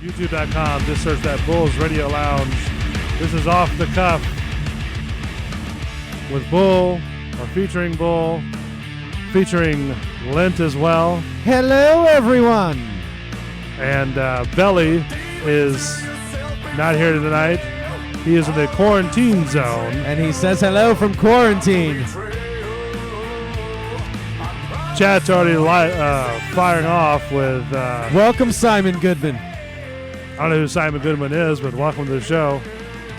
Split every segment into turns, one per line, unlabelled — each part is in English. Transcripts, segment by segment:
YouTube.com. Just search that Bulls Radio Lounge. This is Off the Cuff with Bull, or featuring Bull, featuring Lent as well.
Hello, everyone.
And Belly is not here tonight. He is in the quarantine zone.
And he says hello from quarantine.
Chat's already firing off with...
welcome, Simon Goodman.
I don't know who Simon Goodman is, but welcome to the show.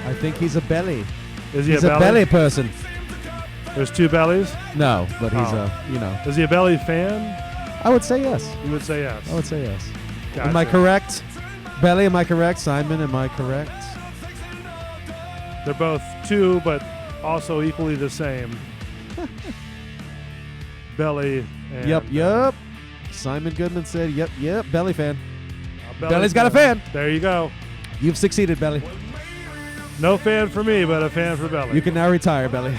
I think he's a belly.
Is he
he's
a belly?
belly person.
There's two bellies?
No, but he's
Is he a Belly fan?
I would say yes.
You would say yes.
I would say yes.
Gotcha.
Am I correct? Belly, am I correct? Simon, am I correct?
They're both two, but also equally the same. Belly and...
Yep. Simon Goodman said, yep, Belly fan.
Belly's
got a fan.
There you go.
You've succeeded, Belly.
No fan for me, but a fan for Belly.
You can now retire, Belly.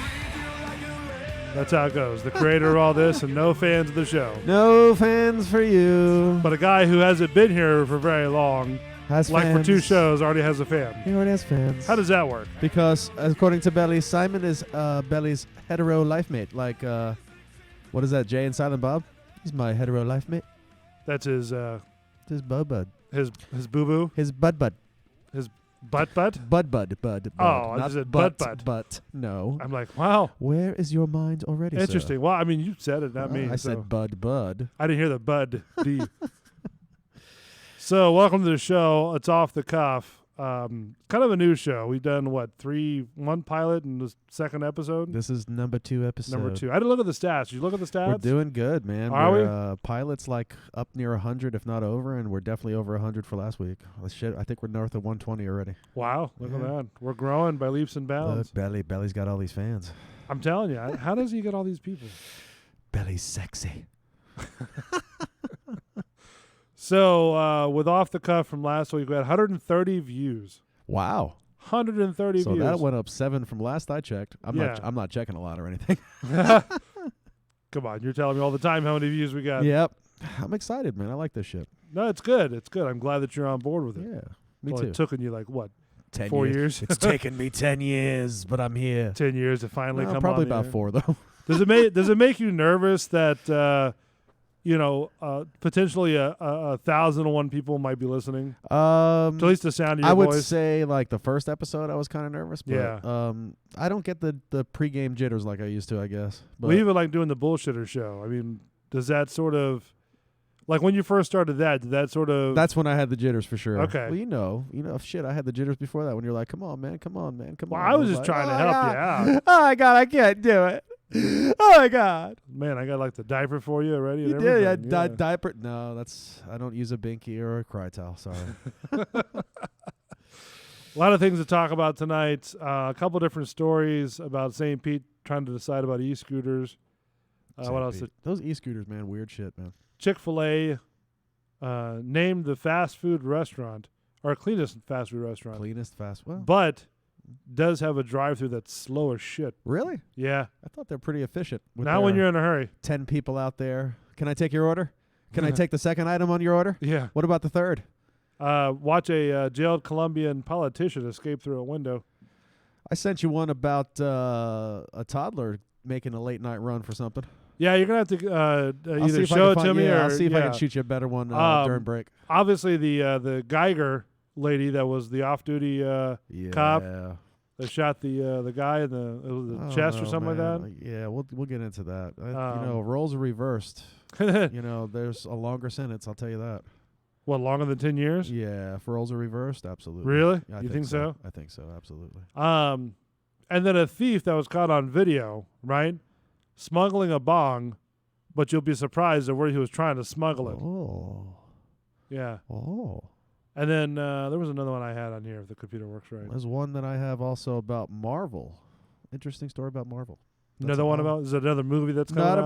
That's how it goes. The creator of all this and no fans of the show.
No fans for you.
But a guy who hasn't been here for very long,
has
like
fans.
For 2 shows, already has a fan.
He already has fans.
How does that work?
Because, according to Belly, Simon is Belly's hetero life mate. Like, what is that, Jay and Silent Bob? He's my hetero life mate.
That's his...
his bud.
His boo-boo?
His bud.
His butt?
Bud.
Oh,
not
is it
butt.
butt?
No.
I'm like, wow.
Where is your mind already,
Interesting.
sir?
Well, I mean, you said it, not me.
I said bud.
I didn't hear the bud D. So, welcome to the show. It's Off the Cuff. Kind of a new show. We've done, one pilot and the second episode?
This is number 2 episode.
Number 2. I didn't look at the stats. Did you look at the stats?
We're doing good, man.
Are
we? Pilot's like up near 100, if not over, and we're definitely over 100 for last week. Shit, I think we're north of 120 already.
Wow, look at that. We're growing by leaps and bounds.
Look, Belly's got all these fans.
I'm telling you, how does he get all these people?
Belly's sexy.
So, with Off the Cuff from last week, we had 130 views.
Wow.
130 views.
So that went up 7 from last I checked. I'm not checking a lot or anything.
Come on, you're telling me all the time how many views we got.
Yep. I'm excited, man. I like this shit.
No, it's good. It's good. I'm glad that you're on board with it.
Yeah, me
well,
too.
It took you
10
4 years?
It's taken me 10 years, but I'm here.
10 years to finally come
probably
on the
about
air.
4, though.
Does it make you nervous that potentially 1,001 people might be listening? To at least the sound of your voice.
I would say like the first episode I was kind of nervous, but I don't get the pregame jitters like I used to, I guess. But
we even like doing the bullshitter show. I mean, does that sort of like when you first started that, did that sort of...
That's when I had the jitters for sure.
Okay.
Well, you know, shit, I had the jitters before that when you're like, come on, man.
Well, I was just trying to help you out.
Oh, my God, I can't do it. Oh, my God.
Man, I got like the diaper for you already.
You
and
did,
everything.
yeah. Diaper. No, I don't use a binky or a cry towel, sorry.
A lot of things to talk about tonight. A couple different stories about St. Pete trying to decide about e-scooters. What else?
Those e-scooters, man, weird shit, man.
Chick-fil-A named the fast food restaurant, or cleanest fast food restaurant. But does have a drive-through that's slow as shit.
Really?
Yeah.
I thought they're pretty efficient.
Not when you're in a hurry.
10 people out there. Can I take your order? Can I take the second item on your order?
Yeah.
What about the third?
Watch a jailed Colombian politician escape through a window.
I sent you one about a toddler making a late night run for something.
Yeah, you're going to have to either show it to me or...
I'll see if I can shoot you a better one during break.
Obviously, the Geiger lady that was the off-duty cop that shot the guy in the chest or something like that.
Yeah, we'll get into that. Roles are reversed. There's a longer sentence, I'll tell you that.
What, longer than 10 years?
Yeah, if roles are reversed, absolutely.
Really?
Yeah,
you think so?
I think so, absolutely.
And then a thief that was caught on video, right? Smuggling a bong, but you'll be surprised at where he was trying to smuggle it.
Oh.
Yeah.
Oh.
And then there was another one I had on here if the computer works right.
There's one that I have also about Marvel. Interesting story about Marvel.
Another one about? Is it another movie that's coming out?
Not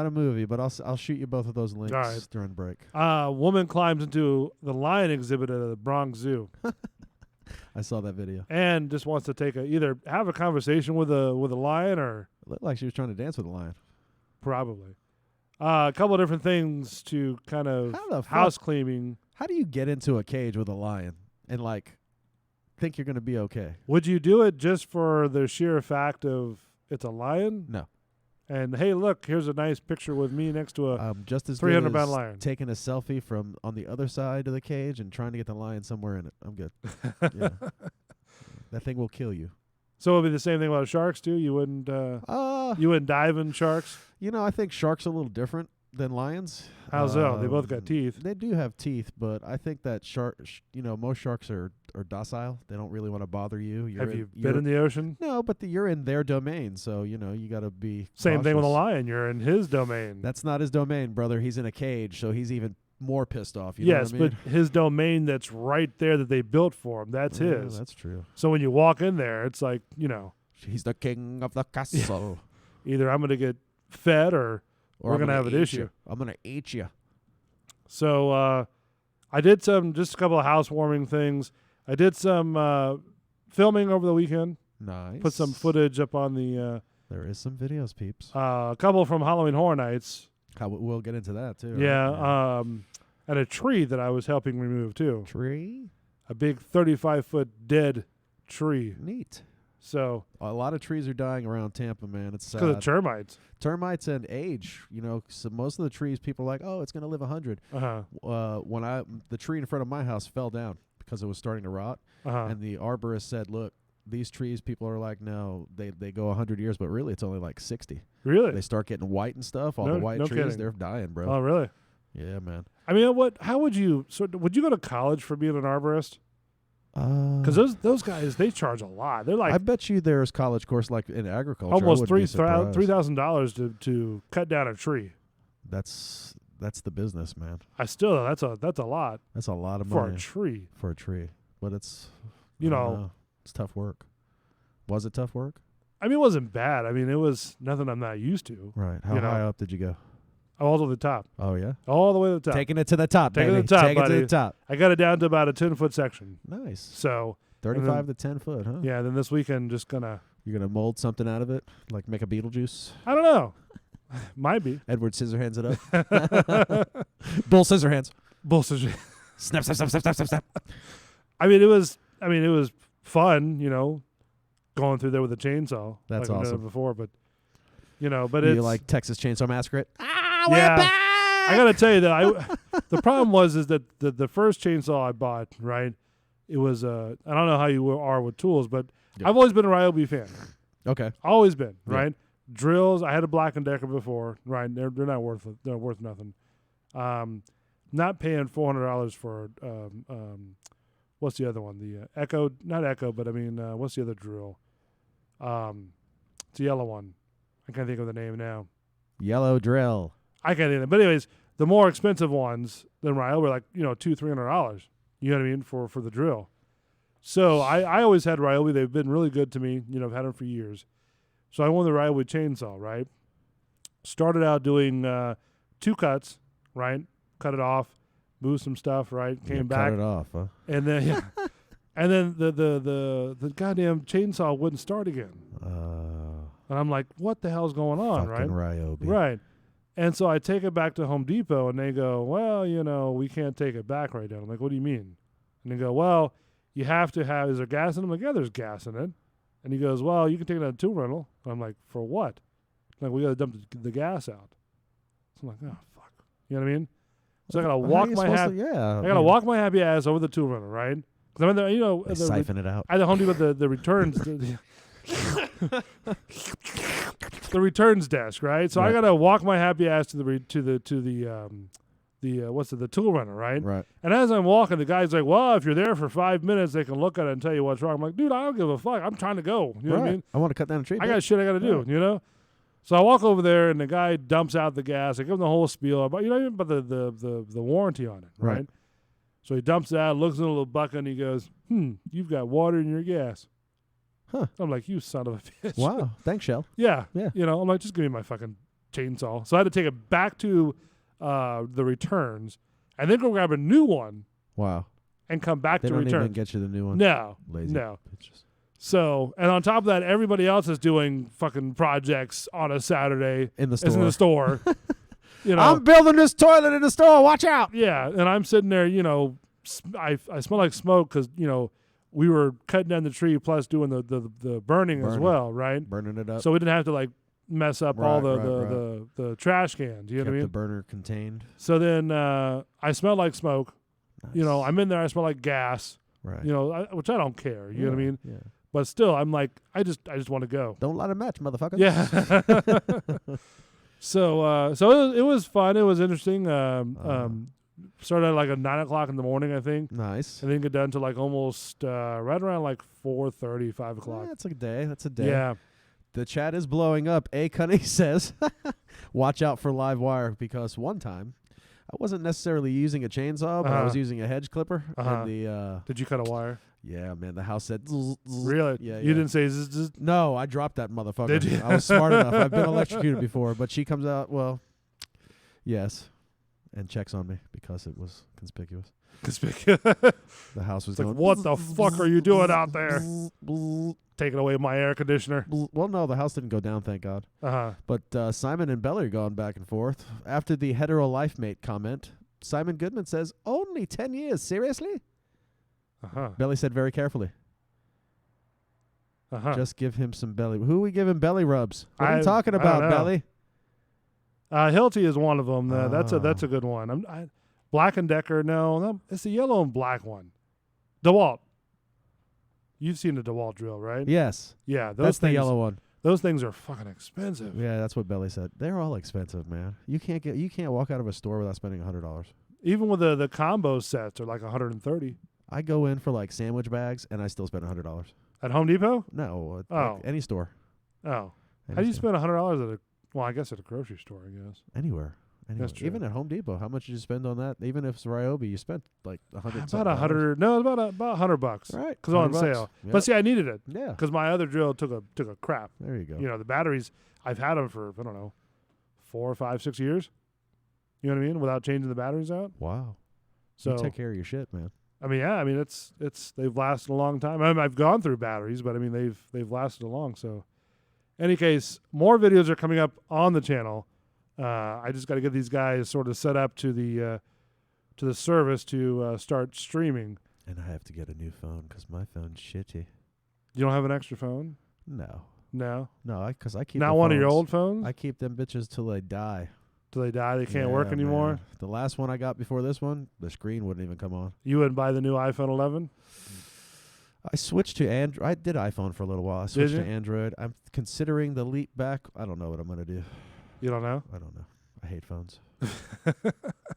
a movie, but I'll shoot you both of those links during break.
Woman climbs into the lion exhibit at the Bronx Zoo.
I saw that video.
And just wants to either have a conversation with a lion or...
It looked like she was trying to dance with a lion.
Probably. A couple of different things to kind of house cleaning.
How do you get into a cage with a lion and like think you're going to be okay?
Would you do it just for the sheer fact of it's a lion?
No.
And hey, look, here's a nice picture with me next to a
just as
300-pound lion.
Taking a selfie from on the other side of the cage and trying to get the lion somewhere in it. I'm good. Yeah. That thing will kill you.
So it would be the same thing about sharks too. You wouldn't dive in sharks.
You know, I think sharks are a little different than lions.
How so? They both got teeth.
They do have teeth, but I think that most sharks are docile. They don't really want to bother you.
Have you been in the ocean?
No, but you're in their domain, so you got to be
same
cautious.
thing with a lion. You're in his domain.
That's not his domain, brother. He's in a cage, so he's even more pissed off. You know what I mean?
But his domain that's right there that they built for him, that's his.
That's true.
So when you walk in there, it's like,
he's the king of the castle.
Either I'm going to get fed or we're going to have an issue.
You. I'm going to eat you.
So I did just a couple of housewarming things. I did some filming over the weekend.
Nice.
Put some footage up on the...
there is some videos, peeps.
A couple from Halloween Horror Nights.
We'll get into that, too.
Yeah.
Right?
And a tree that I was helping remove, too.
Tree?
A big 35-foot dead tree.
Neat.
So
a lot of trees are dying around Tampa, man. It's sad.
Because of termites.
Termites and age. So most of the trees, people are like, oh, it's going to live 100. The tree in front of my house fell down because it was starting to rot. And the arborist said, look, these trees, people are like, no, they go 100 years, but really it's only like 60.
Really?
They start getting white and stuff. All the white trees, kidding. They're dying, bro.
Oh, really?
Yeah, man.
I mean, how would you go to college for being an arborist? Because those guys, they charge a lot. They're like,
I bet you there's college course like in agriculture.
Almost $3,000 to cut down a tree.
That's the business, man.
That's a lot.
That's a lot of
money
for a tree. But it's it's tough work. Was it tough work?
I mean, it wasn't bad. I mean, it was nothing I'm not used to.
Right. How high up did you go?
All to the top.
Oh, yeah?
All the way to the top.
Taking it to the top,
Taking
baby.
it to the top,
Taking it to the top.
I got it down to about a 10-foot section.
Nice.
So
35 to 10 foot, huh?
Yeah, then this weekend just gonna...
You're going to mold something out of it? Like make a Beetlejuice?
I don't know. Might be.
Edward Scissorhands it up. Bull Scissorhands.
Bull Scissorhands.
Snap, snap, snap, snap, snap, snap, snap.
I mean, it was fun, going through there with a chainsaw.
That's
like
awesome.
I've done before, but it's...
You like Texas Chainsaw Massacre?
We're back! I got to tell you that the problem is that the first chainsaw I bought, right, it was, I don't know how you are with tools, but I've always been a Ryobi fan.
Okay.
Always been, right? Drills, I had a Black & Decker before, right? They're not worth nothing. Not paying $400 for, what's the other one? The Echo, not Echo, but I mean, what's the other drill? It's a yellow one. I can't think of the name now.
Yellow drill.
I can't think of it. But anyways, the more expensive ones than Ryobi were like, $200-$300. You know what I mean? For the drill. So I always had Ryobi. They've been really good to me. I've had them for years. So I won the Ryobi chainsaw, right? Started out doing 2 cuts, right? Cut it off, moved some stuff, right? Came back.
Cut it off, huh?
And then and then the goddamn chainsaw wouldn't start again. And I'm like, what the hell's going on,
fucking
right?
Ryobi.
Right. And so I take it back to Home Depot, and they go, well, we can't take it back right now. I'm like, what do you mean? And they go, well, you have to have, is there gas in it? I'm like, yeah, there's gas in it. And he goes, well, you can take it on a tool rental. And I'm like, for what? Like, we got to dump the gas out. So I'm like, oh, fuck. You know what I mean? So I got to walk my walk my happy ass over the tool rental, right? Because I'm in there,
siphon it out.
At the Home Depot, the returns... the returns desk, right? So I gotta walk my happy ass to the tool runner, right?
Right.
And as I'm walking, the guy's like, "Well, if you're there for 5 minutes, they can look at it and tell you what's wrong." I'm like, "Dude, I don't give a fuck. I'm trying to go." You know what I mean?
I want to cut down a tree.
I got shit I gotta do. So I walk over there, and the guy dumps out the gas. I give him the whole spiel about about the warranty on it, right? So he dumps it out, looks in a little bucket, and he goes, "You've got water in your gas."
Huh.
I'm like, you son of a bitch.
Wow. Thanks, Shell.
Yeah. I'm like, just give me my fucking chainsaw. So I had to take it back to the returns and then go grab a new one.
Wow.
And come back to returns.
They don't even get you the new one?
No.
Lazy
no.
bitches.
So, and on top of that, everybody else is doing fucking projects on a Saturday.
In the store.
In the store.
I'm building this toilet in the store. Watch out.
Yeah, and I'm sitting there, I smell like smoke because, we were cutting down the tree plus doing the burning as well, right?
Burning it up.
So we didn't have to like mess up all the trash cans. You know what I mean?
The burner contained.
So then I smelled like smoke.
Nice.
I'm in there. I smell like gas.
Right.
Which I don't care. You know what I mean?
Yeah.
But still, I'm like, I just want to go.
Don't light a match, motherfucker.
Yeah. So it was fun. It was interesting. Started at like 9 o'clock in the morning, I think.
Nice.
And then get done to like almost right around like 4:30, 5 o'clock.
That's a day. That's a day.
Yeah.
The chat is blowing up. A Cunny says, watch out for live wire, because one time I wasn't necessarily using a chainsaw, but I was using a hedge clipper. And
Did you cut a wire?
Yeah, man. The house said, zzz, zzz.
Really?
Yeah.
You didn't say zzz, zzz?
No, I dropped that motherfucker.
Did you?
I was smart enough. I've been electrocuted before, but she comes out, well, yes, and checks on me because it was conspicuous. The house was
like,
going,
what the fuck are you doing out there? Taking away my air conditioner.
Well, no, the house didn't go down, thank God. But Simon and Belly are going back and forth. After the hetero life mate comment, Simon Goodman says, only 10 years, seriously? Belly said very carefully. Just give him some belly. Who are we giving belly rubs? What are you talking about, Belly?
Hilty is one of them. That's a good one. Black and Decker, no, it's the yellow and black one. DeWalt. You've seen the DeWalt drill, right?
Yes.
Yeah,
that's the yellow one.
Those things are fucking expensive.
Yeah, that's what Belly said. They're all expensive, man. You can't walk out of a store without spending $100.
Even with the combo sets are like $130.
I go in for like sandwich bags and I still spend $100.
At Home Depot?
No, like any store.
Oh, how do you spend $100 at a? Well, I guess at a grocery store, I guess.
Anywhere.
That's true.
Even at Home Depot, how much did you spend on that? Even if it's Ryobi, you spent like $100.
About $100. No, about $100.
Right,
because on sale. Yep. But see, I needed it.
Yeah,
because my other drill took a crap.
There you go.
The batteries, I've had them for I don't know, 4, 5, 6 years. You know what I mean? Without changing the batteries out.
Wow.
So
you take care of your shit, man.
It's they've lasted a long time. I've gone through batteries, but they've lasted a long. So, any case, more videos are coming up on the channel. I just got to get these guys sort of set up to the service to start streaming.
And I have to get a new phone because my phone's shitty.
You don't have an extra phone?
No, because I keep
not one of your old phones.
I keep them bitches till they die.
Till they die, they can't work anymore.
Man. The last one I got before this one, the screen wouldn't even come on.
You wouldn't buy the new iPhone 11?
I switched to Android. I did iPhone for a little while. I switched to Android. I'm considering the leap back. I don't know what I'm gonna do.
You don't know?
I don't know. I hate phones.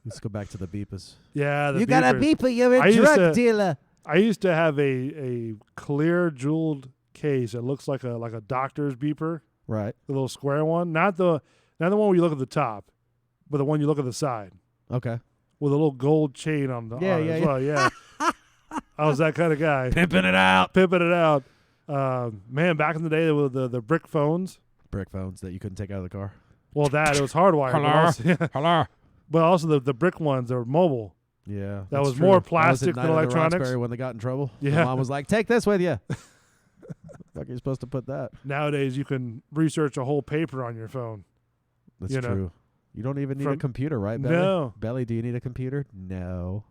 Let's go back to the beepers.
Yeah,
you got a beeper. You're a drug dealer.
I used to have a clear jeweled case. It looks like a doctor's beeper.
Right.
The little square one, not the one where you look at the top, but the one you look at the side.
Okay.
With a little gold chain on it as well. Yeah. I was that kind of guy.
Pimping it out.
Man, back in the day, there were the brick phones.
Brick phones that you couldn't take out of the car.
Well, it was hardwired.
Hello.
But also the brick ones that were mobile.
Yeah.
That was more plastic than electronics.
When they got in trouble.
Yeah.
The mom was like, take this with you. Fuck, you're supposed to put that.
Nowadays, you can research a whole paper on your phone.
That's true. You don't even need a computer, right, Belly?
No.
Belly, do you need a computer? No.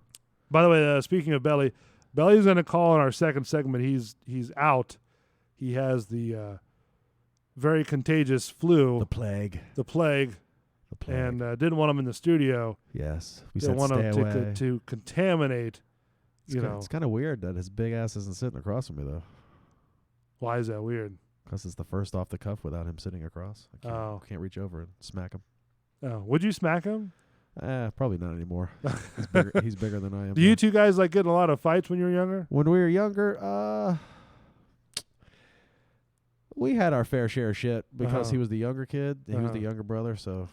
By the way, speaking of Belly's going to call in our second segment. He's out. He has the very contagious flu.
The plague.
And didn't want him in the studio.
Yes.
We didn't want him to contaminate.
It's kind of weird that his big ass isn't sitting across from me, though.
Why is that weird?
Because it's the first off the cuff without him sitting across. I can't reach over and smack him.
Oh, would you smack him?
Probably not anymore. He's bigger than I am.
Do you two guys get in a lot of fights when you were younger?
When we were younger, we had our fair share of shit because he was the younger kid. He was the younger brother, so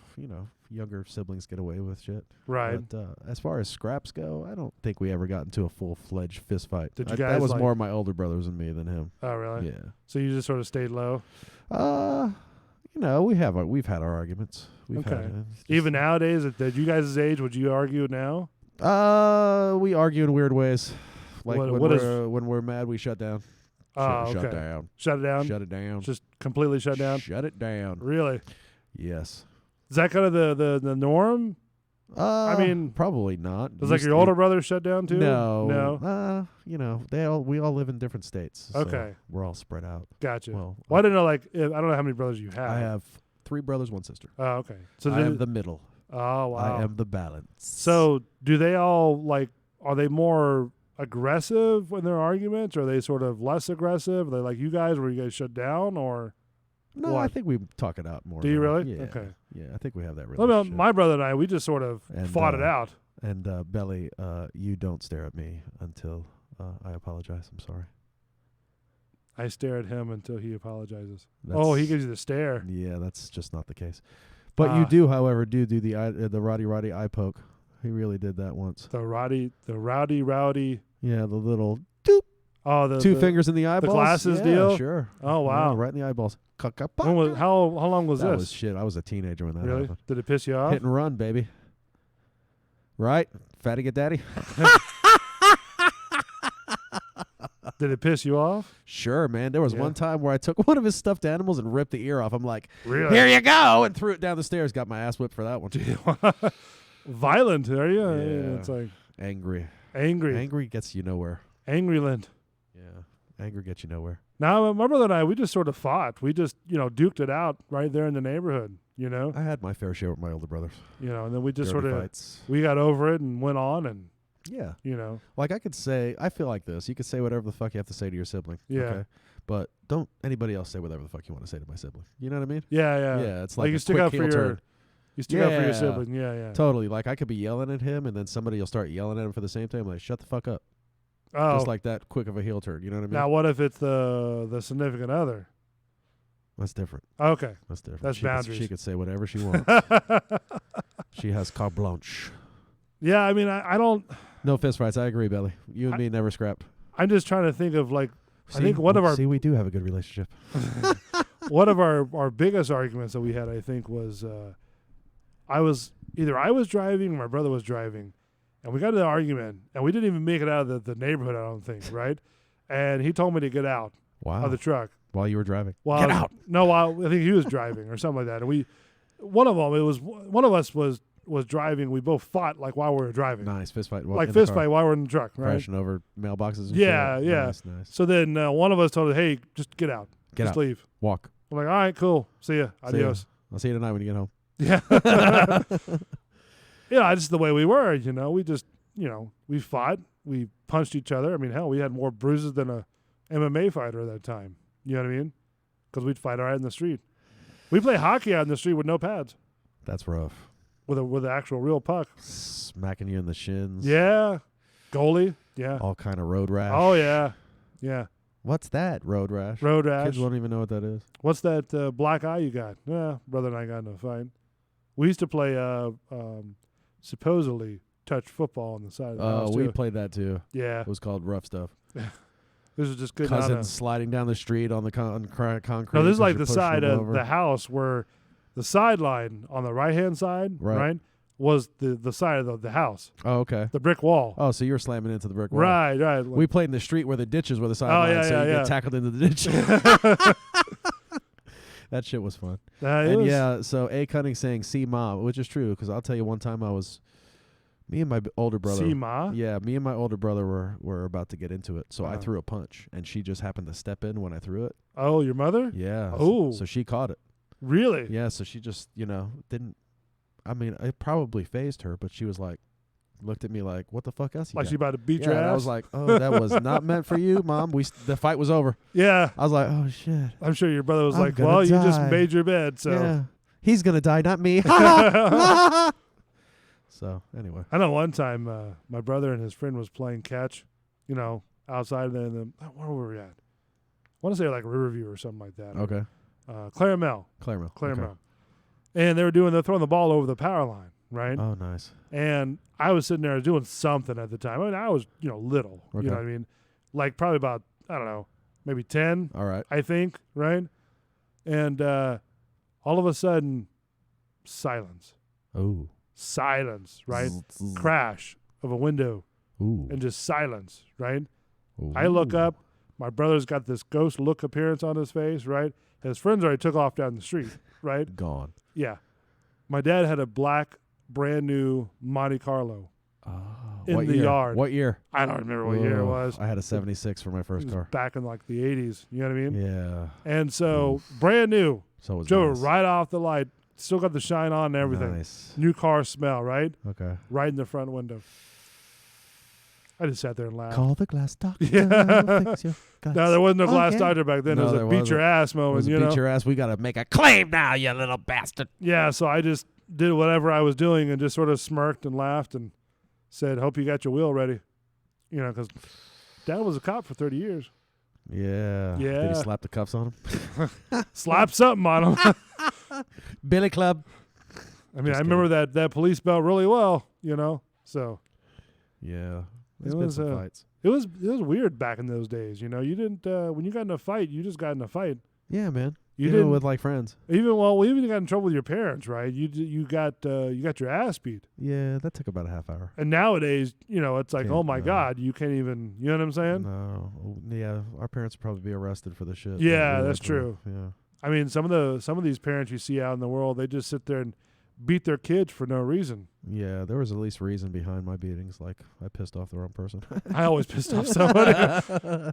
younger siblings get away with shit.
Right.
But as far as scraps go, I don't think we ever got into a full-fledged fist fight.
Did you guys?
That was more my older brothers and me than him.
Oh, really?
Yeah.
So you just sort of stayed low.
We've had our arguments.
Even nowadays, at you guys' age, would you argue now?
We argue in weird ways. Like when we're mad, we shut down. Shut down.
Shut it down?
Shut it down.
Just completely shut down?
Shut it down.
Really?
Yes.
Is that kind of the norm? I mean,
probably not.
Does like your older brother shut down too?
No. We all live in different states. So
Okay.
we're all spread out.
Gotcha.
Well,
I don't know. I don't know how many brothers you have.
I have 3 brothers, 1 sister.
Oh, okay. So
I am the middle.
Oh, wow.
I am the balance.
So do they all are they more aggressive in their arguments? Or are they sort of less aggressive? Are they like you guys where you guys shut down or?
No,
what?
I think we talk it out more.
Do you
now.
really?
Yeah.
Okay.
Yeah, I think we have that
Well,
relationship.
my brother and I, we just sort of fought it out.
And Belly, you don't stare at me until I apologize. I'm sorry.
I stare at him until he apologizes.
That's,
he gives you the stare.
Yeah, that's just not the case. But you do, however, do the Roddy eye poke. He really did that once.
The rowdy.
Yeah, the little doop.
Oh, the
2 fingers in the eyeballs.
The glasses
yeah,
deal.
How
Oh wow,
yeah, right in the eyeballs.
how long was
that
this?
was shit. I was a teenager when that
Really?
happened.
Did it piss you off?
Hit and run, baby. Right, fatty get daddy.
Did it piss you off?
Sure, man. There was one time where I took one of his stuffed animals and ripped the ear off. I'm like,
really?
Here you go, and threw it down the stairs. Got my ass whipped for that one.
Violent, are you?
Yeah.
It's like
Angry gets you nowhere.
Angryland.
Yeah, anger gets you nowhere.
Now, my brother and I, we just sort of fought. We just, duked it out right there in the neighborhood,
I had my fair share with my older brothers.
And then we just
Dirty
sort of,
fights.
we got over it and went on and,
Yeah.
Like
I could say, I feel like this. You could say whatever the fuck you have to say to your sibling.
Yeah.
Okay? But don't anybody else say whatever the fuck you want to say to my sibling. You know what I mean?
Yeah.
Yeah, it's like
you
a
stick
quick
up for
heel turn.
You stick up for your sibling. Yeah.
Totally. Like I could be yelling at him and then somebody will start yelling at him for the same time. I'm like, shut the fuck up.
Oh.
Just like that quick of a heel turn. You know what I mean?
Now, what if it's the significant other?
That's different.
Okay.
That's different.
That's boundaries.
She could say whatever she wants. She has carte blanche.
Yeah, I mean, I don't.
No fist fights. I agree, Belly. You and me never scrapped.
I'm just trying to think of I think
we do have a good relationship.
One of our biggest arguments that we had, I think, was I was driving or my brother was driving, and we got into an argument, and we didn't even make it out of the neighborhood, I don't think, right? And he told me to get out of the truck.
While you were driving.
Get out. No, I think he was driving or something like that. And one of us was driving. We both fought while we were driving.
Nice fist fight.
Like fist fight while we're in the truck, right?
Crashing over mailboxes and
yeah,
shit.
Yeah.
Nice.
So then one of us told us, hey, just get out.
Just
leave.
Walk.
I'm like, all right, cool. See ya. Adios.
I'll see you tonight when you get home.
Yeah. Yeah, just the way we were, We just, we fought. We punched each other. I mean, hell, we had more bruises than a MMA fighter at that time. You know what I mean? Because we'd fight out in the street. We play hockey out in the street with no pads.
That's rough.
With an actual real puck.
Smacking you in the shins.
Yeah. Goalie. Yeah.
All kind of road rash.
Oh, yeah. Yeah.
What's that, road rash?
Road rash.
Kids won't even know what that is.
What's that black eye you got? Brother and I got in a fight. We used to play supposedly touch football on the side of the house,
we
too.
played that, too.
Yeah.
It was called rough stuff.
This was just good.
Cousins sliding down the street on the concrete.
No, this is like the side of the house where the sideline on the right-hand side, right, was the side of the house.
Oh, okay.
The brick wall.
Oh, so you were slamming into the brick wall.
Right.
We played in the street where the ditches were the sideline, so you get tackled into the ditch. That shit was fun. So A. Cunning saying, see Ma, which is true, because I'll tell you one time me and my older brother.
See Ma?
Yeah, me and my older brother were about to get into it, so I threw a punch, and she just happened to step in when I threw it.
Oh, your mother?
Yeah.
Oh.
So she caught it.
Really?
Yeah, so she just, didn't, I mean, it probably phased her, but she was like, looked at me like, what the fuck else you got?
She about to beat your ass?
And I was like, oh, that was not meant for you, Mom. The fight was over.
Yeah.
I was like, oh, shit.
I'm sure your brother was like, well, you just made your bed, so.
Yeah. He's going to die, not me. So, anyway.
I know one time my brother and his friend was playing catch, outside there. Where were we at? I want to say Riverview or something like that.
Okay.
Claremont.
Okay.
And they're throwing the ball over the power line, right?
Oh, nice.
And I was sitting there doing something at the time. I mean, I was, little.
Okay.
You know what I mean? Probably about, I don't know, maybe 10.
All right.
I think, right? And all of a sudden, silence.
Oh.
Silence, right? Crash of a window.
Ooh.
And just silence, right?
Ooh.
I look up. My brother's got this ghost look appearance on his face, right? His friends already took off down the street, right?
Gone.
Yeah. My dad had a black, brand new Monte Carlo in
what
the
year?
yard.
What year?
I don't remember what year it was.
I had a 76 for my first car.
Back in like the 80s. You know what I mean?
Yeah.
And so brand new.
So it was
Joe,
nice.
right off the light. Still got the shine on and everything.
Nice.
New car smell, right?
Okay.
Right in the front window. I just sat there and laughed.
Call the glass doctor.
Yeah.
Fix your glass.
No, there wasn't no glass
Okay.
doctor back then.
No,
it was a
there
beat your
wasn't.
ass
It
moment,
was
you
beat
know?
your ass. We got to make a claim now, you little bastard.
Yeah, so I just did whatever I was doing and just sort of smirked and laughed and said, hope you got your wheel ready. You know, because Dad was a cop for 30 years.
Yeah.
Yeah.
Did he slap the cuffs on him?
Slap something on him.
Billy Club.
I mean,
Just
I remember that police belt really well, you know? So
Yeah.
It
There's been
was,
some fights.
it was weird back in those days, you know? You didn't, when you got in a fight, you just got in a fight.
Yeah, man.
You
Even
didn't,
with like friends.
even you got in trouble with your parents, right? You got your ass beat.
Yeah, that took about a half hour.
And nowadays, you know, it's like,
Can't,
oh my
no.
God, you can't even, you know what I'm saying?
No. Oh, yeah, our parents would probably be arrested for the shit.
Yeah,
that we
that's
went through.
true.
Yeah.
I mean, some of these parents you see out in the world, they just sit there and beat their kids for no reason.
Yeah, there was at least reason behind my beatings. Like, I pissed off the wrong person.
I always pissed off somebody.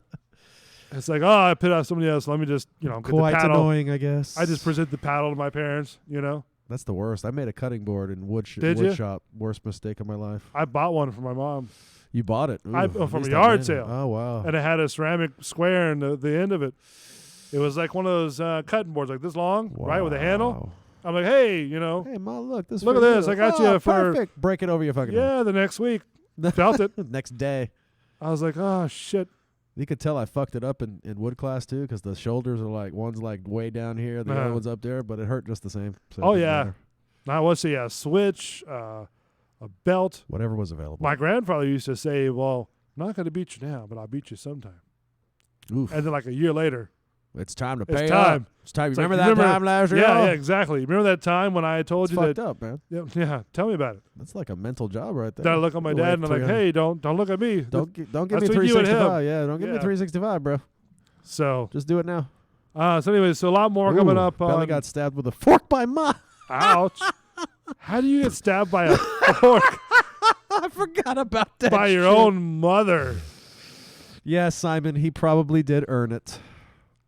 It's like, oh, I pissed off somebody else. Let me just, you know, get the
Quite
paddle.
annoying, I guess.
I just present the paddle to my parents, you know.
That's the worst. I made a cutting board in wood
Did you?
shop. Worst mistake of my life.
I bought one for my mom,
You bought it? Ooh, at
from a
least
yard
I
sale.
Oh, wow.
and it had a ceramic square in the end of it. It was like one of those cutting boards, like this long, right, with a handle. I'm like, hey, you know,
Hey, Ma, look. Look
at this. I got you for
perfect. Break it over your fucking head.
yeah, the next week. Felt it.
Next day.
I was like, oh shit.
You could tell I fucked it up in wood class, too, because the shoulders are like, one's like way down here, the
Uh-huh.
other one's up there, but it hurt just the same. So it
Oh,
didn't
yeah.
matter.
Now what's a switch, a belt.
Whatever was available.
My grandfather used to say, well, I'm not going to beat you now, but I'll beat you sometime.
Oof.
And then like a year later,
It's time to
it's
pay
time.
up. It's time.
It's like,
Remember that time last year?
Yeah, exactly. Remember that time when I told
It's
you
fucked
that?
up, man.
Yeah, tell me about it.
That's like a mental job right there.
Then I look at my
You're
dad and I'm like,
300.
hey, don't look at me.
Don't give me
that's between you and him.
365. Yeah, don't give me
Yeah.
365, bro.
So,
Just do it now.
so anyways, so a lot more coming
Ooh,
up.
Belly got stabbed with a fork by Ma.
Ouch. How do you get stabbed by a fork
I forgot about that.
by your
shit.
own mother?
Yeah, Simon, he probably did earn it.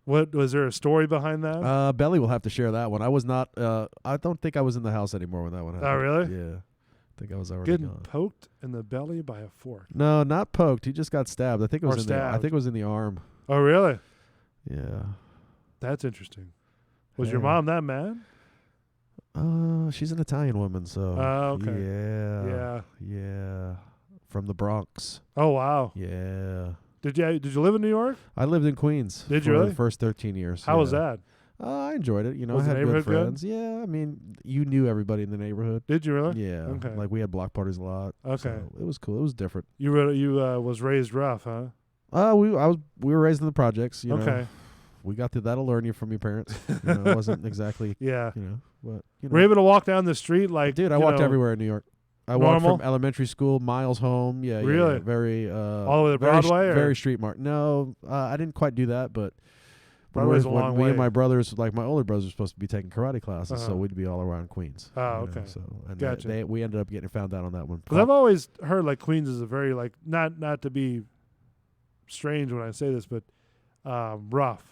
What was there a story behind that?
Belly will have to share that one. I was not. I don't think I was in the house anymore when that one happened.
Oh, really?
Yeah, I think I was already
Getting
gone.
poked in the belly by a fork.
No, not poked. He just got stabbed. I think it
Or
was in the. I
stabbed.
think it was in the arm.
Oh, really?
Yeah.
That's interesting. Was your
Yeah.
mom that mad?
She's an Italian woman, so.
Oh, okay.
Yeah.
Yeah.
Yeah. From the Bronx.
Oh, wow.
Yeah.
Did you live in New York?
I lived in Queens.
Did
for
you really?
the first 13 years.
How was
yeah.
that?
I enjoyed it. You know,
Was
I
the
had good
neighborhood good?
friends. Yeah, I mean, you knew everybody in the neighborhood.
Did you really?
Yeah.
Okay.
Like we had block parties a lot.
Okay.
So it was cool. It was different.
You was raised rough, huh?
We were raised in the projects. You know,
Okay.
we got to that'll learn you from your parents. You know, it wasn't exactly.
Yeah.
You know, but you know.
Were you able to walk down the street like?
Dude, I
you
walked
know,
everywhere in New York. I walked
Normal?
from elementary school miles home. Yeah.
Really?
Yeah, very.
All the way to
very
Broadway, or?
very street mark. No, I didn't quite do that, but.
Broadway's a
when
long
me
way.
and my brothers, like my older brothers, were supposed to be taking karate classes, so
Uh-huh.
we'd be all around Queens.
Oh,
you know,
okay.
So and
Gotcha.
we ended up getting found out on that one.
Because I've always heard like Queens is a very like not to be strange when I say this, but rough.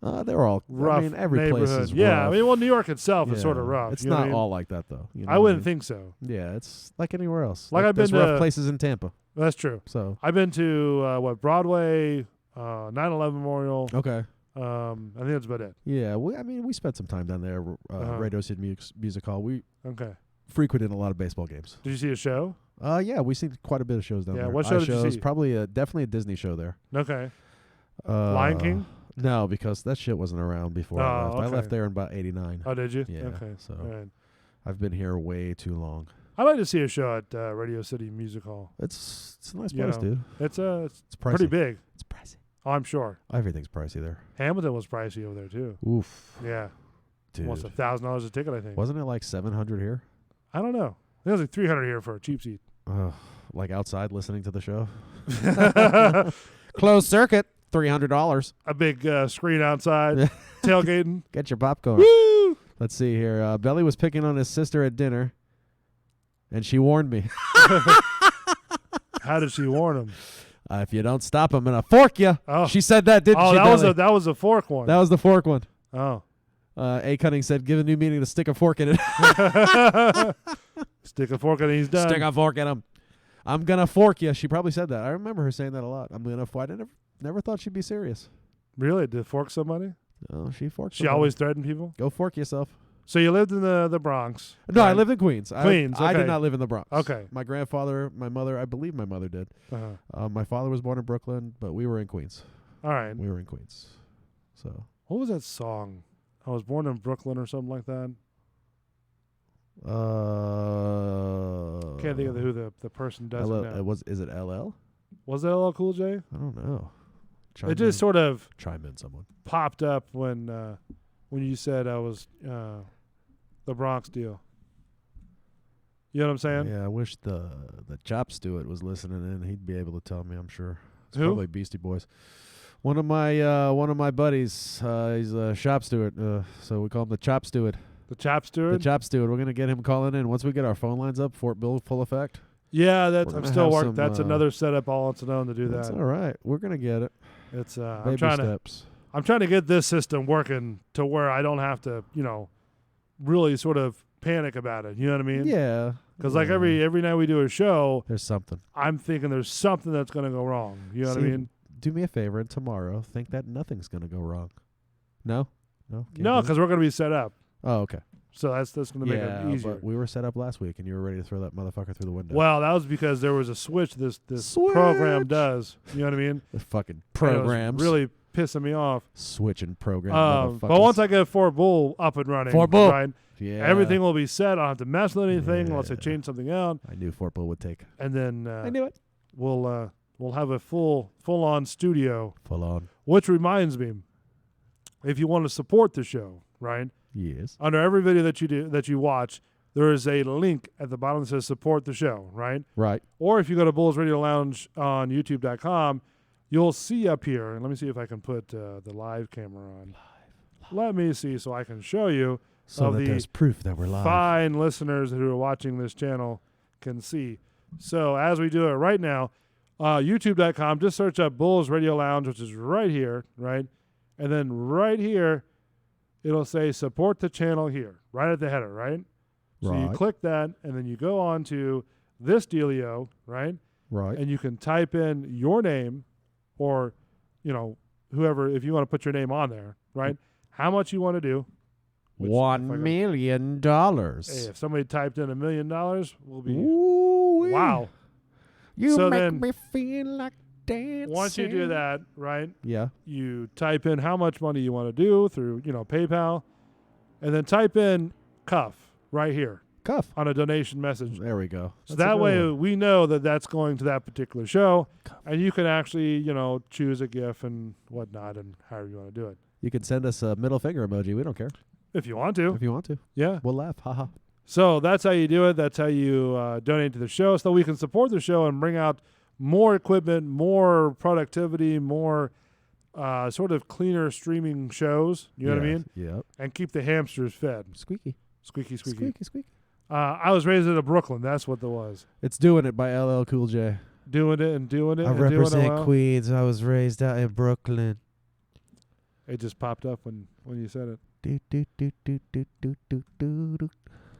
They're all
Rough
I mean, every place
neighborhood.
is
Yeah,
rough.
I mean, well, New York itself is
Yeah.
sort of rough.
It's
you know what
not
I mean?
all like that though. You know
I
what
wouldn't
mean?
think so.
Yeah, it's like anywhere else.
Like I've
there's
been
rough
to-
places in Tampa.
That's true.
So
I've been to Broadway, 9/11 Memorial.
okay.
I think that's about it.
Yeah, we spent some time down there.
Uh-huh.
Radio City Music Hall. We
Okay.
frequented a lot of baseball games.
Did you see a show?
Yeah, we seen quite a bit of shows down
Yeah,
there.
what show did you
shows,
see?
Probably definitely a Disney show there.
Okay. Lion King?
No, because that shit wasn't around before I left.
Oh,
I
okay.
left there in about 89.
Oh, did you?
Yeah,
Okay.
so
All right.
I've been here way too long.
I'd like to see a show at Radio City Music Hall.
It's a nice
You
place,
know,
dude.
It's
It's pricey.
pretty big.
It's pricey.
Oh, I'm sure.
Everything's pricey there.
Hamilton was pricey over there too.
Oof,
Yeah,
dude.
almost $1,000 a ticket, I think.
Wasn't it like 700 here?
I don't know. I think it was like 300 here for a cheap seat.
Like outside listening to the show. Closed circuit, $300.
A big screen outside, tailgating.
Get your popcorn.
Woo!
Let's see here. Belly was picking on his sister at dinner, and she warned me.
How did she warn him?
If you don't stop, I'm gonna fork you.
Oh.
She said that, didn't she?
That was a fork one.
That was the fork one.
Oh.
A. Cunning said, "Give a new meaning to stick a fork in it."
Stick a fork in it, he's done.
Stick a fork in him. I'm gonna fork you. She probably said that. I remember her saying that a lot. I'm gonna. I never thought she'd be serious.
Really? Did fork somebody?
Oh, she forked.
She
somebody.
always threatened people?
Go fork yourself.
So you lived in the Bronx?
No,
right?
I lived in Queens.
Queens.
I
okay.
did not live in the Bronx.
Okay.
My grandfather, my mother, I believe my mother did.
Uh-huh.
My father was born in Brooklyn, but we were in Queens.
All right.
We were in Queens. So.
What was that song? I was born in Brooklyn or something like that. Can't think of who the person does it now.
Is it LL?
Was that LL Cool J?
I don't know.
It just sort of
chime in, someone
popped up when you said I was the Bronx deal. You know what I'm saying?
Yeah, I wish the Chop Stewart was listening in. He'd be able to tell me. I'm sure. It's
Who?
Probably Beastie Boys. One of my buddies. He's a shop steward, so we call him the Chop Steward.
The Chop Steward.
The Chop Steward. We're gonna get him calling in once we get our phone lines up. Fort Bill full effect.
Yeah, that's
We're
I'm
gonna
still
have
working.
some,
That's another setup all on its own to do
That's
that.
all right. We're gonna get it.
It's
Baby steps.
I'm trying to get this system working to where I don't have to, really sort of panic about it. You know what I mean?
Yeah.
Because like every night we do a show,
there's something.
I'm thinking there's something that's going to go wrong. You know what I mean?
Do me a favor and tomorrow think that nothing's going to go wrong. No? No?
No, because we're going to be set up.
Oh, okay.
So that's going to make it easier.
But we were set up last week and you were ready to throw that motherfucker through the window.
Well, that was because there was a switch this
Switch!
program does. You know what I mean?
The fucking
And it was
programs.
really pissing me off.
Switching programs.
But once I get Fort Bull up and running,
Fort Bull.
right,
yeah.
everything will be set. I don't have to mess with anything unless I
Yeah.
change something out.
I knew Fort Bull would take.
And then
I knew it.
we'll have a full on studio.
Full on.
Which reminds me, if you want to support the show, right?
Yes.
Under every video that you watch, there is a link at the bottom that says support the show, right?
Right.
Or if you go to Bulls Radio Lounge on YouTube.com, you'll see up here, and let me see if I can put the live camera on. Let me see so I can show you.
So that there's proof that we're live.
Fine listeners who are watching this channel can see. So as we do it right now, YouTube.com, just search up Bulls Radio Lounge, which is right here, right? And then right here, it'll say support the channel here, right at the header, right? So you click that, and then you go on to this dealio, right?
Right.
And you can type in your name or, whoever, if you want to put your name on there, right? How much you want to do.
$1 million.
Hey, if somebody typed in $1 million, we'll be,
Ooh-wee.
wow.
You
So
make
then,
me feel like dancing.
Once you do that, right,
Yeah.
you type in how much money you want to do through, PayPal, and then type in cuff right here
Cuff.
on a donation message.
There we go.
So
That's a
that
good
way
one.
we know that that's going to that particular show, and you can actually, choose a GIF and whatnot and however you want to do it.
You can send us a middle finger emoji. We don't care.
If you want to.
If you want to.
Yeah.
We'll laugh. Haha.
So that's how you do it. That's how you donate to the show so we can support the show and bring out more equipment, more productivity, more sort of cleaner streaming shows. You know what I mean?
Yep.
And keep the hamsters fed.
Squeaky.
Squeaky, squeaky.
Squeaky, squeaky.
I was raised in Brooklyn. That's what it was.
It's Doing It by LL Cool J.
Doing it and doing it.
I
and doing it
represent
well.
Queens. I was raised out in Brooklyn.
It just popped up when you said it.
Do, do, do, do, do, do, do, do, do.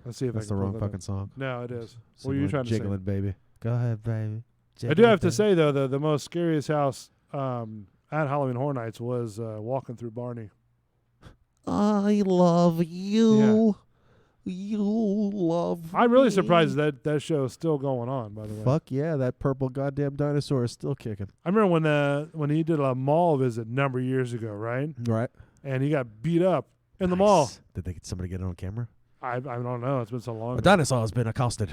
Let's see if
That's
I
the
can
wrong
pull that
fucking
up.
song.
No, it is. What
Sing
were you
like
trying to
Jiggling,
say?
baby. Go ahead, baby.
I do have to say, though, the most scariest house at Halloween Horror Nights was walking through Barney.
I love you. You love
I'm really
me.
surprised that show is still going on, by the way.
Fuck yeah, that purple goddamn dinosaur is still kicking.
I remember when he did a mall visit a number of years ago, right?
Right.
And he got beat up in the mall.
Did they get somebody get it on camera?
I don't know. It's been so long.
A dinosaur has been accosted.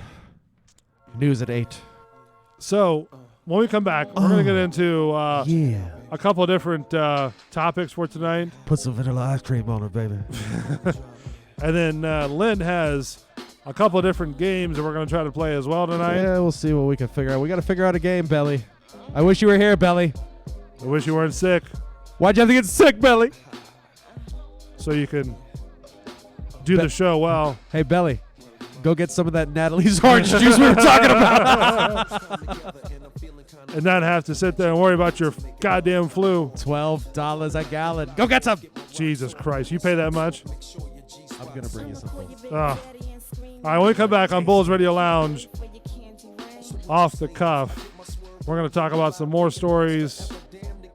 News at 8.
So when we come back, we're going to get into
Yeah.
a couple of different topics for tonight.
Put some vanilla ice cream on it, baby.
And then Lynn has a couple of different games that we're going to try to play as well tonight.
Yeah, we'll see what we can figure out. We got to figure out a game, Belly. I wish you were here, Belly.
I wish you weren't sick
Why'd you have to get sick, Belly?
so you can do the show well.
Hey, Belly, go get some of that Natalie's orange juice we were talking about.
And not have to sit there and worry about your goddamn flu.
$12 a gallon. Go get some.
Jesus Christ. You pay that much?
I'm going to bring you something.
All right, when we come back on Bulls Radio Lounge, off the cuff, we're going to talk about some more stories.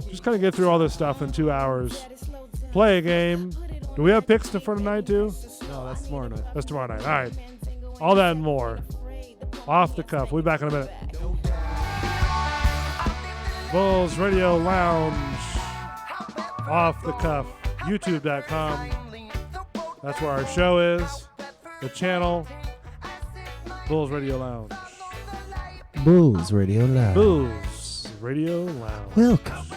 Just kind of get through all this stuff in 2 hours. Play a game. Do we have picks for tonight, too?
No, that's tomorrow night.
That's tomorrow night. All right. All that and more. Off the cuff. We'll be back in a minute. Bulls Radio Lounge. Off the cuff. YouTube.com. That's where our show is. The channel. Bulls Radio Lounge.
Bulls Radio Lounge.
Bulls Radio Lounge.
Welcome.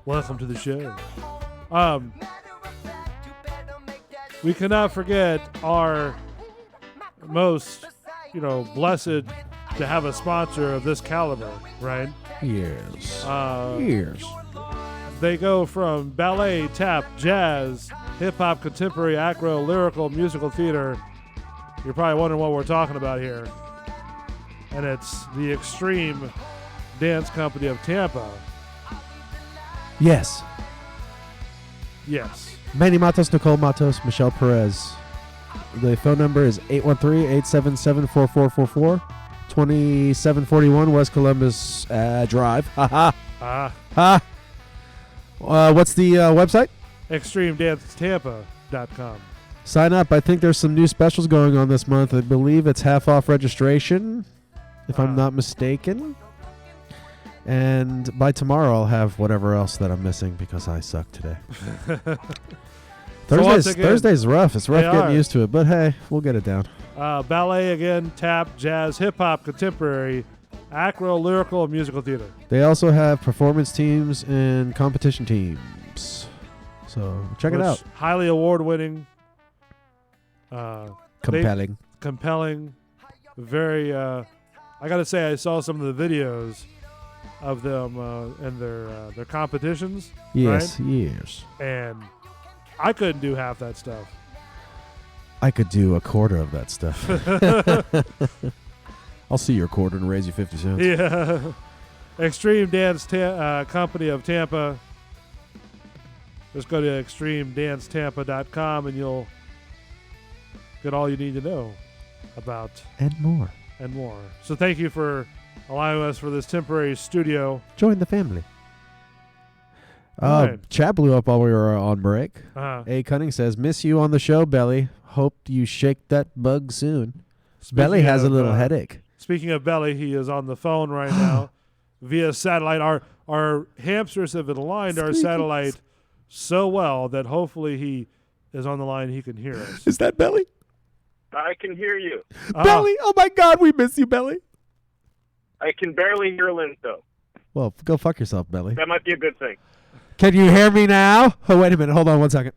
Welcome to the show. We cannot forget our most, blessed to have a sponsor of this caliber, right?
Yes.
Yes. They go from ballet, tap, jazz, hip-hop, contemporary, acro, lyrical, musical theater. You're probably wondering what we're talking about here. And it's the Extreme Dance Company of Tampa.
Yes.
Yes.
Manny Matos, Nicole Matos, Michelle Perez. The phone number is 813-877-4444. 2741 West Columbus Drive. Ha ha. Ha. What's the website?
ExtremeDanceTampa.com.
Sign up. I think there's some new specials going on this month. I believe it's half off registration, if I'm not mistaken. And by tomorrow, I'll have whatever else that I'm missing because I suck today. Thursday's rough. It's rough getting used to it, but hey, we'll get it down.
Ballet again, tap, jazz, hip-hop, contemporary, acro, lyrical, and musical theater.
They also have performance teams and competition teams. So check it out.
Highly award-winning.
Compelling.
Very, I got to say, I saw some of the videos of them and their competitions.
Yes,
right?
yes.
And I couldn't do half that stuff.
I could do a quarter of that stuff. I'll see your quarter and raise you 50 cents.
Yeah. Extreme Dance Company of Tampa. Just go to extremedancetampa.com and you'll get all you need to know about
and more.
So thank you for allowing us for this temporary studio.
Join the family.
Right.
Chat blew up while we were on break.
Uh-huh.
Cunning says, miss you on the show, Belly. Hope you shake that bug soon. Belly has a little headache.
Speaking of Belly, he is on the phone right now via satellite. Our hamsters have aligned our satellite so well that hopefully he is on the line. He can hear us.
Is that Belly?
I can hear you.
Belly? Oh, my God. We miss you, Belly.
I can barely hear Lynn, though.
Well, go fuck yourself, Belly.
That might be a good thing.
Can you hear me now? Oh, wait a minute. Hold on 1 second.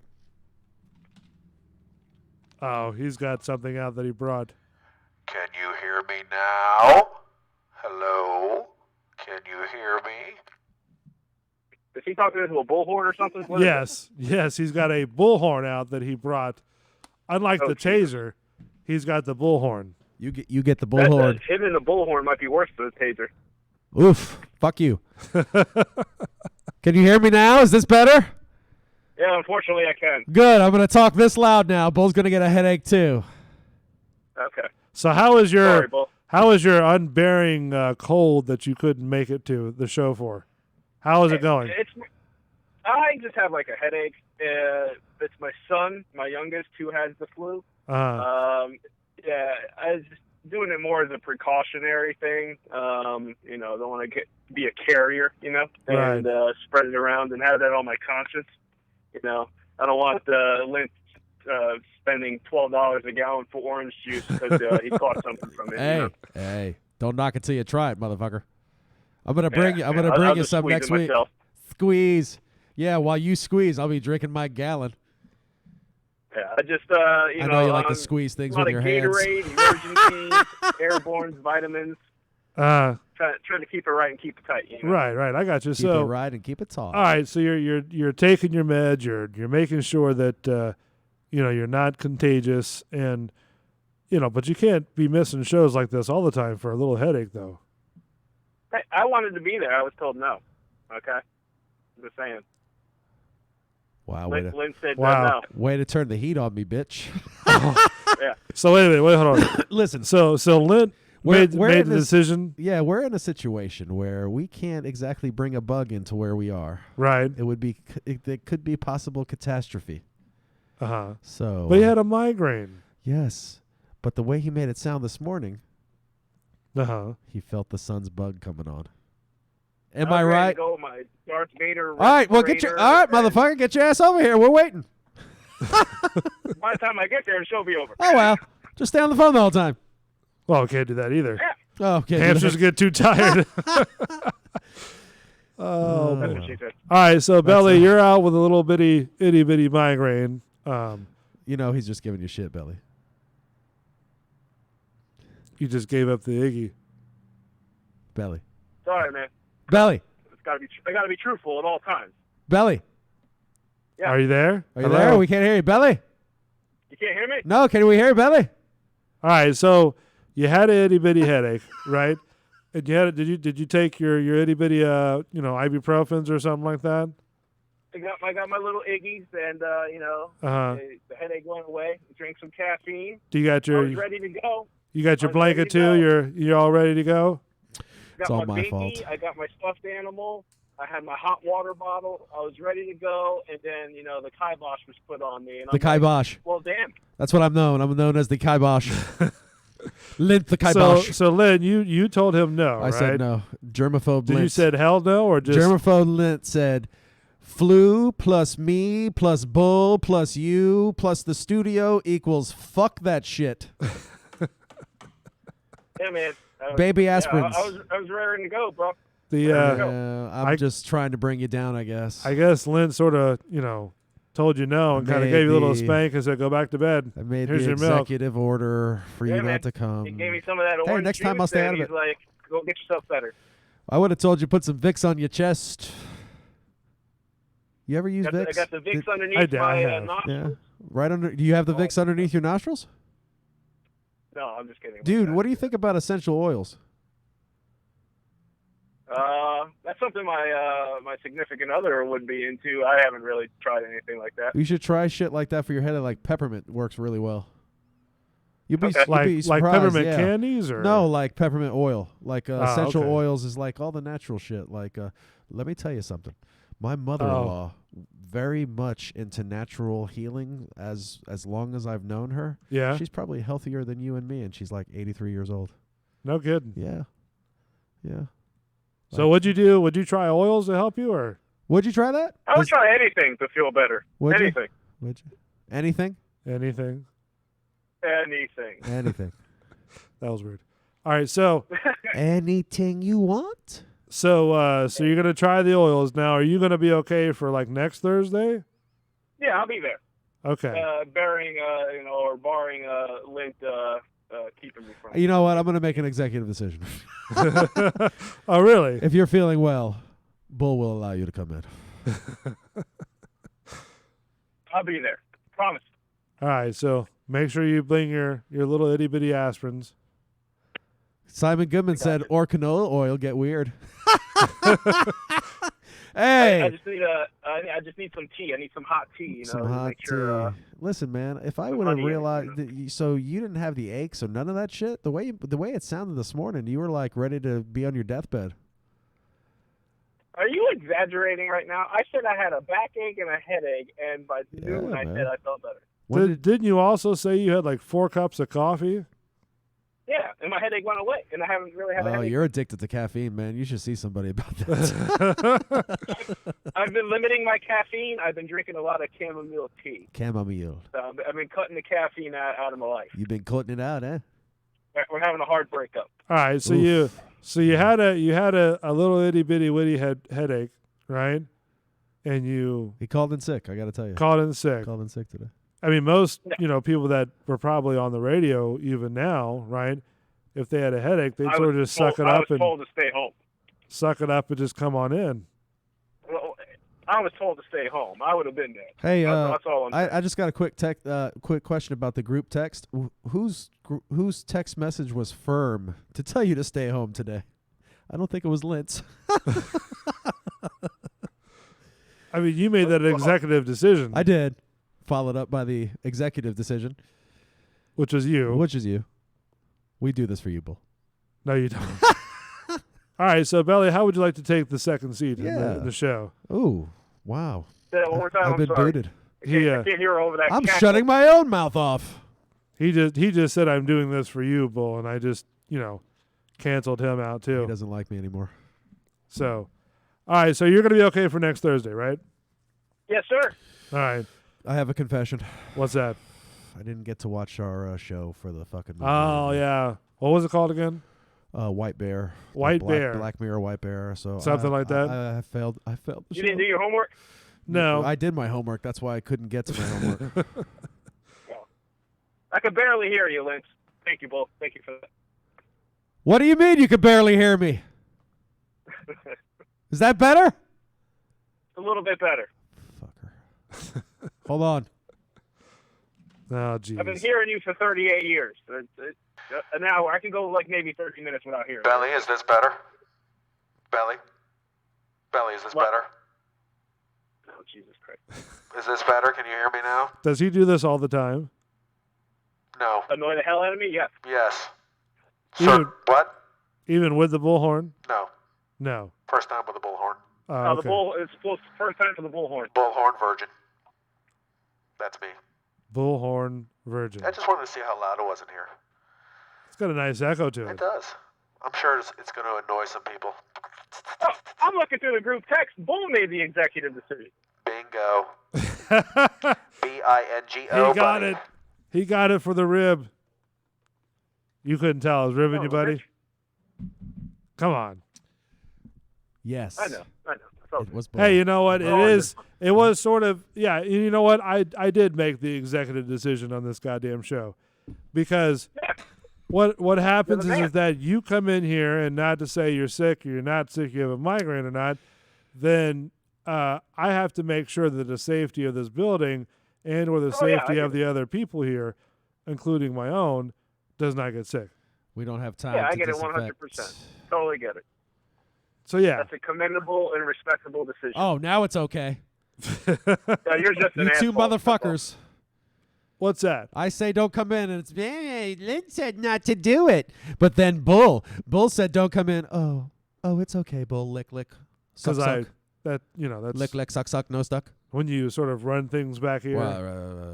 Oh, he's got something out that he brought.
Can you hear me now? Hello? Can you hear me?
Is he talking into a bullhorn or something?
Yes, he's got a bullhorn out that he brought. Unlike the taser, he's got the bullhorn.
You get the bullhorn.
Him and the bullhorn might be worse than the taser.
Oof. Fuck you. Can you hear me now? Is this better?
Yeah, unfortunately I can.
Good. I'm going to talk this loud now. Bull's going to get a headache too.
Okay.
So how is your
Sorry, Bull.
unbearing cold that you couldn't make it to the show for? How is it going?
I just have like a headache. It's my son, my youngest, who has the flu.
Uh-huh.
Yeah, I was just doing it more as a precautionary thing. Don't want to be a carrier, and spread it around and have that on my conscience. I don't want Lynn spending $12 a gallon for orange juice because he caught something from it.
Hey, don't knock it till you try it, motherfucker. I'm gonna bring you some next week.
Myself.
Squeeze. Yeah, while you squeeze, I'll be drinking my gallon.
Yeah, I just
I know you like to squeeze things with your hands.
Gatorade, emergency, airborne vitamins. Trying to keep it right and keep it tight.
Right. I got you.
Keep it right and keep it taut.
All right. So you're taking your meds. You're making sure that you're not contagious, and but you can't be missing shows like this all the time for a little headache, though.
Hey, I wanted to be there. I was told no. Okay, just saying.
Wow,
Lynn said
wow.
no.
Way to turn the heat on me, bitch.
Yeah.
So wait a minute, hold on.
Listen.
So Lynn made the decision.
Yeah, we're in a situation where we can't exactly bring a bug into where we are.
Right.
It could be possible catastrophe.
Uh-huh.
So.
But he had a migraine.
Yes, but the way he made it sound this morning,
Uh-huh.
he felt the sun's bug coming on. Am
I
I
was ready
right?
to go with my Darth Vader.
All right, well, motherfucker, get your ass over here. We're waiting.
By the time I get there, the show will be over.
Oh, well. Just stay on the phone the whole time.
Well, can't do that either.
Yeah.
Oh, okay.
Hamsters get too tired. Oh,
That's
man.
what she said.
All right, so Belly, you're out with a little itty bitty migraine.
He's just giving you shit, Belly.
You just gave up the Iggy.
Belly.
Sorry, man.
Belly.
I gotta be truthful at all times.
Belly.
Yeah.
Are you there?
Are you there? We can't hear you. Belly.
You can't hear me?
No, can we hear you, Belly?
All right, so you had an itty bitty headache, right? And you had did you take your itty bitty ibuprofens or something like that?
I got my little Iggies, and the headache went away. Drank some caffeine.
Do you got
I
your
was ready to go.
you got your
I was ready
blanket
to
too?
go.
You're all ready to go?
It's
Got
all
my
my
binky,
fault.
I got my stuffed animal. I had my hot water bottle. I was ready to go, and then the kibosh was put on me. And
The kibosh.
Well, damn.
That's what I'm known. I'm known as the kibosh. Lint the kibosh.
So Lynn, you told him no,
I
right?
said no. Germaphobe
Did
Lint.
you said hell no or just
Germaphobe Lint said flu plus me plus bull plus you plus the studio equals fuck that shit.
Yeah, man.
Baby
Yeah,
aspirins.
I was ready to go, bro.
I'm just trying to bring you down, I guess.
I guess Lynn sort of, told you no and kind of gave you a little spank and said, go back to bed.
I made
Here's
the
your milk.
executive order for you
man.
not to come.
He gave me some of that orange
next time
juice,
I'll stay
and
out of
he's
it.
like, go get yourself better.
I would have told you put some Vicks on your chest. You ever use Vicks?
I got the Vicks
I
underneath my
have.
nostrils.
Yeah. Right under. Do you have the Vicks underneath your nostrils?
No, I'm just kidding.
Dude, what do you think about essential oils?
That's something my significant other would be into. I haven't really tried anything like that.
You should try shit like that for your headache. Like peppermint works really well. You'd be,
Okay.
you'd
Like
be surprised.
peppermint
yeah.
candies or
No, like peppermint oil. Like essential
okay.
oils is like all the natural shit. Like, let me tell you something. My mother-in-law, very much into natural healing as long as I've known her.
Yeah.
She's probably healthier than you and me, and she's like 83 years old.
No kidding.
Yeah. Yeah.
So what'd you do? Would you try oils to help you or?
Would you try that?
I would try anything to feel better.
Would you?
Anything.
Would you? Anything?
Anything.
Anything.
Anything.
That was weird. All right, so
Anything you want?
so you're gonna try the oils now. Are you gonna be okay for like next Thursday?
Yeah, I'll be there.
Okay.
Barring Lint keeping me from.
You know what? I'm going to make an executive decision.
Oh, really?
If you're feeling well, Bull will allow you to come in.
I'll be there. Promise.
All right, so make sure you bring your little itty bitty aspirins.
Simon Goodman said, or canola oil, get weird. Hey.
I just need some tea. I need some hot tea.
Some
to
hot
make sure,
tea. Listen, man, if I
some
would have
honey in it,
realized, so you didn't have the aches or none of that shit. The way it sounded this morning, you were like ready to be on your deathbed.
Are you exaggerating right now? I said I had a backache and a headache, and by noon I
man.
said I felt better.
Didn't you also say you had like 4 cups of coffee?
Yeah, and my headache went away, and I haven't really had a
Oh,
headache.
you're addicted to caffeine, man. You should see somebody about that.
I've been limiting my caffeine. I've been drinking a lot of chamomile tea.
Chamomile.
So I've been cutting the caffeine out of my life.
You've been cutting it out, eh?
We're having a hard breakup.
All right, so
Oof.
you had a little itty bitty witty headache, right? And you
He called in sick, I got to tell you.
called in sick.
Called in sick today.
I mean, most people that were probably on the radio even now, right? If they had a headache, they'd sort of just suck it up
I was told to stay home.
suck it up and just come on in.
Well, I was told to stay home. I would have been there.
Hey,
that's all I'm saying.
I just got a quick question about the group text. Whose text message was firm to tell you to stay home today? I don't think it was Lintz.
I mean, you made that executive decision.
I did. Followed up by the executive decision.
Which was you.
Which is you. We do this for you, Bull.
No, you don't. All right, so Belly, how would you like to take the second seat in the show?
Oh, wow.
Say that one more time.
I've been booted.
I can't hear over that.
I'm shutting my own mouth off.
He just said, I'm doing this for you, Bull, and I just, canceled him out too.
He doesn't like me anymore.
So, all right, so you're going to be okay for next Thursday, right?
Yes, sir.
All right.
I have a confession.
What's that?
I didn't get to watch our show for the fucking movie.
Oh, yeah. What was it called again?
White Bear. Black Mirror White Bear. So
something like that?
I failed the show.
You didn't do your homework?
No.
I did my homework. That's why I couldn't get to my homework.
Well, I could barely hear you, Lynch. Thank you, Bull. Thank you for that.
What do you mean you could barely hear me? Is that better?
A little bit better.
Fucker. Hold on.
Oh, jeez.
I've been hearing you for 38 years. An hour. I can go like maybe 30 minutes without hearing.
Belly, is this better? Belly, is this better?
Oh, Jesus Christ.
Is this better? Can you hear me now?
Does he do this all the time?
No.
Annoy the hell out of me? Yes.
Yes.
Even-
Sir, what?
Even with the bullhorn?
No.
No.
First time with a bullhorn.
Oh,
The bull. It's first time for the bullhorn.
Bullhorn virgin. That's me.
Bullhorn virgin.
I just wanted to see how loud it was in here.
It's got a nice echo to
It
it.
does. I'm sure it's going to annoy some people.
Oh, I'm looking through the group text. Bull made the executive decision.
Bingo. B-I-N-G-O.
He got it. He got it for the rib. You couldn't tell. I was ribbing you, buddy.
Rich.
Come on.
Yes.
I know.
It was
Hey, you know what?
Oh,
It was sort of, yeah, you know what? I did make the executive decision on this goddamn show. Because what happens is that you come in here, and not to say you're sick or you're not sick, you have a migraine or not, then I have to make sure that the safety of this building and or the safety of the other people here, including my own, does not get sick.
We don't have time.
Yeah, I
to
get it
disinfect.
100%. Totally get it.
So, yeah.
That's a commendable and respectable decision.
Oh, now it's okay.
Yeah, you're just an
You two
asshole.
motherfuckers.
What's that?
I say don't come in, and it's, hey, Lynn said not to do it. But then Bull said don't come in. Oh, it's okay, Bull. Lick, suck, suck.
That's
Lick, suck, no stuck.
when you sort of run things back here.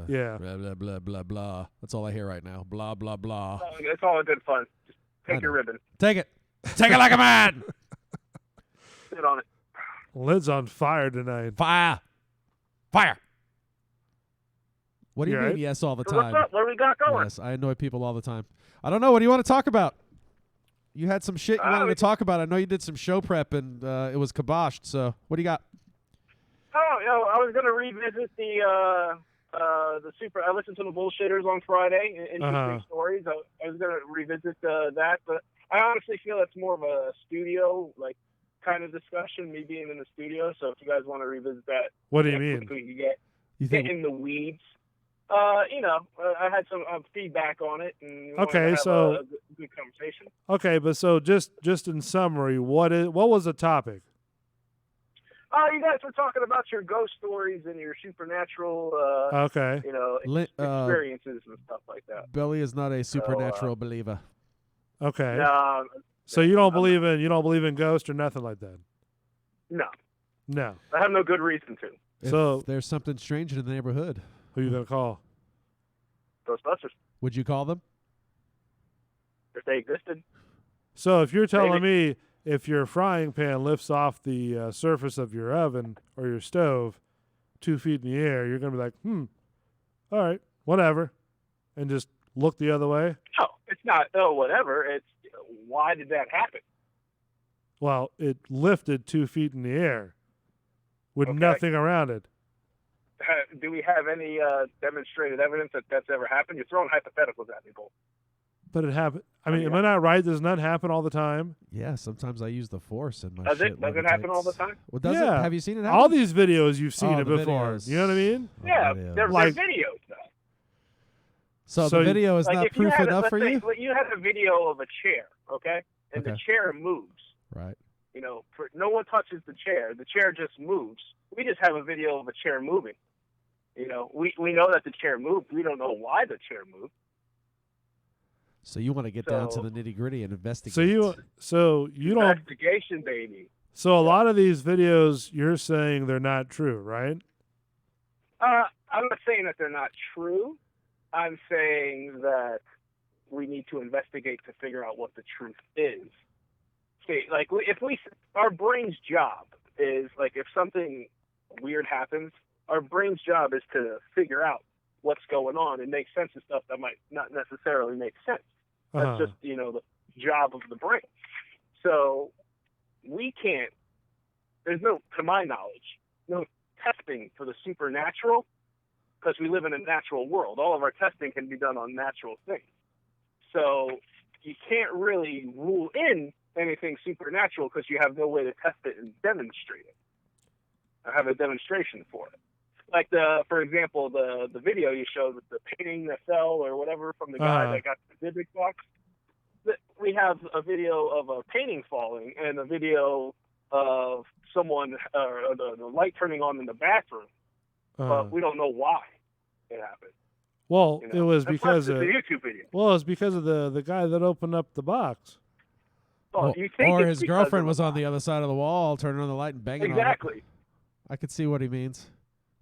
Yeah.
Blah, blah, blah, blah, blah. That's all I hear right now. Blah, blah, blah.
It's all in good fun. Just take your ribbon.
Take it. Take it like a man.
Sit on it.
Lid's on fire tonight.
Fire. What do you
You
mean,
right?
yes, all the
So what's
time?
up? What do we got going?
Yes, I annoy people all the time. I don't know. What do you want to talk about? You had some shit you wanted to talk about. I know you did some show prep, and it was kiboshed. So what do you got?
Oh, I was going to revisit the super. I listened to the Bullshitters on Friday. Interesting stories. I was going to revisit that, but I honestly feel it's more of a studio kind of discussion. Me being in the studio. So if you guys want to revisit that,
What do you mean?
We get
You think
in the weeds. I had some feedback on it, and we
Okay,
wanted to have
so-
a good conversation.
Okay, but so just in summary, what was the topic?
You guys were talking about your ghost stories and your supernatural,
Okay.
experiences and stuff like that.
Belly is not a supernatural believer?
Okay. So you don't believe in ghosts or nothing like that?
No,
No.
I have no good reason to.
If
So-
there's something strange in the neighborhood,
Who you gonna call?
Ghostbusters,
would you call them?
if they existed.
So if you're telling me if your frying pan lifts off the surface of your oven or your stove 2 feet in the air, you're gonna be like, all right, whatever, and just look the other way.
No, it's not. Oh, whatever. It's why did that happen?
Well, it lifted 2 feet in the air with
Okay.
nothing around it.
Do we have any demonstrated evidence that that's ever happened? You're throwing hypotheticals at me, Bull.
But it happened. I mean,
Yeah.
am I not right? Does not happen all the time?
Yeah, sometimes I use the force and my
Does
shit
it? Does it happen all the
levitates.
time?
Well, does
Yeah.
it? Have you seen it happen?
All these videos you've seen
Oh,
it
the
before.
videos.
You know what I mean?
Oh,
Yeah,
videos.
they're
Like-
videos though.
So
So
the video is
Like
not
if you
proof
had
enough
let's
for
say,
you?
you had a video of a chair, okay, and the
Okay.
chair moves.
Right.
You know, no one touches the chair. The chair just moves. We just have a video of a chair moving. You know, we know that the chair moved. We don't know why the chair moved.
So you want to get down to
So-
the nitty-gritty and investigate.
So you don't.
Investigation, baby.
So a lot of these videos, you're saying they're not true, right?
I'm not saying that they're not true. I'm saying that we need to investigate to figure out what the truth is. See, like our brain's job is like if something weird happens, our brain's job is to figure out what's going on and make sense of stuff that might not necessarily make sense. That's just, the job of the brain. So we can't, there's no, to my knowledge, no testing for the supernatural because we live in a natural world. All of our testing can be done on natural things. So you can't really rule in anything supernatural because you have no way to test it and demonstrate it. I have a demonstration for it. Like for example, the video you showed with the painting that fell or whatever from the guy that got the Dibic box. We have a video of a painting falling and a video of someone, the light turning on in the bathroom, but we don't know why it happened.
Well, it was
That's
because
it's
of
a YouTube video.
well, it's because of the guy that opened up the box.
Well, you think
or
it's
his
because
girlfriend
of
was on the other side of the wall, turning on the light and banging on it.
exactly.
I could see what he means.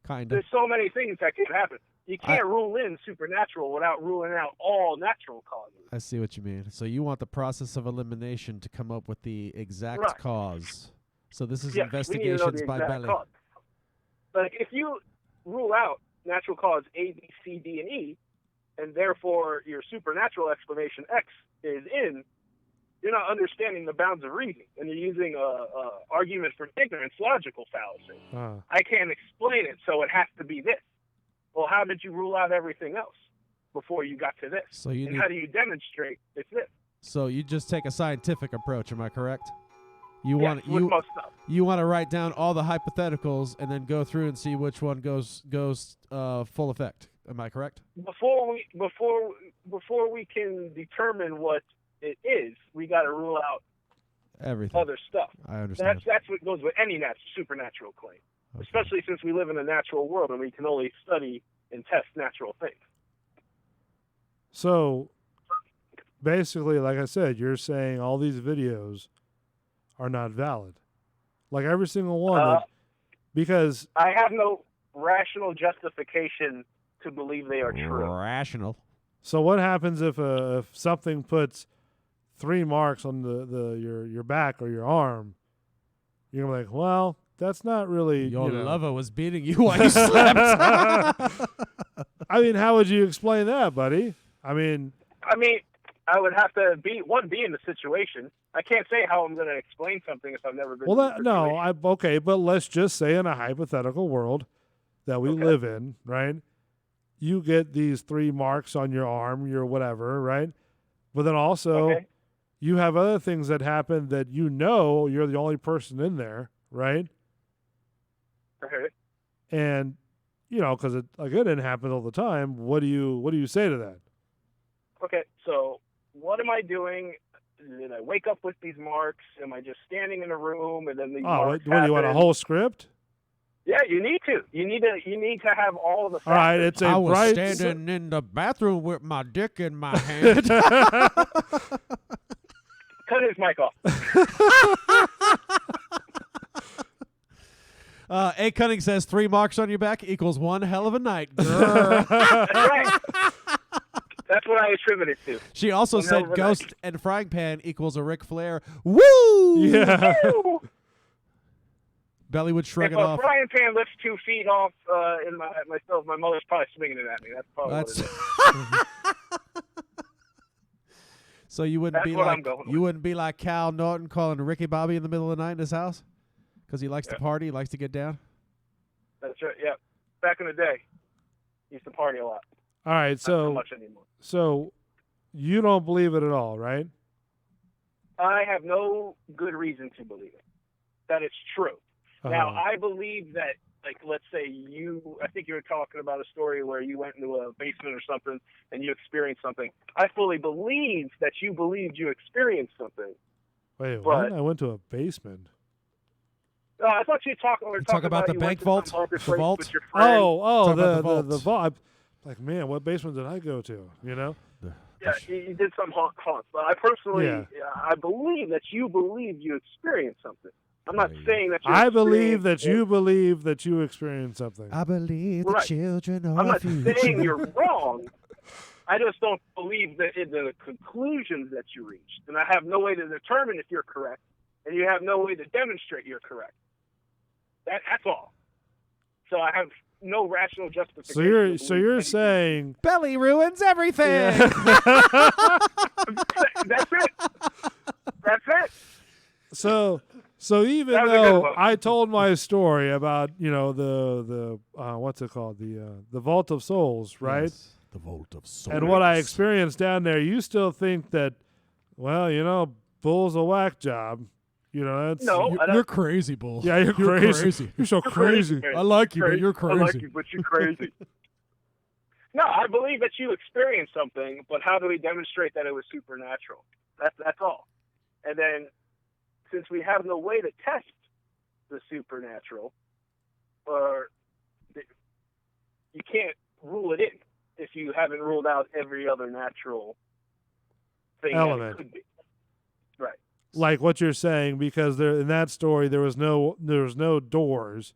Kind of.
There's so many things that can happen. You can't rule in supernatural without ruling out all natural causes.
I see what you mean. So you want the process of elimination to come up with the exact
Right.
cause. So this is
Yes, we need to know
investigations
the
by
exact
Belly.
cause. Like if you rule out natural cause A, B, C, D, and E, and therefore your supernatural explanation X is in, you're not understanding the bounds of reason, and you're using a argument for ignorance, logical fallacy. I can't explain it, so it has to be this. Well, how did you rule out everything else before you got to this?
So you
and how do you demonstrate it's this?
So you just take a scientific approach, am I correct? You
Yes,
want
with most stuff.
you want to write down all the hypotheticals and then go through and see which one goes full effect. Am I correct?
Before we can determine what it is, we got to rule out
Everything.
other stuff.
I understand.
That's what goes with any supernatural claim,
Okay.
especially since we live in a natural world and we can only study and test natural things.
So basically, like I said, you're saying all these videos are not valid. Like every single one. Because
I have no rational justification to believe they are true.
Rational.
so what happens if something puts 3 marks on your back or your arm? You're gonna be like, well, that's not really
Your
you know.
lover was beating you while you slept.
I mean, how would you explain that, buddy? I mean,
I would have to be in the situation. I can't say how I'm going to explain something if I've never been.
well,
in the situation.
okay, but let's just say in a hypothetical world that we live in, right? You get these 3 marks on your arm, your whatever, right? But then also you have other things that happen that you're the only person in there, right?
Okay.
And because it didn't happen all the time. What do you say to that?
Okay, so what am I doing? Did I wake up with these marks? Am I just standing in a room and then these marks
What do you want, a
happen?
whole script?
Yeah, you need to. You need to have all of the factors.
All right, it's a
I was
bright
standing in the bathroom with my dick in my hand.
Cut his mic off.
A. Cunning says 3 marks on your back equals one hell of a night. Grr.
That's right. That's what I attribute it to.
She also
One hell of
said
a
ghost
night.
and frying pan equals a Ric Flair. Woo!
Yeah.
Woo!
Belly would shrug
If
it
a
off.
frying pan lifts 2 feet off in my stove, my mother's probably swinging it at me. That's probably
That's
what it is.
So you wouldn't
That's
be
what
like
I'm going
you
with.
wouldn't be like Cal Norton calling Ricky Bobby in the middle of the night in his house because he likes to party, he likes to get down.
That's right. Yeah. Back in the day, used to party a lot.
All right,
Not so much anymore.
so You don't believe it at all, right?
I have no good reason to believe it, that it's true. Now, I believe that, like, let's say I think you were talking about a story where you went into a basement or something and you experienced something. I fully believe that you believed you experienced something.
Wait, what? I went to a basement.
I thought you were talking
about the bank vault?
The
vault?
with your friend.
The vault. Like, man, what basement did I go to? You know?
Yeah, you did some haunts. But I personally, I believe that you believe you experienced something. I'm not saying that
I believe that you believe that you experienced something.
I believe the children are
I'm not saying you're wrong. I just don't believe that in the conclusions that you reached. And I have no way to determine if you're correct. And you have no way to demonstrate you're correct. That's all. So I have no rational justification.
So you're saying
belly ruins everything.
Yeah.
That's it.
So even though I told my story about, you know, the what's it called, the Vault of Souls, right?
Yes, the Vault of Souls.
And what I experienced down there, you still think that, well, you know, Bull's a whack job. You know, that's
you're crazy, Bull.
Yeah, you're crazy. You're so crazy.
I like you, but you're crazy.
I like you, but you're crazy. No, I believe that you experienced something, but how do we demonstrate that it was supernatural? That's all. And then, since we have no way to test the supernatural, you can't rule it in if you haven't ruled out every other natural thing that it could be. Right.
Like what you're saying, because in that story there was no doors,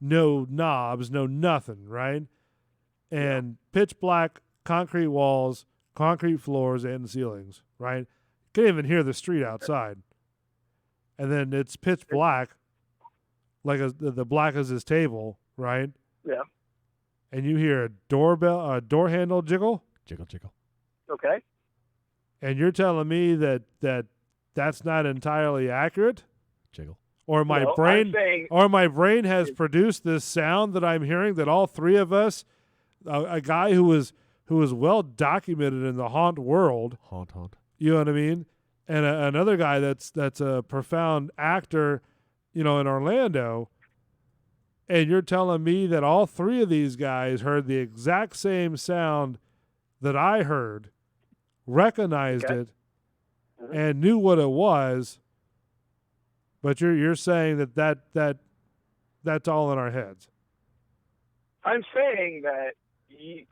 no knobs, no nothing, right? And pitch black concrete walls, concrete floors, and ceilings, right? Can't even hear the street outside. And then it's pitch black, like the black as his table, right?
Yeah. And
you hear a door handle jiggle.
Jiggle, jiggle.
Okay.
And you're telling me that's not entirely accurate?
Jiggle.
Or my brain has produced this sound that I'm hearing that all three of us, a guy who was well documented in the haunt world.
Haunt.
You know what I mean? And another guy that's a profound actor, you know, in Orlando. And you're telling me that all three of these guys heard the exact same sound that I heard, recognized it, and knew what it was. But you're saying that's all in our heads.
I'm saying that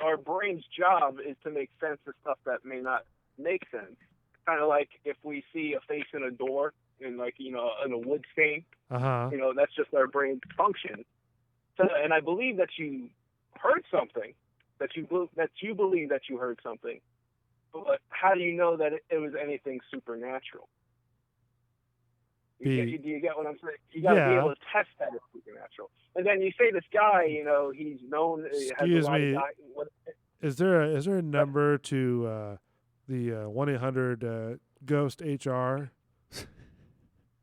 our brain's job is to make sense of stuff that may not make sense. Kind of like if we see a face in a door in, like, you know, in a wood stain, you know, that's just our brain's function. So, and I believe that you heard something, that you believe that you heard something, but how do you know that it was anything supernatural? Do you get what I'm saying? You got to be able to test that as supernatural. And then you say this guy, you know, he's known.
Excuse me. Is there a number to the 1-800-GHOST-HR?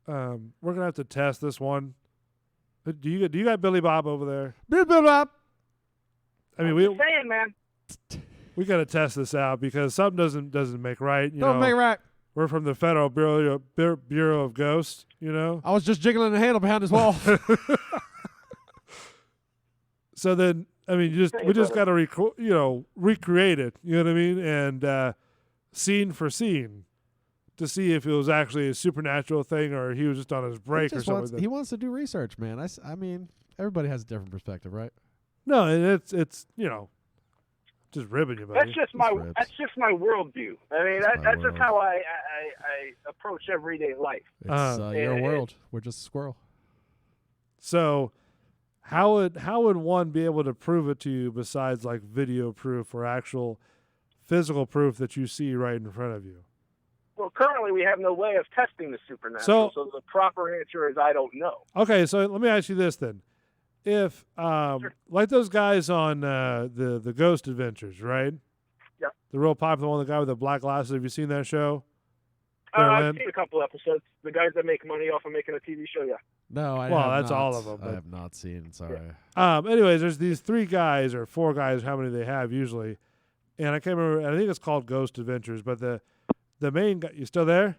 We're gonna have to test this one. Do you got Billy Bob over there?
Billy Bob.
I mean,
saying, man.
We got to test this out because something doesn't make right.
Don't make right.
We're from the Federal Bureau of Ghosts, you know.
I was just jiggling the handle behind this wall.
So then, I mean, we just got to recreate it. You know what I mean? And scene for scene to see if it was actually a supernatural thing or he was just on his break or something.
He wants to do research, man. I mean, everybody has a different perspective, right?
No, it's you know, just ribbing you, buddy.
That's just my worldview. I mean, that's just how I approach everyday life.
It's your world. We're just a squirrel.
So, how would one be able to prove it to you besides like video proof or actual physical proof that you see right in front of you?
Well, currently we have no way of testing the supernatural, so the proper answer is I don't know.
Okay, so let me ask you this then. If, like those guys on the Ghost Adventures, right?
Yeah.
The real popular one, the guy with the black glasses. Have you seen that show?
I've seen a couple episodes. The guys that make money off of making a TV show, yeah.
No,
that's all of them.
I have not seen, sorry.
Yeah. Anyways, there's these 3 guys or 4 guys, how many they have usually. and I can't remember. I think it's called Ghost Adventures. But the main guy, you still there?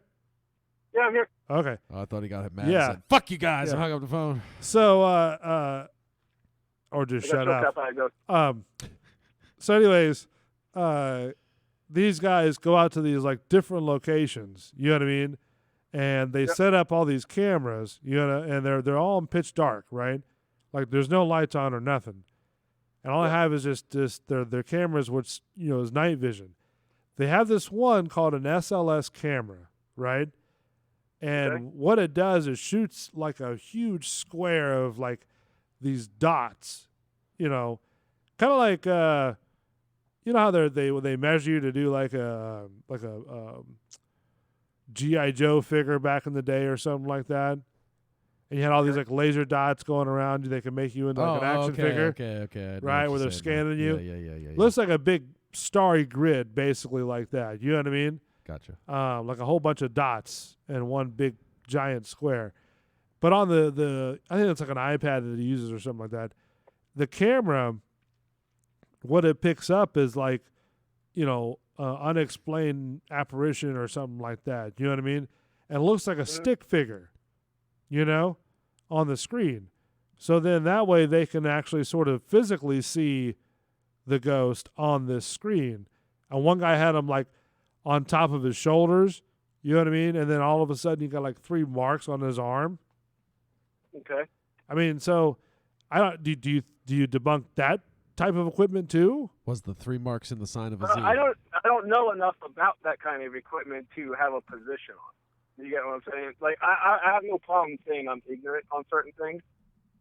Yeah, I'm here.
Okay.
Oh, I thought he got mad.
Yeah.
And said, "Fuck you guys!"
Yeah.
and hung up the phone.
So, or just shut up. So, anyways, these guys go out to these like different locations. You know what I mean? And they set up all these cameras. You know, and they're all in pitch dark, right? Like there's no lights on or nothing. And all I have is just their cameras, which is night vision. They have this one called an SLS camera, right? And what it does is shoots like a huge square of like these dots, kind of like how they measure you to do like a G.I. Joe figure back in the day or something like that. And you had all these like laser dots going around you. They can make you into like an action figure.
Okay.
Right, where they're scanning you.
Yeah.
Looks like a big starry grid, basically like that. You know what I mean?
Gotcha.
Like a whole bunch of dots and one big giant square. But on the I think it's like an iPad that he uses or something like that. The camera, what it picks up is like, unexplained apparition or something like that. You know what I mean? And it looks like a stick figure, on the screen. So then that way they can actually sort of physically see the ghost on this screen. And one guy had him like on top of his shoulders, you know what I mean? And then all of a sudden you got like 3 marks on his arm.
Okay.
I mean, so I don't do you debunk that type of equipment too?
Was the 3 marks in the sign of a Z?
I don't know enough about that kind of equipment to have a position on. You get what I'm saying? Like I have no problem saying I'm ignorant on certain things.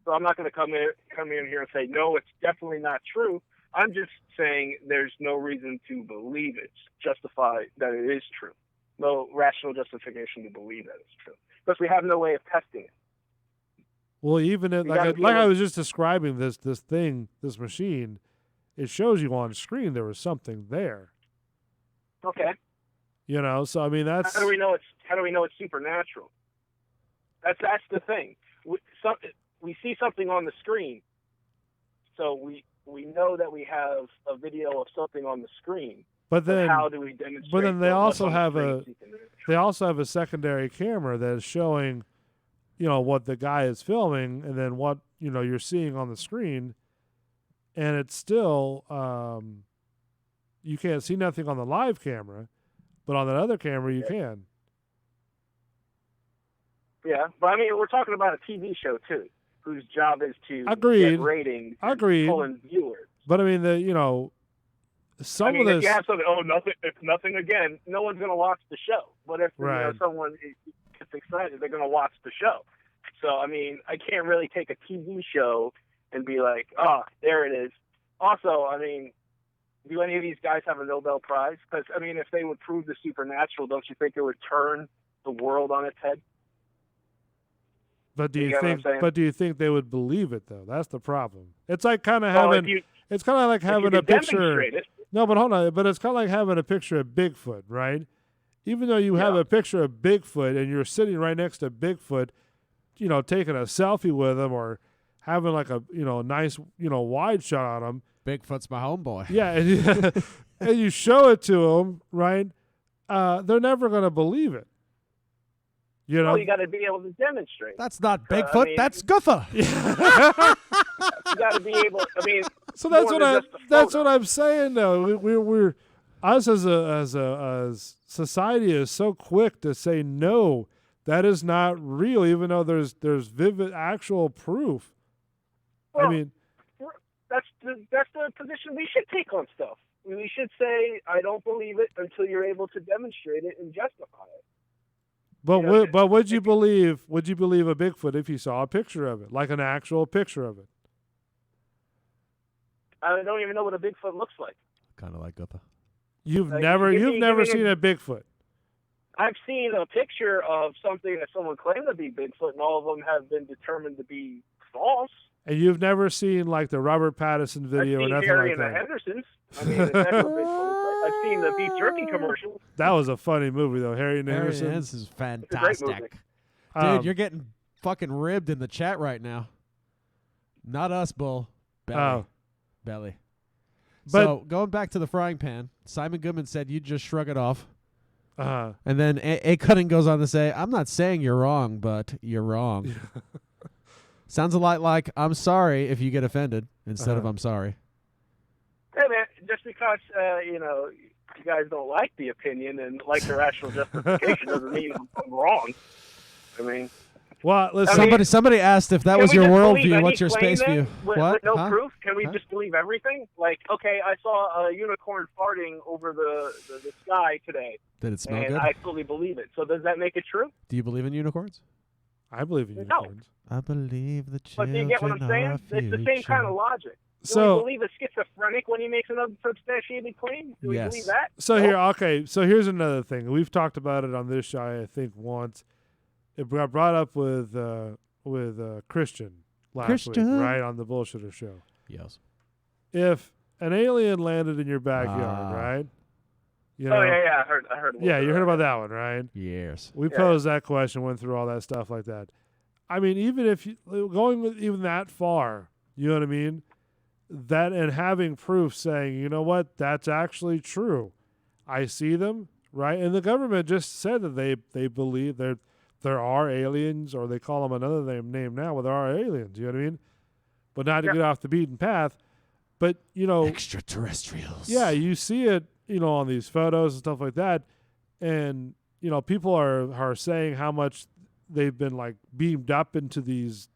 So I'm not going to come in here and say no, it's definitely not true. I'm just saying there's no reason to believe it's justified that it is true. No rational justification to believe that it's true because we have no way of testing it.
Well, even I was just describing this machine, it shows you on screen there was something there.
Okay.
So I mean that's
how do we know it's supernatural? That's the thing. We see something on the screen, so we know that we have a video of something on the screen.
But then
how do we demonstrate?
But then they also have a secondary camera that is showing, what the guy is filming, and then what you're seeing on the screen, and it's still you can't see nothing on the live camera, but on that other camera you can.
Yeah, but I mean we're talking about a TV show too, whose job is to get ratings, pull in viewers.
But I mean if
you have something, it's nothing again, no one's going to watch the show. But if someone gets excited, they're going to watch the show. So, I mean, I can't really take a TV show and be like, there it is. Also, I mean, do any of these guys have a Nobel Prize? Because, I mean, if they would prove the supernatural, don't you think it would turn the world on its head?
But do you think they would believe it though? That's the problem. It's like kind of having it's kind of like having a picture. No, but hold on. But it's kind of like having a picture of Bigfoot, right? Even though you have a picture of Bigfoot and you're sitting right next to Bigfoot, taking a selfie with him or having like a nice wide shot on him.
Bigfoot's my homeboy.
Yeah, and you show it to them, right? They're never going to believe it. You
got to be able to demonstrate.
That's not Bigfoot. That's Gutha.
You got to be able. I mean,
so that's what I'm saying. Though we're us as a society is so quick to say no, that is not real, even though there's vivid actual proof.
Well,
I mean,
that's the position we should take on stuff. We should say I don't believe it until you're able to demonstrate it and justify it.
But would you believe a Bigfoot if you saw a picture of it, like an actual picture of it?
I don't even know what a Bigfoot looks like.
Kind of like Gutha.
You've never seen a Bigfoot.
I've seen a picture of something that someone claimed to be Bigfoot, and all of them have been determined to be false.
And you've never seen like the Robert Pattinson video or nothing
Harry
like that.
and the Hendersons. I mean, it's never Bigfoot. I've seen the beef jerky commercials.
That was a funny movie though, Harry and the Hendersons.
Harry and is fantastic. Dude, you're getting fucking ribbed in the chat right now. Not us, Bull. Belly. So going back to the frying pan, Simon Goodman said you just shrug it off.
Uh-huh.
And then A. Cutting goes on to say, I'm not saying you're wrong, but you're wrong. Sounds a lot like I'm sorry if you get offended instead of I'm sorry.
Hey, man, just because, you guys don't like the opinion and like the rational justification doesn't mean I'm wrong. I mean...
Well, listen,
somebody asked if that was your worldview. What's your space view?
With no proof? Can we just believe everything? Like, okay, I saw a unicorn farting over the sky today.
Did it smell
and
good?
I fully believe it. So does that make it true?
Do you believe in unicorns?
I believe in unicorns.
I believe the children.
But do you get what I'm saying? It's the same kind of logic. Do we believe a schizophrenic when he makes an unsubstantiated claim? Do we believe that?
So here's another thing. We've talked about it on this show, I think, once. It got brought up with Christian last week, right, on the Bullshitter Show.
Yes.
If an alien landed in your backyard, right? You know,
I heard.
You heard about that one, right?
Yes.
We posed that question, went through all that stuff like that. I mean, even if going with even that far, you know what I mean? That and having proof saying, you know what, that's actually true. I see them, right? And the government just said that they believe there are aliens, or they call them another name now. Well, there are aliens, you know what I mean? But not to get off the beaten path. But,
extraterrestrials.
Yeah, you see it, on these photos and stuff like that. And, people are saying how much they've been, like, beamed up into these,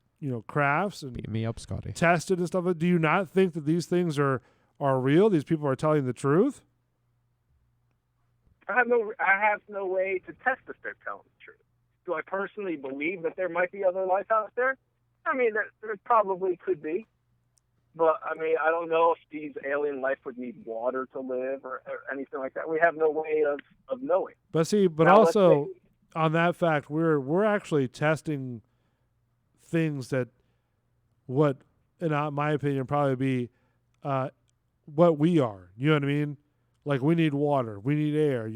crafts. And
beam me up, Scotty.
Tested and stuff. Do you not think that these things are real? These people are telling the truth?
I have no way to test if they're telling the truth. Do I personally believe that there might be other life out there? I mean, there probably could be. But, I mean, I don't know if these alien life would need water to live or anything like that. We have no way of knowing.
But see, also on that fact, we're actually testing things that would, in my opinion, probably be what we are. You know what I mean? Like, we need water. We need air,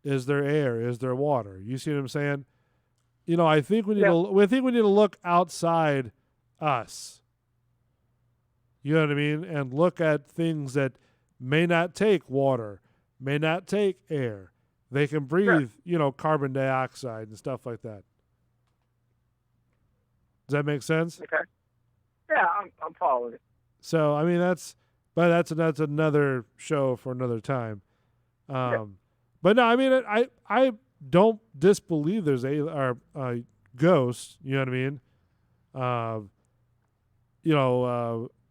Is there air? Is there water? You see what I'm saying? I think we need to look outside us. You know what I mean? And look at things that may not take water, may not take air. They can breathe, carbon dioxide and stuff like that. Does that make sense?
Okay. Yeah, I'm following it.
So, I mean, that's another show for another time. But no, I mean, I don't disbelieve there's ghosts. You know what I mean?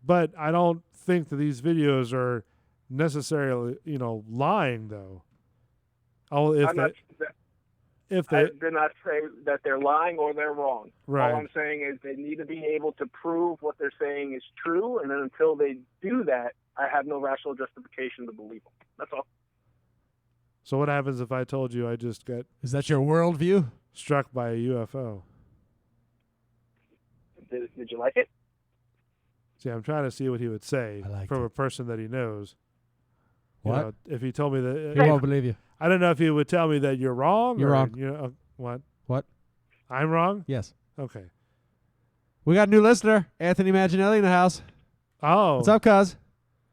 But I don't think that these videos are necessarily, lying though. I did not say that they're lying or they're wrong. Right.
All I'm saying is they need to be able to prove what they're saying is true, and then until they do that, I have no rational justification to believe them. That's all.
So what happens if I told you I just got...
Is that your worldview?
Struck by a UFO.
Did you like it?
See, I'm trying to see what he would say from a person that he knows.
What?
If he told me that...
He won't believe you.
I don't know if he would tell me that you're wrong.
You're wrong.
What?
What?
I'm wrong?
Yes.
Okay.
We got a new listener, Anthony Manginelli in the house.
Oh.
What's up, cuz?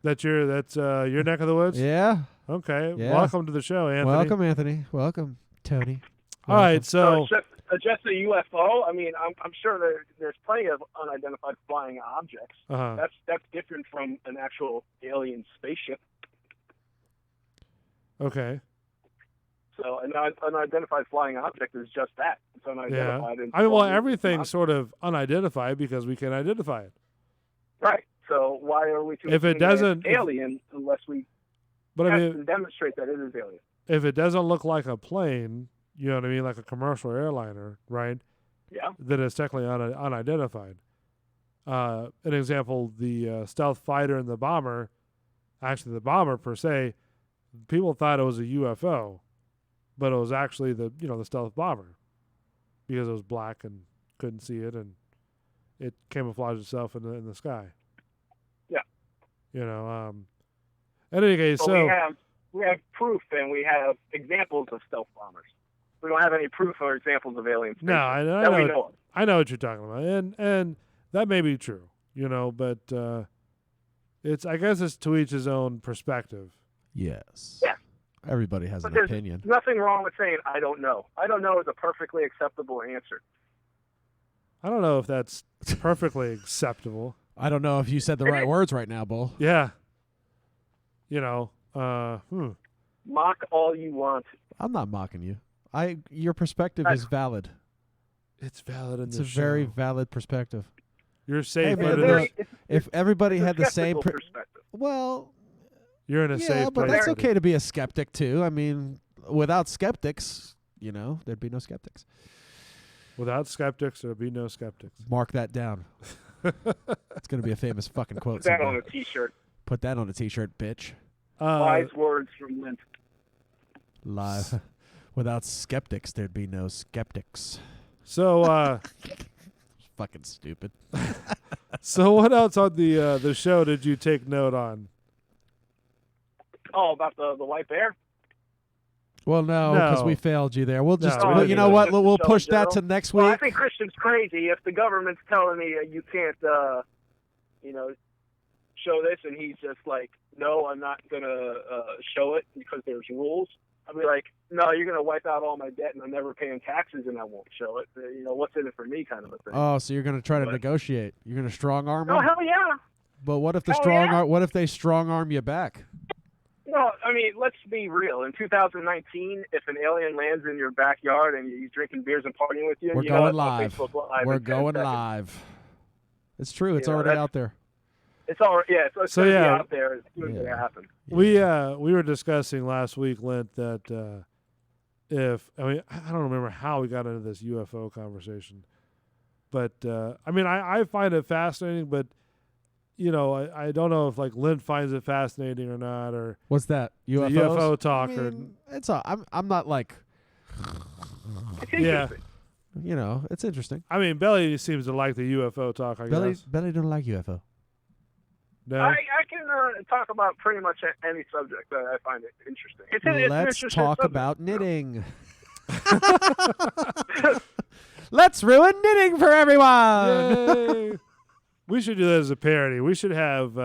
That's your neck of the woods?
Yeah.
Okay.
Yeah.
Welcome to the show, Anthony.
Welcome, Anthony. Welcome, Tony.
All right, so
just a UFO. I mean, I'm sure there's plenty of unidentified flying objects.
Uh-huh.
That's different from an actual alien spaceship.
Okay.
So an unidentified flying object is just that. It's unidentified.
Yeah. I mean, well, everything's sort of unidentified because we can identify it.
Right. So why are we
if it doesn't
alien unless we can demonstrate that it is alien? If
it doesn't look like a plane, you know what I mean, like a commercial airliner, right?
Yeah.
Then it's technically unidentified. An example: the stealth fighter and the bomber. Actually, the bomber per se, people thought it was a UFO, but it was actually the stealth bomber because it was black and couldn't see it, and it camouflaged itself in the sky.
Yeah.
In any case, so
we have proof and we have examples of stealth bombers. We don't have any proof or examples of alien spaceships that we know of.
I know what you're talking about, and that may be true, but I guess it's to each his own perspective.
Yes.
Yeah.
Everybody has
But
an
there's
opinion.
nothing wrong with saying I don't know. I don't know is a perfectly acceptable answer.
I don't know if that's perfectly acceptable.
I don't know if you said the right words right now, Bull.
Yeah.
Mock all you want.
I'm not mocking you. Your perspective is valid.
It's valid in
It's
this
a very
show.
valid perspective.
You're safe
man,
under
look,
this.
If everybody had the same
skeptical perspective.
well,
You're in a
yeah,
safe
but
place.
that's
buddy.
okay to be a skeptic too. I mean, without skeptics, there'd be no skeptics.
Without skeptics, there'll be no skeptics.
Mark that down. It's going to be a famous fucking quote.
Put that
someday.
on a T-shirt.
Put that on a T-shirt, bitch.
Wise words from Lynn.
Live. Without skeptics, there'd be no skeptics.
So,
Fucking stupid.
so what else on the show did you take note on?
Oh, about the white bear?
Well, no, because
No.
we failed you there. We'll just,
No,
well, you know what?
just
We'll
show
push
in
that to
general.
next
Well, I
week.
think Christian's crazy. If the government's telling me you can't, show this, and he's just like, no, I'm not going to show it because there's rules. I'll be like, no, you're going to wipe out all my debt, and I'm never paying taxes, and I won't show it. What's in it for me kind of a thing.
Oh, so you're going to try to
But-
negotiate. You're going to strong arm
Oh,
them?
hell yeah.
But what if the
Hell
what if they strong arm you back?
No, I mean, let's be real. In 2019, if an alien lands in your backyard and he's drinking beers and partying with you,
We're
you
going
know it's on
live.
Facebook Live
We're
in 10
going
seconds.
live. It's true. It's
You know,
already
that's-
out there.
It's all yeah. It's
So,
gonna be
yeah.
out there as soon as it
Yeah.
happens.
We were discussing last week, Lint, that I don't remember how we got into this UFO conversation, but I find it fascinating, but I don't know if like Lint finds it fascinating or not, or
What's that? UFOs?
the UFO talk,
I mean, it's I'm not like,
It's
Yeah.
interesting.
it's interesting.
I mean, Belly seems to like the UFO talk. I guess.
Belly don't like UFO.
No.
I can talk about pretty much any subject that I find it interesting. It's an
Let's
interesting
talk
subject,
about
you know?
knitting. Let's ruin knitting for everyone.
Yay. We should do that as a parody. We should have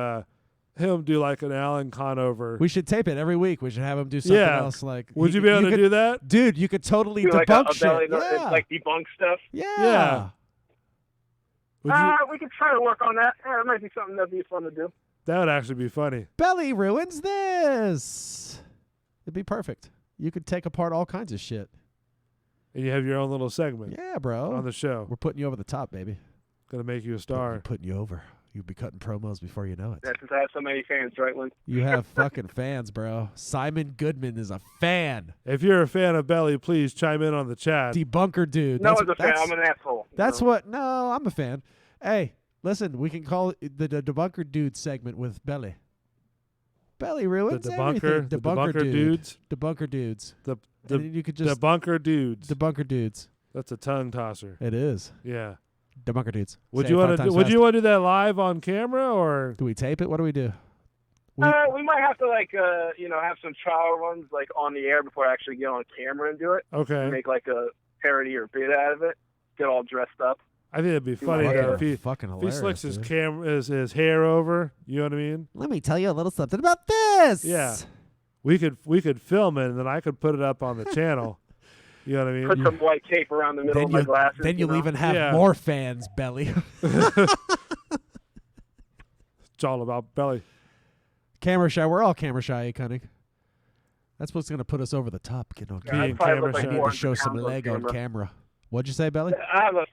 him do like an Alan Conover.
We should tape it every week. We should have him do something
Yeah.
else. Like,
Would you be able to do that?
Dude, you could totally
Do
debunk
like a belly,
shit. Yeah.
like debunk stuff.
Yeah.
Would you,
We could try to work on that. It might be something that'd be fun to do.
that would actually be funny.
Belly ruins this. It'd be perfect. You could take apart all kinds of shit.
And you have your own little segment
Yeah, bro.
on the show.
We're putting you over the top, baby.
Gonna make you a
We're
star.
putting you over. You'll be cutting promos before you know it.
That's since I have so many fans, right, Lynn?
You have fucking fans, bro. Simon Goodman is a fan.
If you're a fan of Belly, please chime in on the chat.
Debunker dude.
No
That's-
one's a fan.
that's-
I'm an asshole.
That's what. No, I'm a fan. Hey, listen, we can call it the debunker dude segment with Belly. Belly ruins
the
everything.
debunker
dude.
dudes,
Debunker dudes.
the
And then you could just
debunker dudes.
debunker dudes.
That's a tongue tosser.
It is
Yeah.
debunker dudes.
Would
Say
you
it 5
want to?
times
Would
fast.
you want to do that live on camera or?
Do we tape it? What do we do?
We might have to have some trial runs like on the air before I actually get on camera and do it.
Okay.
Make like a parody or bit out of it. Get all dressed up.
I think it'd be funny
might
though
have
if he
fucking
if he
hilarious.
slicks his
dude.
his hair over. You know what I mean?
Let me tell you a little something about this.
Yeah. We could film it and then I could put it up on the channel. You know what I
Put
mean?
some white tape around the middle
Then
of my
you
glasses.
then you'll
know?
even have
Yeah.
more fans, Belly.
It's all about Belly.
Camera shy. We're all camera shy, Cunning. That's what's gonna put us over the top. Get on
Yeah,
camera.
Being
I probably
camera
look like
shy.
I need to
400
show some
pounds on
leg on
camera.
camera. What'd you say, Belly?
I have a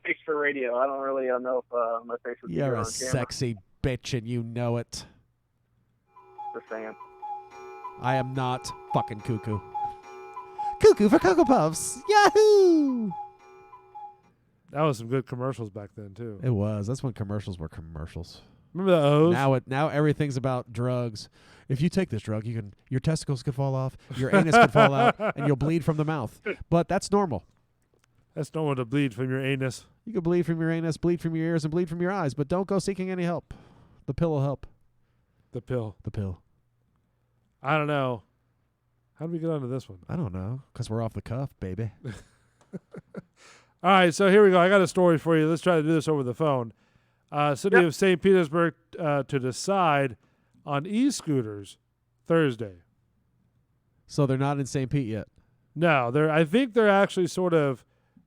face for radio. I don't really know if my face would be
You're
good
a
on camera.
sexy bitch and you know it.
Just saying.
I am not fucking cuckoo. Cuckoo for Cocoa Puffs. Yahoo!
That was some good commercials back then too.
It was. That's when commercials were commercials.
Remember the O's?
Now everything's about drugs. If you take this drug, your testicles could fall off, your anus could fall out, and you'll bleed from the mouth. But that's normal.
That's normal to bleed from your anus.
You can bleed from your anus, bleed from your ears, and bleed from your eyes, but don't go seeking any help. The pill will help.
The pill.
The pill.
I don't know. How did we get onto this one?
I don't know, because we're off the cuff, baby.
All right, so here we go. I got a story for you. Let's try to do this over the phone. City of St. Petersburg to decide on e-scooters Thursday.
So they're not in St. Pete yet?
No, I think they're actually sort of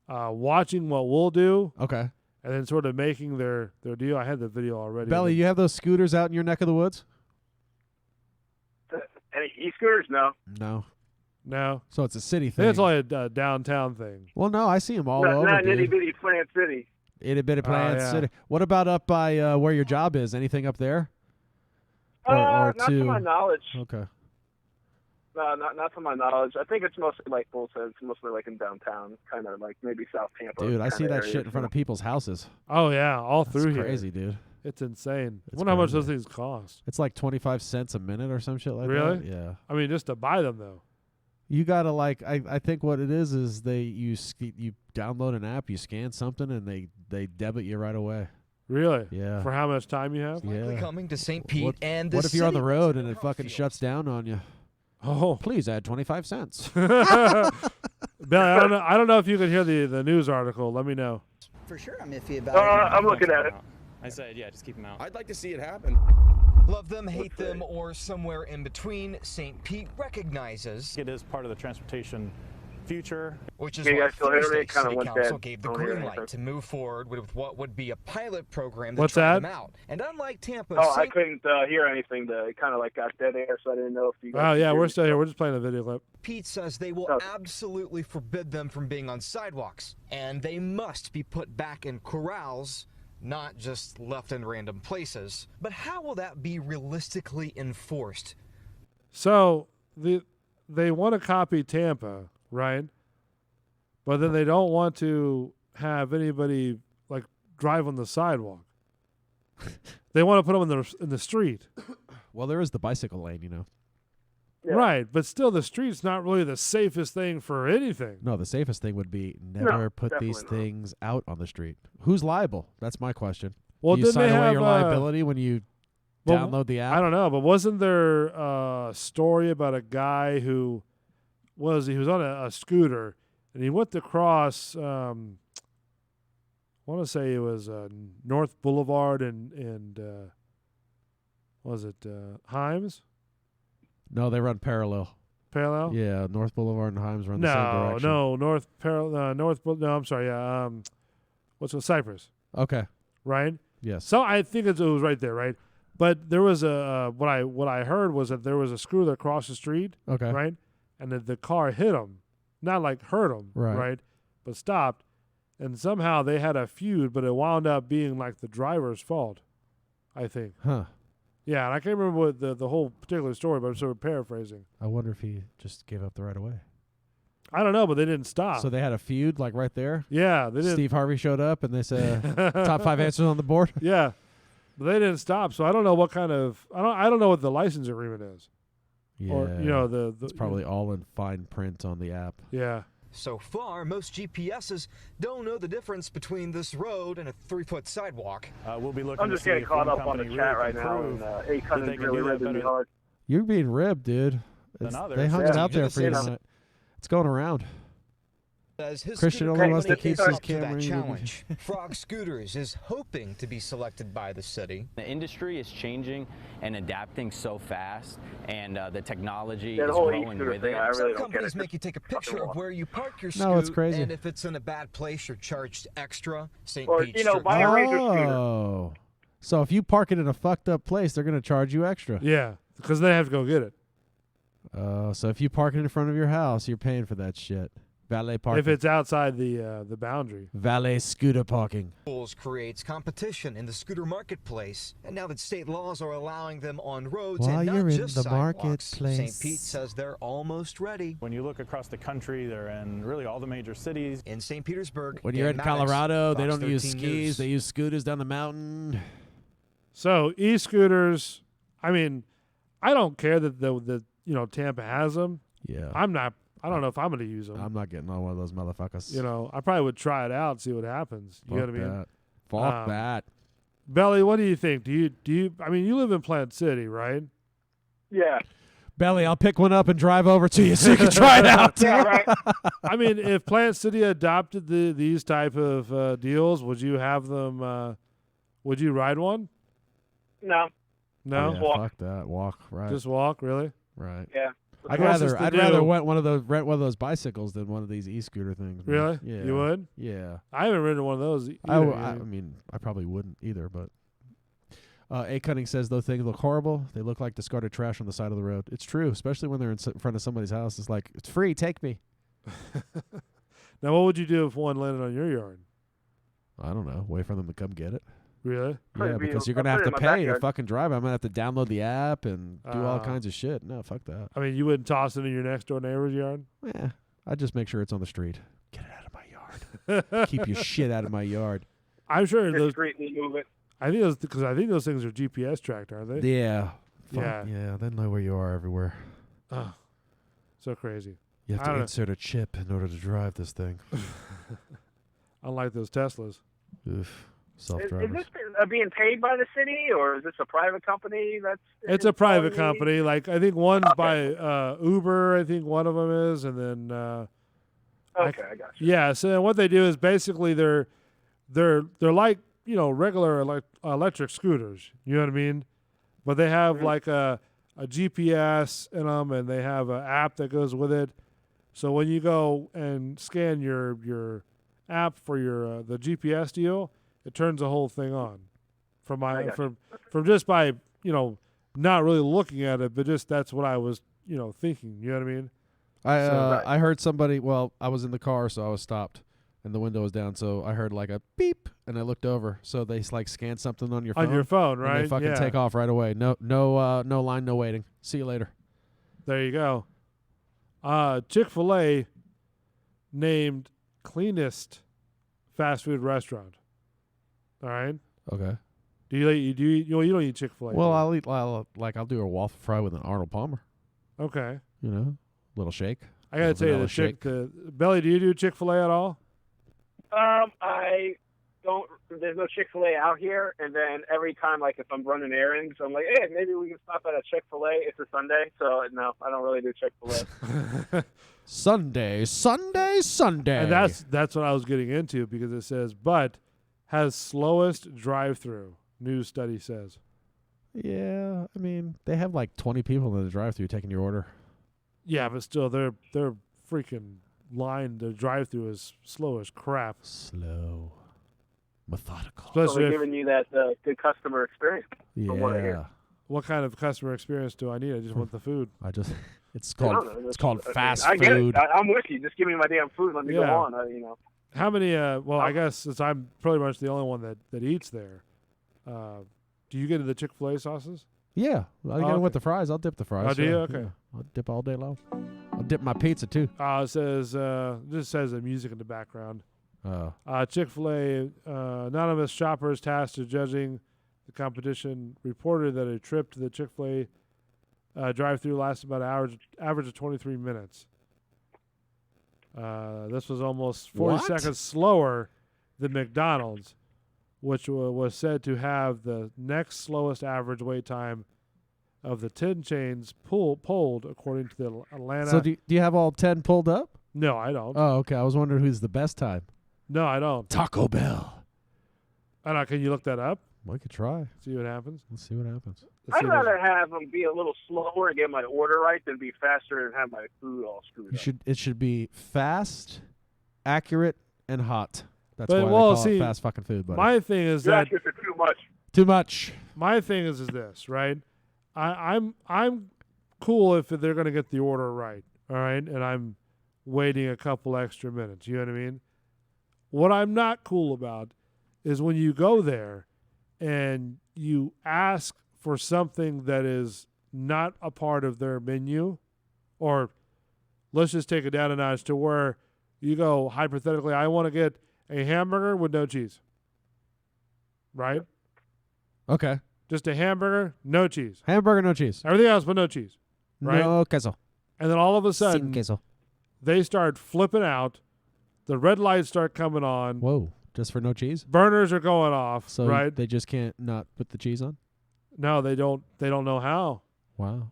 watching what we'll do.
Okay.
And then sort of making their deal. I had the video already.
Belly, you have those scooters out in your neck of the woods?
Any e-scooters? No.
No.
So it's a city
I
thing.
think it's only a downtown thing.
Well, no, I see them all over.
Not in
dude.
itty-bitty Plant City.
Itty-bitty Plant
yeah.
City. What about up by where your job is? Anything up there?
Not to my knowledge.
Okay.
No, not to my knowledge. I think it's mostly like Bull said. It's mostly like in downtown, kind of like maybe South Tampa.
Dude, I see that
area,
shit in front of people's houses.
Oh yeah, all
That's
through here.
crazy, dude.
It's insane. I
It's
wonder how much
crazy.
those things cost.
It's like 25 cents a minute or some shit like
Really?
that. Yeah.
I mean, just to buy them though.
You gotta I think what it is you download an app, you scan something, and they debit you right away.
Really?
Yeah.
For how much time you have?
Yeah.
Coming to St. Pete
What,
and the
what if you're on the
city
road and
of
it fucking
Crowfields.
shuts down on you?
Oh,
Please add 25 cents.
Billy, I don't know if you can hear the news article. Let me know.
For sure, I'm iffy about it.
I'm looking at it.
I said, yeah, just keep them out.
I'd like to see it happen.
Love them, hate them, or somewhere in between, St. Pete recognizes,
It is part of the transportation future.
which is
Can you
why
guys still hear me?
Thursday
It kinda
City
went
Council
dead.
gave the
Don't hear
green light
anything.
to move forward with what would be a pilot program to
What's
try
that?
them out. And unlike Tampa,
Oh, I
St.
couldn't hear anything. It kind of like got dead air, so I didn't know if you guys.
Oh
could
yeah,
hear
we're
me.
still here. We're just playing a video clip.
Pete says they will
Okay.
absolutely forbid them from being on sidewalks, and they must be put back in corrals, not just left in random places. But how will that be realistically enforced?
So they want to copy Tampa, right? But then they don't want to have anybody like drive on the sidewalk. They want to put them in the street.
Well, there is the bicycle lane, you know.
Yeah.
Right, but still the street's not really the safest thing for anything.
No, the safest thing would be never put these
definitely not.
things out on the street. Who's liable? That's my question.
Well,
Do you
didn't
sign
they
away
have
your liability when you
well,
download the app?
I don't know, but wasn't there a story about a guy who was on a scooter and he went across I want to say it was North Boulevard and was it Himes?
No, they run parallel.
Parallel?
Yeah, North Boulevard and Himes run the same direction.
No, no, I'm sorry, yeah. What's it, Cypress,
Okay.
right?
Yes.
So I think it was right there, right? But there was what I heard was that there was a scooter that crossed the street,
Okay.
right? And that the car hit him, not like hurt him,
Right.
But stopped, and somehow they had a feud, but it wound up being like the driver's fault, I think.
Huh.
Yeah, and I can't remember what the whole particular story, but I'm sort of paraphrasing.
I wonder if he just gave up the right of way.
I don't know, but they didn't stop.
So they had a feud like right there.
Yeah, they didn't.
Steve Harvey showed up and they said top 5 answers on the board.
Yeah, but they didn't stop. So I don't know what kind of I don't know what the license agreement is.
Yeah.
Or the
it's probably all in fine print on the app.
yeah.
So far, most GPSs don't know the difference between this road and a 3-foot sidewalk.
We'll be looking
I'm
to
just
see
getting
if
caught
one
up on the
company
chat
really
right
can
now,
prove
and
that
A-Cunnin's
they can
really
do that
ripping me
better
hard.
You're being ribbed, dude.
than
They
others.
hung
Yeah.
it out there
Just
for you
saying.
tonight. It's going around.
As his
Christian
scooter
only wants to
company
keep
is
his
up to that
camera.
challenge. Frog Scooters is hoping to be selected by the city.
The industry is changing and adapting so fast, and the technology
That
is
whole
growing
e-scooter
with
thing,
it.
I really
Some
don't get
companies
it.
make you take a picture
Fucking
of where you park your
No, it's
scoot,
crazy.
and if it's in a bad place, you're charged extra. St.
Or,
Pete's
you know,
strict
buy a Ranger scooter.
Oh. So if you park it in a fucked up place, they're going to charge you extra.
Yeah, because they have to go get it.
So if you park it in front of your house, you're paying for that shit. Valet parking.
If it's outside the boundary.
Valet scooter parking.
rules creates competition in the scooter marketplace, and now that state laws are allowing them on roads
While
and not
you're in
just
the
sidewalks,
marketplace.
St. Pete says they're almost ready.
When you look across the country, they're in really all the major cities.
In St. Petersburg,
When you're
Dan
in
Maddox,
Colorado, they
Fox
don't use
13
skis.
News.
They use scooters down the mountain.
So e-scooters, I mean, I don't care that the Tampa has them.
Yeah.
I don't know if I'm going to use them.
I'm not getting on one of those motherfuckers.
I probably would try it out, see what happens. You know what I mean?
Fuck that.
Belly, what do you think? Do you? I mean, you live in Plant City, right?
Yeah.
Belly, I'll pick one up and drive over to you so you can try it out.
Yeah, right.
I mean, if Plant City adopted these type of deals, would you have them? Would you ride one?
No.
No.
Yeah,
walk.
fuck that. Walk, right?
Just walk, really?
Right.
Yeah.
I'd
Closest
rather
to
rent
do-
one of those bicycles than one of these e-scooter things. man.
Really?
Yeah.
You would?
Yeah.
I haven't ridden one of those either.
I mean, I probably wouldn't either, but. A Cunning says those things look horrible. They look like discarded trash on the side of the road. It's true, especially when they're in front of somebody's house. It's like, it's free, take me.
Now, what would you do if one landed on your yard?
I don't know. Wait for them to come get it.
Really?
Put
Yeah,
it
because
in-
you're going to
I'll
have
put
to
it in my
pay to
backyard.
fucking drive. I'm going to have to download the app and do all
Ah.
kinds of shit. No, fuck that.
I mean, you wouldn't toss it in your next door neighbor's yard?
Yeah, I just make sure it's on the street. Get it out of my yard. Keep your shit out of my yard.
I'm sure those.
Discreetly move it.
I think those things are GPS tracked, aren't they?
Yeah. Fuck,
Yeah.
yeah, they know where you are everywhere.
Oh, so crazy.
You have
I
to
don't know.
insert a chip in order to drive this thing.
Unlike those Teslas.
Oof.
Is
Self-drivers.
this being paid by the city, or is this a private company?
It's a private
installing these?
company. Like I think one's
Okay.
by Uber. I think one of them is, and then
Okay, I got you.
yeah. So then what they do is basically they're like regular electric scooters. You know what I mean? But they have
Mhm.
like a GPS in them, and they have an app that goes with it. So when you go and scan your app for your the GPS deal, it turns the whole thing on. From
I
my
got
from just by not really looking at it, but just that's what I was thinking. You know what I mean?
Right.
I heard somebody. Well, I was in the car, so I was stopped, and the window was down. So I heard like a beep, and I looked over. So they like scanned something on your phone.
On your phone, right?
And they fucking
yeah.
take off right away. No line, no waiting. See you later.
There you go. Chick-fil-A named cleanest fast food restaurant. All right.
Okay.
Do you eat? You don't eat Chick-fil-A?
Well,
do you?
I'll do a waffle fry with an Arnold Palmer.
Okay.
Little shake.
I gotta tell you,
Vanilla
the
shake.
Belly, do you do Chick-fil-A at all?
I don't. There's no Chick-fil-A out here, and then every time, like if I'm running errands, I'm like, hey, maybe we can stop at a Chick-fil-A. It's a Sunday, so no, I don't really do Chick-fil-A.
Sunday.
And that's what I was getting into because it says, but has slowest drive-through. New study says.
Yeah, I mean, they have like 20 people in the drive-thru taking your order.
Yeah, but still, their freaking line, the drive-through is slow as crap.
Slow. Methodical.
So
Especially
they're
if,
giving you that good customer experience. from what I hear.
Yeah.
what kind of customer experience do I need? I just want the food.
It's
I don't
called
know,
it's called fast
I get
food.
it. I'm with you. Just give me my damn food. Let me go
Yeah.
on.
How many? Well, I guess since I'm pretty much the only one that eats there. Do you get the Chick-fil-A sauces?
Yeah. I get
okay.
it with the fries. I'll dip the fries.
Oh, do you?
yeah,
Okay.
yeah. I'll dip all day long. I'll dip my pizza too.
It says just says the music in the background. Chick-fil-A anonymous shoppers tasked to judging the competition reported that a trip to the Chick-fil-A drive-through lasted about an average of 23 minutes. This was almost 40
What?
seconds slower than McDonald's, which was said to have the next slowest average wait time of the 10 chains polled, according to the Atlanta.
So do you have all 10 pulled up?
No, I don't.
Oh, okay. I was wondering who's the best time.
No, I don't.
Taco Bell.
I don't. Can you look that up?
We could try.
See what happens.
Let's see what happens.
Let's
I'd
see if there's-
rather have them be a little slower and get my order right than be faster and have my food all screwed up.
It should be fast, accurate, and hot. That's
But,
why
well,
they call
see,
it fast fucking food, buddy.
My thing is
You're
that
asking for too much.
Too much.
my thing is this, right? I'm cool if they're gonna get the order right, all right, and I'm waiting a couple extra minutes. You know what I mean? What I'm not cool about is when you go there and you ask for something that is not a part of their menu, or let's just take it down a notch to where you go, hypothetically, I want to get a hamburger with no cheese. Right?
Okay.
Just a hamburger, no cheese.
Hamburger, no cheese.
Everything else but no cheese. Right?
No queso.
And then all of a
Sin
sudden,
queso.
they start flipping out. The red lights start coming on.
Whoa. Just for no cheese?
Burners are going off,
So
right?
they just can't not put the cheese on?
No, they don't know how.
Wow.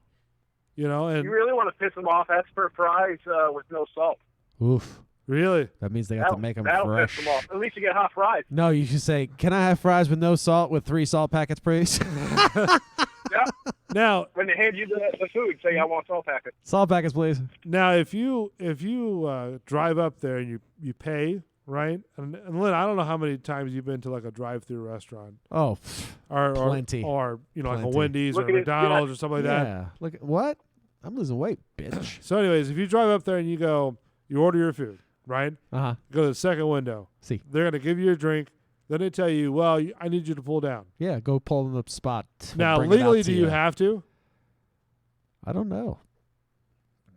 You know, and
You really want to piss them off? Ask for fries with no salt.
Oof.
Really?
That means they have to make them
that'll
fresh.
piss them off. At least you get hot fries.
No, you should say, "Can I have fries with no salt with 3 salt packets, please?"
Yep.
Now,
When they hand you the food, say I want salt packets.
Salt packets, please.
now, if you drive up there and you pay, right? And Lynn, I don't know how many times you've been to like a drive-through restaurant,
Oh,
or
Plenty.
or like a
Plenty.
Wendy's
Look
or
at it,
McDonald's or something like that.
yeah. Look at what? I'm losing weight, bitch.
So, anyways, if you drive up there and you order your food, right?
Uh-huh.
Go to the second window.
See.
They're gonna give you a drink. Then they tell you, well, I need you to pull down.
Yeah, go pull in the spot. We'll
Now,
bring it out
legally,
to
do you have to?
I don't know.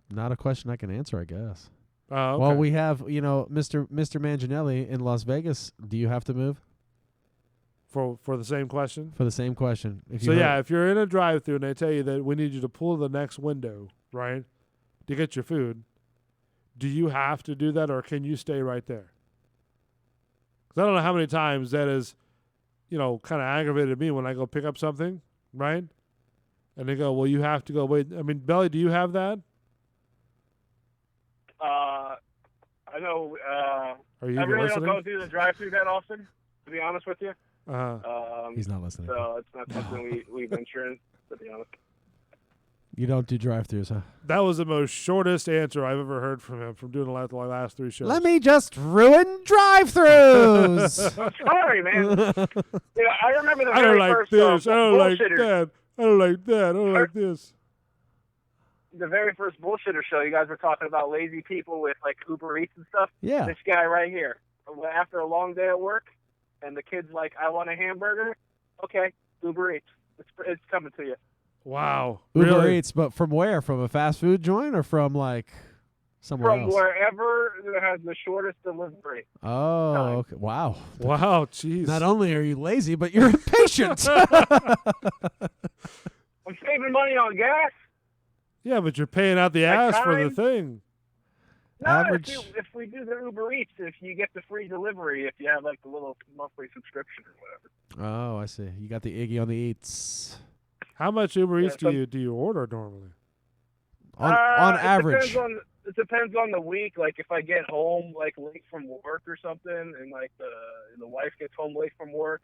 Not a question I can answer, I guess.
Oh, okay.
Well, we have, Mr. Manginelli in Las Vegas. Do you have to move?
for the same question.
For the same question. If
So
you
yeah, if you're in a drive-through and they tell you that we need you to pull the next window, right, to get your food, do you have to do that or can you stay right there? Because I don't know how many times that is, kind of aggravated me when I go pick up something, right? And they go, well, you have to go. Wait, I mean, Belly, do you have that?
I know.
Are you
I really
listening?
don't go through the drive-through that often, to be honest with you.
He's not listening.
So it's not something we venture in, to be honest.
You don't do drive-thrus, huh?
That was the most shortest answer I've ever heard from him from doing the last 3 shows.
Let me just ruin drive-thrus.
I'm sorry, man. I remember the
I
very
don't like
first
this. I don't like
bullshitters.
that. I don't like that. I don't like this.
The very first bullshitter show, you guys were talking about lazy people with like Uber Eats and stuff.
Yeah.
This guy right here, after a long day at work, and the kid's like, "I want a hamburger." Okay, Uber Eats. It's coming to you.
Wow.
Uber
Really?
Eats, but from where? From a fast food joint or from like somewhere
From
else?
wherever that has the shortest delivery.
Oh,
time.
okay. Wow.
Wow, jeez.
Not only are you lazy, but you're impatient.
I'm saving money on gas.
Yeah, but you're paying out the
Like
ass for the
time?
thing.
No,
Average-
if we do the Uber Eats, if you get the free delivery, if you have like the little monthly subscription or whatever.
Oh, I see. You got the Iggy on the eats.
How much Uber Eats
so-
do you order normally?
On
It
average.
it depends on the week. Like if I get home like late from work or something, and like the wife gets home late from work,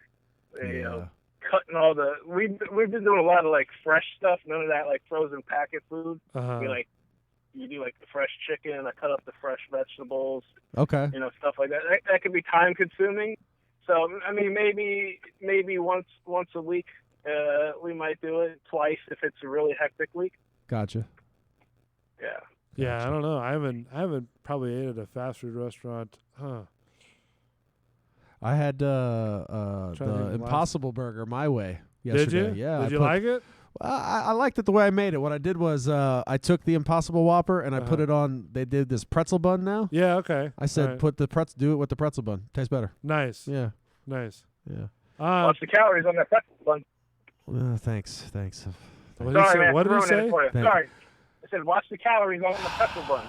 cutting all the we've been doing a lot of like fresh stuff. None of that like frozen packet food.
Uh-huh.
You do like the fresh chicken. I cut up the fresh vegetables.
Okay.
Stuff like that. That can be time consuming. So I mean, maybe once a week we might do it. Twice if it's a really hectic week.
Gotcha.
Yeah.
Yeah, I don't know. I haven't probably ate at a fast food restaurant. Huh.
I had
Trying to think
the
of
Impossible Burger my way
Did
yesterday.
you?
Yeah.
Did you like it?
I liked it the way I made it. What I did was I took the Impossible Whopper and I put
Uh-huh.
it on. They did this pretzel bun now.
Yeah, okay.
I said,
All right.
do it with the pretzel bun. Tastes better.
Nice.
Yeah.
Nice.
Yeah.
Watch the calories on that pretzel bun.
Thanks.
What did he
Sorry,
say?
man.
What did he
ruining
say?
it for you.
Thank-
Sorry. I said watch the calories on the pretzel bun.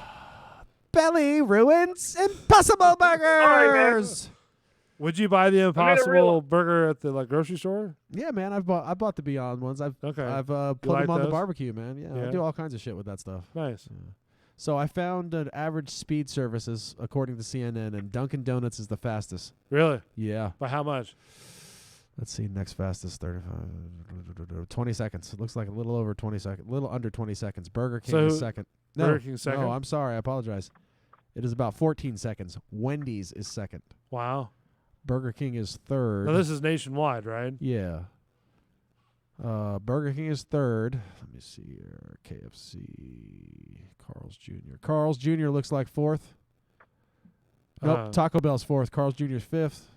Belly ruins Impossible Burgers.
Would you buy the Impossible Burger at the grocery store?
Yeah, man. I bought the Beyond ones. I've put
like
them on the
those?
barbecue, man. Yeah,
Yeah.
I do all kinds of shit with that stuff.
Nice.
Yeah. So I found an average speed services according to CNN, and Dunkin' Donuts is the fastest.
Really?
Yeah.
By how much?
Let's see. Next fastest, 20 seconds. It looks like a little over 20 seconds. A little under 20 seconds. Burger King is second. No,
Burger King second?
No, I'm sorry. I apologize. It is about 14 seconds. Wendy's is second.
Wow.
Burger King is third.
Now this is nationwide, right?
Yeah. Burger King is third. Let me see here. KFC. Carl's Jr. Carl's Jr. looks like fourth. Nope. Taco Bell's fourth. Carl's Jr. is fifth.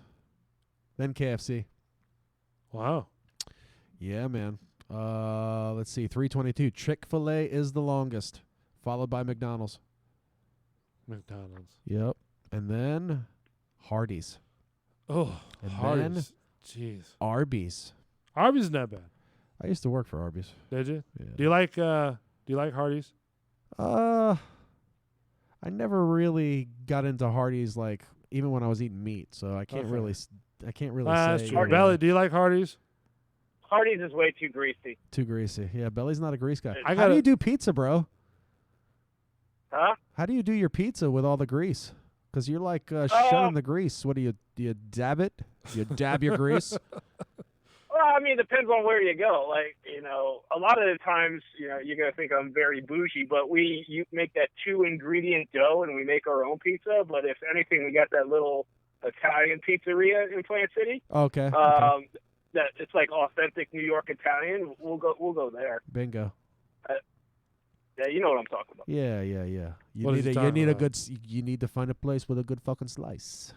Then KFC.
Wow.
Yeah, man. Let's see. 322. Chick-fil-A is the longest, followed by McDonald's.
McDonald's.
Yep. And then Hardee's.
Oh,
And
Hardee's. Jeez.
Arby's.
Arby's is not bad.
I used to work for Arby's.
Did you?
Yeah.
Do you like Hardee's?
I never really got into Hardee's even when I was eating meat, so I can't
Okay.
really
That's
say.
true. Belly, do you like Hardee's?
Hardee's is way too greasy.
Too greasy. Yeah, Belly's not a grease guy.
I
How do
gotta-
you do pizza, bro?
Huh?
How do you do your pizza with all the grease? Because you're like shunning the grease. What do you dab it? You dab your grease?
Well, I mean, it depends on where you go. Like, a lot of the times, you're going to think I'm very bougie, but you make that 2-ingredient dough and we make our own pizza. But if anything, we got that little Italian pizzeria in Plant City.
Okay.
That it's like authentic New York Italian. We'll go there.
Bingo.
Yeah, you know what I'm talking about.
Yeah. You need to find a place with a good fucking slice.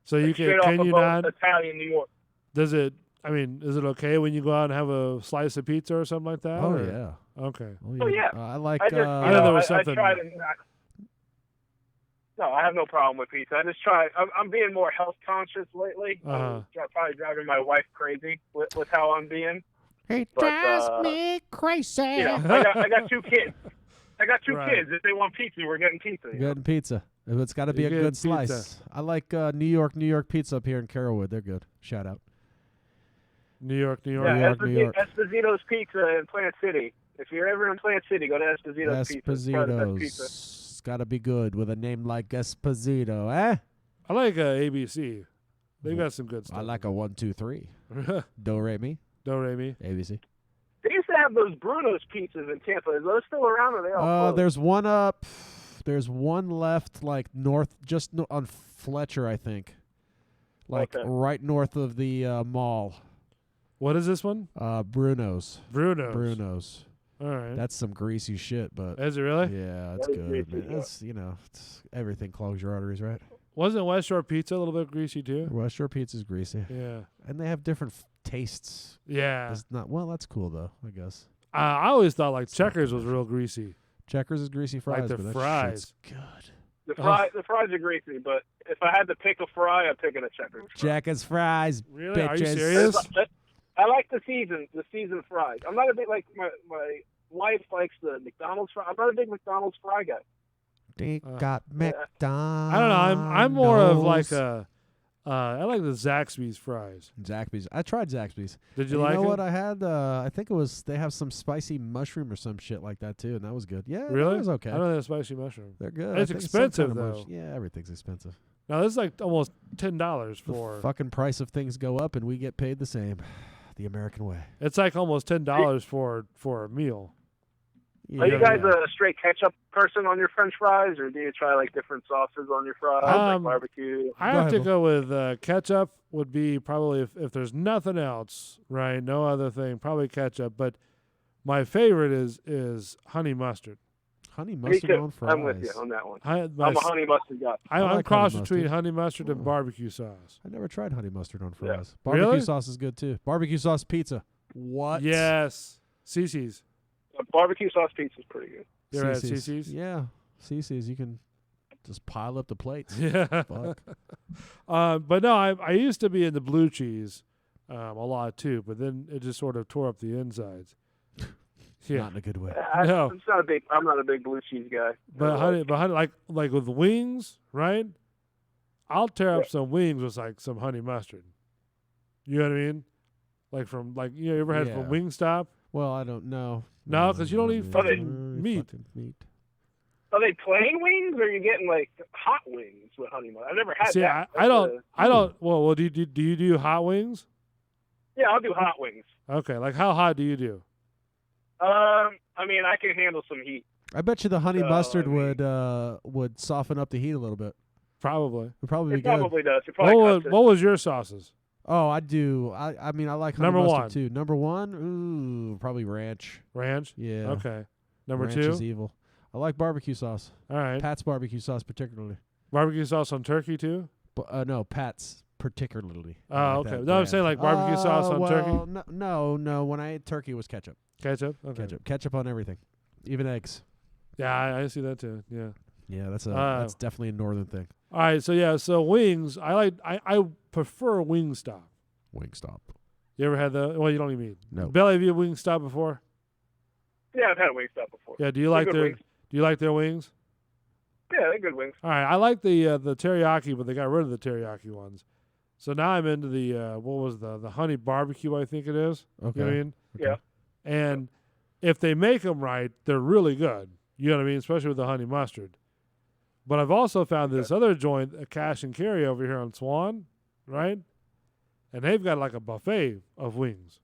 So you
Straight
can
off
you
of
not?
Italian New York.
Does it? I mean, is it okay when you go out and have a slice of pizza or something like that?
Oh
or?
yeah.
Okay.
Oh yeah.
I like.
I just,
I know there was something.
I try to not. No, I have no problem with pizza. I just try. I'm being more health conscious lately. I'm probably driving my wife crazy with how I'm being.
It drives me crazy.
I got 2 kids. I got 2
Right.
kids. If they want pizza, we're getting pizza.
We're getting pizza. It's got to be a
You're
good
getting pizza.
slice. I like New York pizza up here in Carrollwood. They're good. Shout out.
New York.
New York.
Esposito's Pizza in Plant City. If you're ever in Plant City, go to Esposito's Pizza. It's probably the best pizza.
It's got to be good with a name like Esposito, eh?
I like ABC. They got some good stuff.
I like a 1, 2, 3. Do re mi.
Do re mi.
ABC.
They used to have those Bruno's pizzas in Tampa. Are those still around, or are they all closed?
There's one up. There's one left, like north, on Fletcher, I think. Like right north of the mall.
What is this one?
Bruno's.
Bruno's. All right.
That's some greasy shit, but.
Is it really?
Yeah, it's good. Man. It's, everything clogs your arteries, right?
Wasn't West Shore Pizza a little bit greasy too?
West Shore Pizza's greasy.
Yeah.
And they have different tastes.
Yeah.
It's not, well, that's cool though, I guess.
I always thought like Checkers was real greasy.
Checkers is greasy fries,
like the
but
fries.
That shit's
The
good.
fries are greasy, but if I had to pick a fry, I'd pick it a Checkers.
Checkers fries.
Really?
Bitches.
Are you serious?
I like the seasoned fries. I'm not a big my wife likes the McDonald's fry. I'm not a big McDonald's fry guy.
They got McDonald's.
I don't know. I'm more of like I like the Zaxby's fries.
Zaxby's. I tried Zaxby's.
Did you like it?
You know what I had? I think it was, they have some spicy mushroom or some shit like that too, and that was good. Yeah,
really?
It was okay.
I don't have spicy mushroom.
They're good.
It's expensive though.
Yeah, everything's expensive.
Now this is like almost $10 for.
The fucking price of things go up, and we get paid the same. The American way.
It's like almost $10 for a meal.
Yeah,
Are you guys a straight ketchup person on your French fries, or do you try like different sauces on your fries, like barbecue?
I have to go with ketchup. Would be probably if there's nothing else, right? No other thing, probably ketchup. But my favorite is honey mustard.
Honey mustard on fries.
I'm with you on that one. I'm a honey mustard guy.
I'm cross between honey mustard and barbecue sauce.
I never tried honey mustard on fries.
Yeah.
Barbecue
Really?
sauce is good too. Barbecue sauce pizza. What?
Yes. CC's.
Barbecue sauce pizza is pretty good.
You ever had CC's?
Yeah. CC's. You can just pile up the plates.
Yeah.
Fuck.
But no, I used to be into blue cheese a lot too, but then it just sort of tore up the insides. Yeah.
Not in a good way.
No.
I'm not a big blue cheese guy.
But honey, like with wings, right? I'll tear up some wings with like some honey mustard. You know what I mean? Like from you ever had from Wingstop?
Well, I don't know.
No, because you don't eat fucking meat.
Are they plain wings, or are you getting like hot wings with honey mustard? I've never had
See,
that.
I don't. Well, do you do hot wings?
Yeah, I'll do hot wings.
Okay, like how hot do you do?
I mean, I can handle some heat.
I bet you the honey mustard would soften up the heat a little bit.
Probably.
Would probably be good.
Probably does. What
was your sauces?
Oh, I do. I mean, I like honey mustard too. Number one, probably ranch.
Ranch?
Yeah.
Okay. Number
ranch
two?
is evil. I like barbecue sauce.
All right.
Pat's barbecue sauce particularly.
Barbecue sauce on turkey too?
No, Pat's particularly.
Oh, okay. No, I'm saying like barbecue sauce on turkey?
No. When I ate turkey, it was ketchup.
Ketchup? Okay.
Ketchup on everything. Even eggs.
Yeah, I see that too. Yeah.
Yeah, that's definitely a northern thing.
All right, so wings. I prefer Wingstop.
Wingstop.
You ever had the? Well, you don't even eat.
No.
Belly, have you had Wingstop before?
Yeah, I've had Wingstop before.
Yeah. Do you like their wings?
Yeah, they're good wings.
All right, I like the teriyaki, but they got rid of the teriyaki ones. So now I'm into the what was the honey barbecue? I think it is.
Okay.
You know what I mean?
Okay. Yeah.
And if they make them right, they're really good. You know what I mean? Especially with the honey mustard. But I've also found this other joint, a cash and carry over here on Swan, right? And they've got like a buffet of wings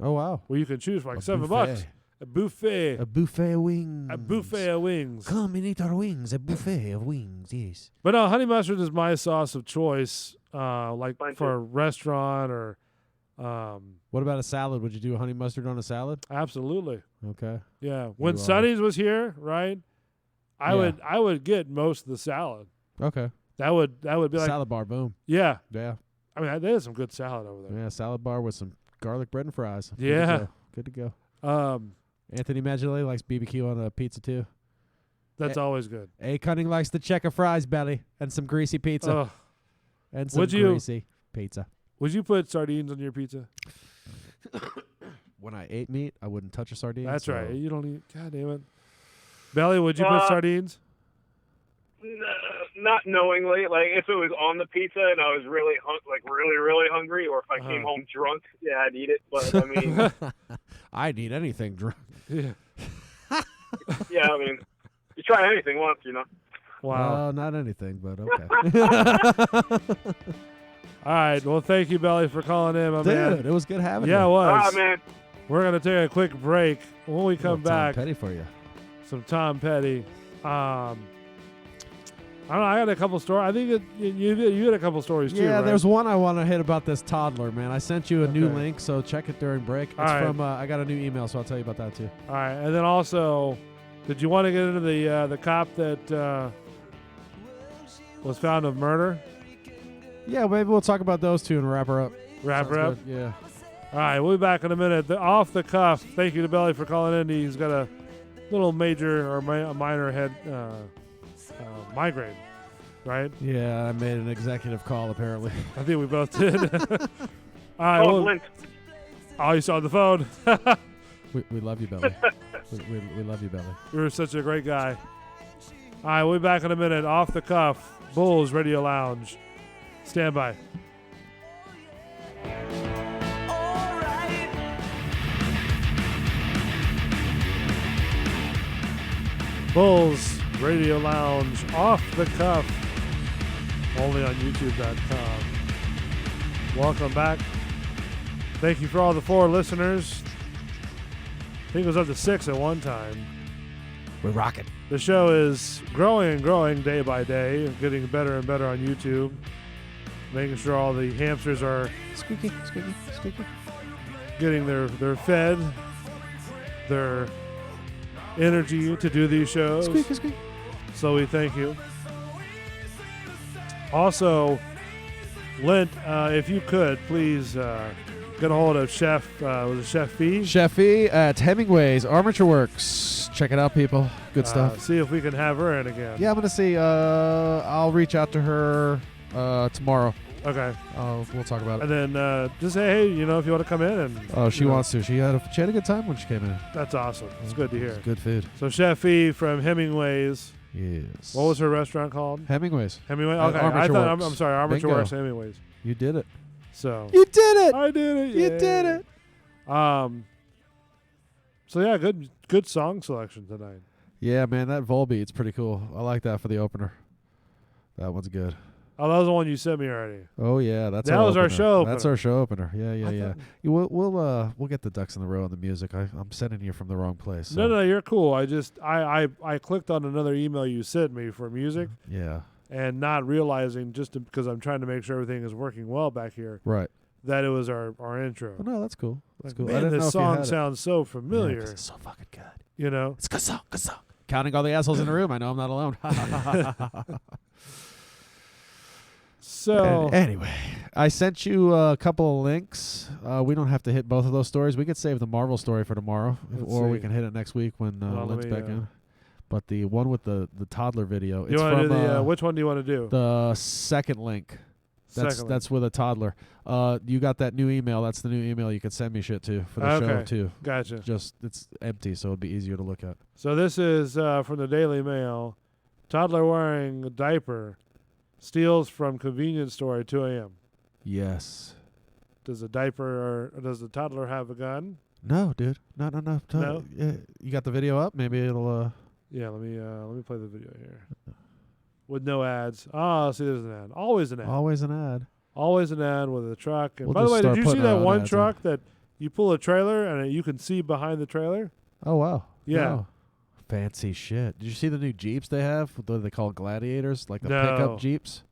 Oh, wow.
where you can choose for like
A
$7.
buffet.
A buffet.
A buffet of wings.
A buffet of wings.
Come and eat our wings. A buffet of wings, yes.
But no, honey mustard is my sauce of choice, like
Mine
for
too.
a restaurant or
What about a salad? Would you do honey mustard on a salad?
absolutely.
Okay.
Yeah. When
You are.
Sonny's was here, right?
Yeah.
I would get most of the salad.
Okay.
That would be like
Salad bar, boom.
yeah.
Yeah.
I mean, there's some good salad over there.
Yeah, salad bar with some garlic bread and fries.
Yeah.
Good to go.
Um,
Anthony Maggielli likes BBQ on a pizza too.
that's
Eh.
always good.
A. Cunning likes the checker fries belly and some greasy pizza.
Ugh.
And some
Would you-
greasy pizza.
Would you put sardines on your pizza?
When I ate meat, I wouldn't touch a sardine.
That's
so-
right. You don't eat. God damn it. Belly, would you put sardines?
Not knowingly, like if it was on the pizza and I was really really hungry, or if I came home drunk, yeah, I'd eat it. But I mean,
I'd eat anything drunk.
Yeah.
yeah, I mean, you try anything once, you know.
Wow.
Not anything, but okay.
All right. Well, thank you, Belly, for calling in, my
Dude,
man.
it was good having
Yeah, it
you.
was.
Man.
We're going to take a quick break. When we come back,
Petty for you.
some Tom Petty. I don't know. I got a couple stories. I think you had a couple stories too.
Yeah,
right?
there's one I want to hit about this toddler, man. I sent you a new
Okay.
link, so check it during break. It's
All right.
from I got a new email, so I'll tell you about that too.
All right, and then also, did you want to get into the cop that was found of murder?
Yeah, maybe we'll talk about those two and wrap her up.
Wrap her
Sounds
up.
good. Yeah.
All right, we'll be back in a minute. Off the cuff. Thank you to Belly for calling in. He's got a little major or a minor head migraine, right?
Yeah, I made an executive call apparently.
I think we both did. All right.
Oh,
Well,
Link.
oh, you saw the phone.
We love you, Belly. we love you, Belly.
You're such a great guy. All right, we'll be back in a minute. Off the cuff. Bulls Radio Lounge. Stand by. Bulls Radio Lounge, off the cuff, only on YouTube.com. Welcome back. Thank you for all the 4 listeners. I think it was up to 6 at one time.
We're rocking.
The show is growing and growing day by day, and getting better and better on YouTube. Making sure all the hamsters are
Squeaky, squeaky, squeaky.
getting their fed, their energy to do these shows.
Squeaky, squeaky.
So we thank you. Also, Lint, if you could, please get a hold of Chef, was it Chef Fee?
Chefy at Hemingway's Armature Works. Check it out, people. Good stuff.
See if we can have her in again.
Yeah, I'm going to see. I'll reach out to her tomorrow.
Okay.
We'll talk about it.
And then just say, hey, if you want to come in. And
Oh, she
you know,
wants to. She had a good time when she came in.
That's awesome. It's good to hear.
It's good food.
So Chef Fee from Hemingway's.
Yes.
What was her restaurant called?
Hemingway's.
Hemingway?
At
Okay.
Armature
I'm
Works.
sorry. Armature
Bingo.
Works Hemingway's.
You did it.
So.
You did it.
I did it.
You
yeah.
did it.
So yeah, good song selection tonight.
Yeah, man, that Volbeat's pretty cool. I like that for the opener. That one's good.
Oh, that was the one you sent me already.
Oh yeah, that's
That
our
was our
opener.
show
That's
opener.
our show opener. Yeah.
I thought-
We'll get the ducks in the row on the music. I'm sending you from the wrong place. So.
No, you're cool. I clicked on another email you sent me for music,
Yeah.
and not realizing because I'm trying to make sure everything is working well back here,
Right.
that it was our intro.
Oh, no, that's cool. That's cool. I
Man,
didn't know
this
if you
song
had it.
sounds so
Yeah,
familiar.
'cause it's so fucking good.
It's
It's good song. Good song. Counting all the assholes in the room. I know I'm not alone.
so.
Anyway, I sent you a couple of links. We don't have to hit both of those stories. We could save the Marvel story for tomorrow,
Let's
or we
see.
can hit it next week when
Well, let
Lynn's
me,
back in. But the one with the toddler video,
You
it's
want to
from
do the which one do you want to do?
the second link.
Second
That's with a toddler. You got that new email. That's the new email you can send me shit to for the show
Okay.
too.
Gotcha.
Just it's empty, so it'd be easier to look at.
So this is from the Daily Mail. Toddler wearing a diaper steals from convenience store at 2 a.m.
Yes.
Does the toddler have a gun?
No, dude. No.
No?
Yeah, you got the video up? Maybe it'll.
Yeah, let me play the video here. with no ads. Oh, see, there's an ad. Always an ad.
Always an ad.
Always an ad with a truck. And
We'll
by the
just
way, did
start
you see
putting
that
our own
one
ads
truck that you pull a trailer and you can see behind the trailer?
Oh, wow.
Yeah.
No. Fancy shit. Did you see the new Jeeps they have? What they call gladiators? Like the
No.
pickup Jeeps?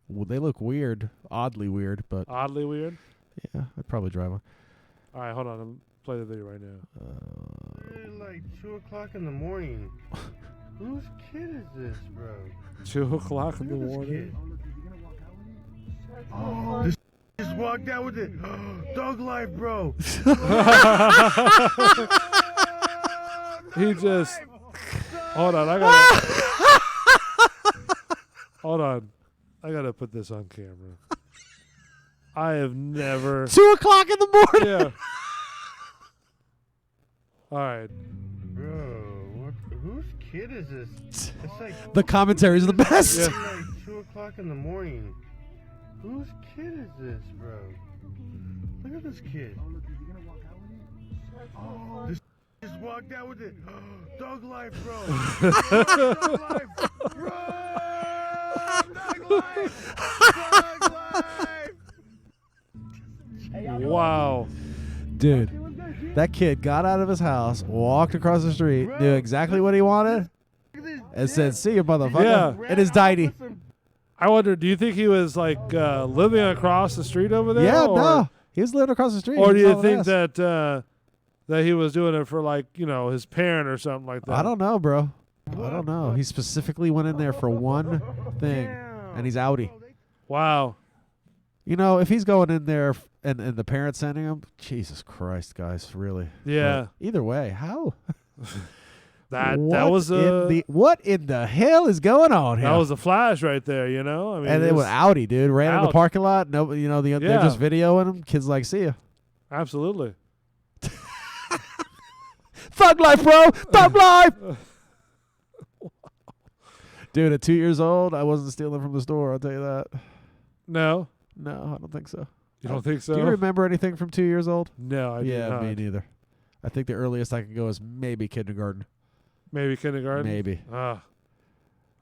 Well, they look weird. Oddly weird, but
Oddly weird.
yeah, I'd probably drive one.
All right, hold on. I'm play the video right now.
It's like 2 o'clock in the morning. Whose kid is this, bro?
2 o'clock in the
Look at this
morning.
kid. Oh, this just walked out with it. Dog life, bro.
He just. Hold on, I gotta. Hold on, I gotta put this on camera. I have never.
2 o'clock in the morning.
Yeah. All right.
Bro, whose kid is this? It's like
The commentary's the best.
Yeah.
it's like 2 o'clock in the morning. Whose kid is this, bro? Look at this kid. Oh, this just walked out with it. Dog life, bro. Dog life, bro. Dog life. Dog life.
Wow.
Dude, that kid got out of his house, walked across the street, knew exactly what he wanted, and said, "See you, motherfucker."
Yeah.
It is Didy.
I wonder, do you think he was like living across the street over there?
Yeah,
or,
no. He was living across the street.
Or do
He was
you
hauling
think
ass.
that he was doing it for like, his parent or something like that?
I don't know, bro. I don't know. He specifically went in there for one thing, and he's outie.
Wow.
If he's going in there and the parents sending him, Jesus Christ, guys, really.
Yeah.
But either way, how?
That
What
was
what in the hell is going on here?
that was a flash right there, I mean,
and it was outie, dude. Ran in the
out.
parking lot. No, they're
Yeah.
just videoing him. Kids like, see ya.
Absolutely.
Thug life, bro. Thug life. Dude, at 2 years old, I wasn't stealing from the store. I'll tell you that.
No,
No, I don't think so.
you don't think so?
Do you remember anything from 2 years old?
No, I do
Yeah,
not.
me neither. I think the earliest I could go is maybe kindergarten.
Maybe kindergarten.
Maybe.
I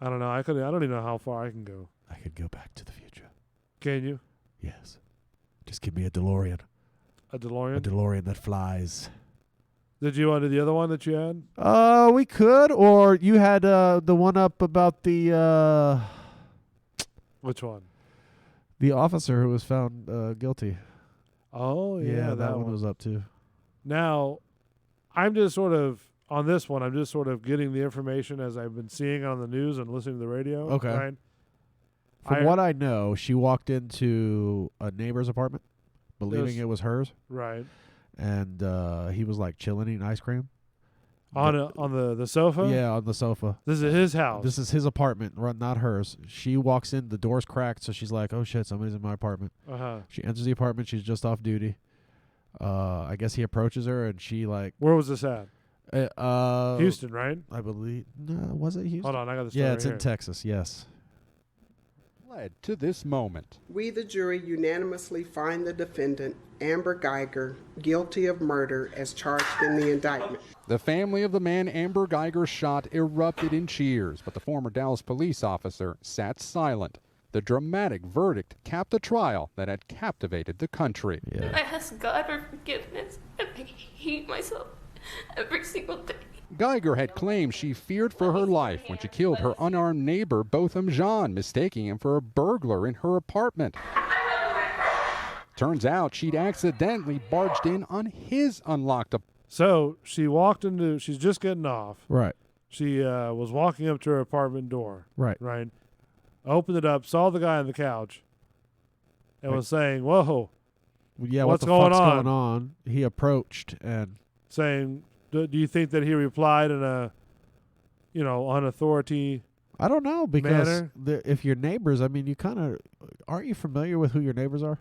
don't know. I don't even know how far I can go.
I could go back to the future.
Can you?
Yes. Just give me a DeLorean.
A
A
DeLorean?
DeLorean that flies.
Did you want to do the other one that you had?
We could, or you had the one up about the
Which one?
officer who was found guilty.
Oh yeah,
that one was up too.
Now, I'm just sort of on this one. I'm just sort of getting the information as I've been seeing on the news and listening to the radio.
Okay.
Right?
From what I know, she walked into a neighbor's apartment, believing it was hers,
Right.
and he was like chilling, eating ice cream
On the sofa.
Yeah, on the sofa.
This is his house.
This is his apartment, not hers. She walks in, the door's cracked, so she's like, "Oh shit, somebody's in my apartment." She enters the apartment. She's just off duty. I guess he approaches her, and she like.
Where was this at? Houston, right?
I believe. No, was it Houston?
Hold on, I got the story
Yeah, it's
right
in
here.
Texas. Yes.
Led to this moment.
We, the jury, unanimously find the defendant, Amber Geiger, guilty of murder as charged in the indictment.
The family of the man Amber Geiger shot erupted in cheers, but the former Dallas police officer sat silent. The dramatic verdict capped a trial that had captivated the country.
I ask God for forgiveness and I hate myself every single day.
Geiger had claimed she feared for her life when she killed her unarmed neighbor, Botham Jean, mistaking him for a burglar in her apartment. Turns out she'd accidentally barged in on his unlocked apartment.
So she's just getting off.
Right.
She was walking up to her apartment door.
Right.
Right. Opened it up, saw the guy on the couch, and was saying, "Whoa,
Yeah,
what's
what the
going
fuck's
on?"
going on? He approached and
saying, "Do you think that he replied in a, on authority?"
I don't know, because
manner?
if you're neighbors, I mean, you kind of aren't you familiar with who your neighbors are?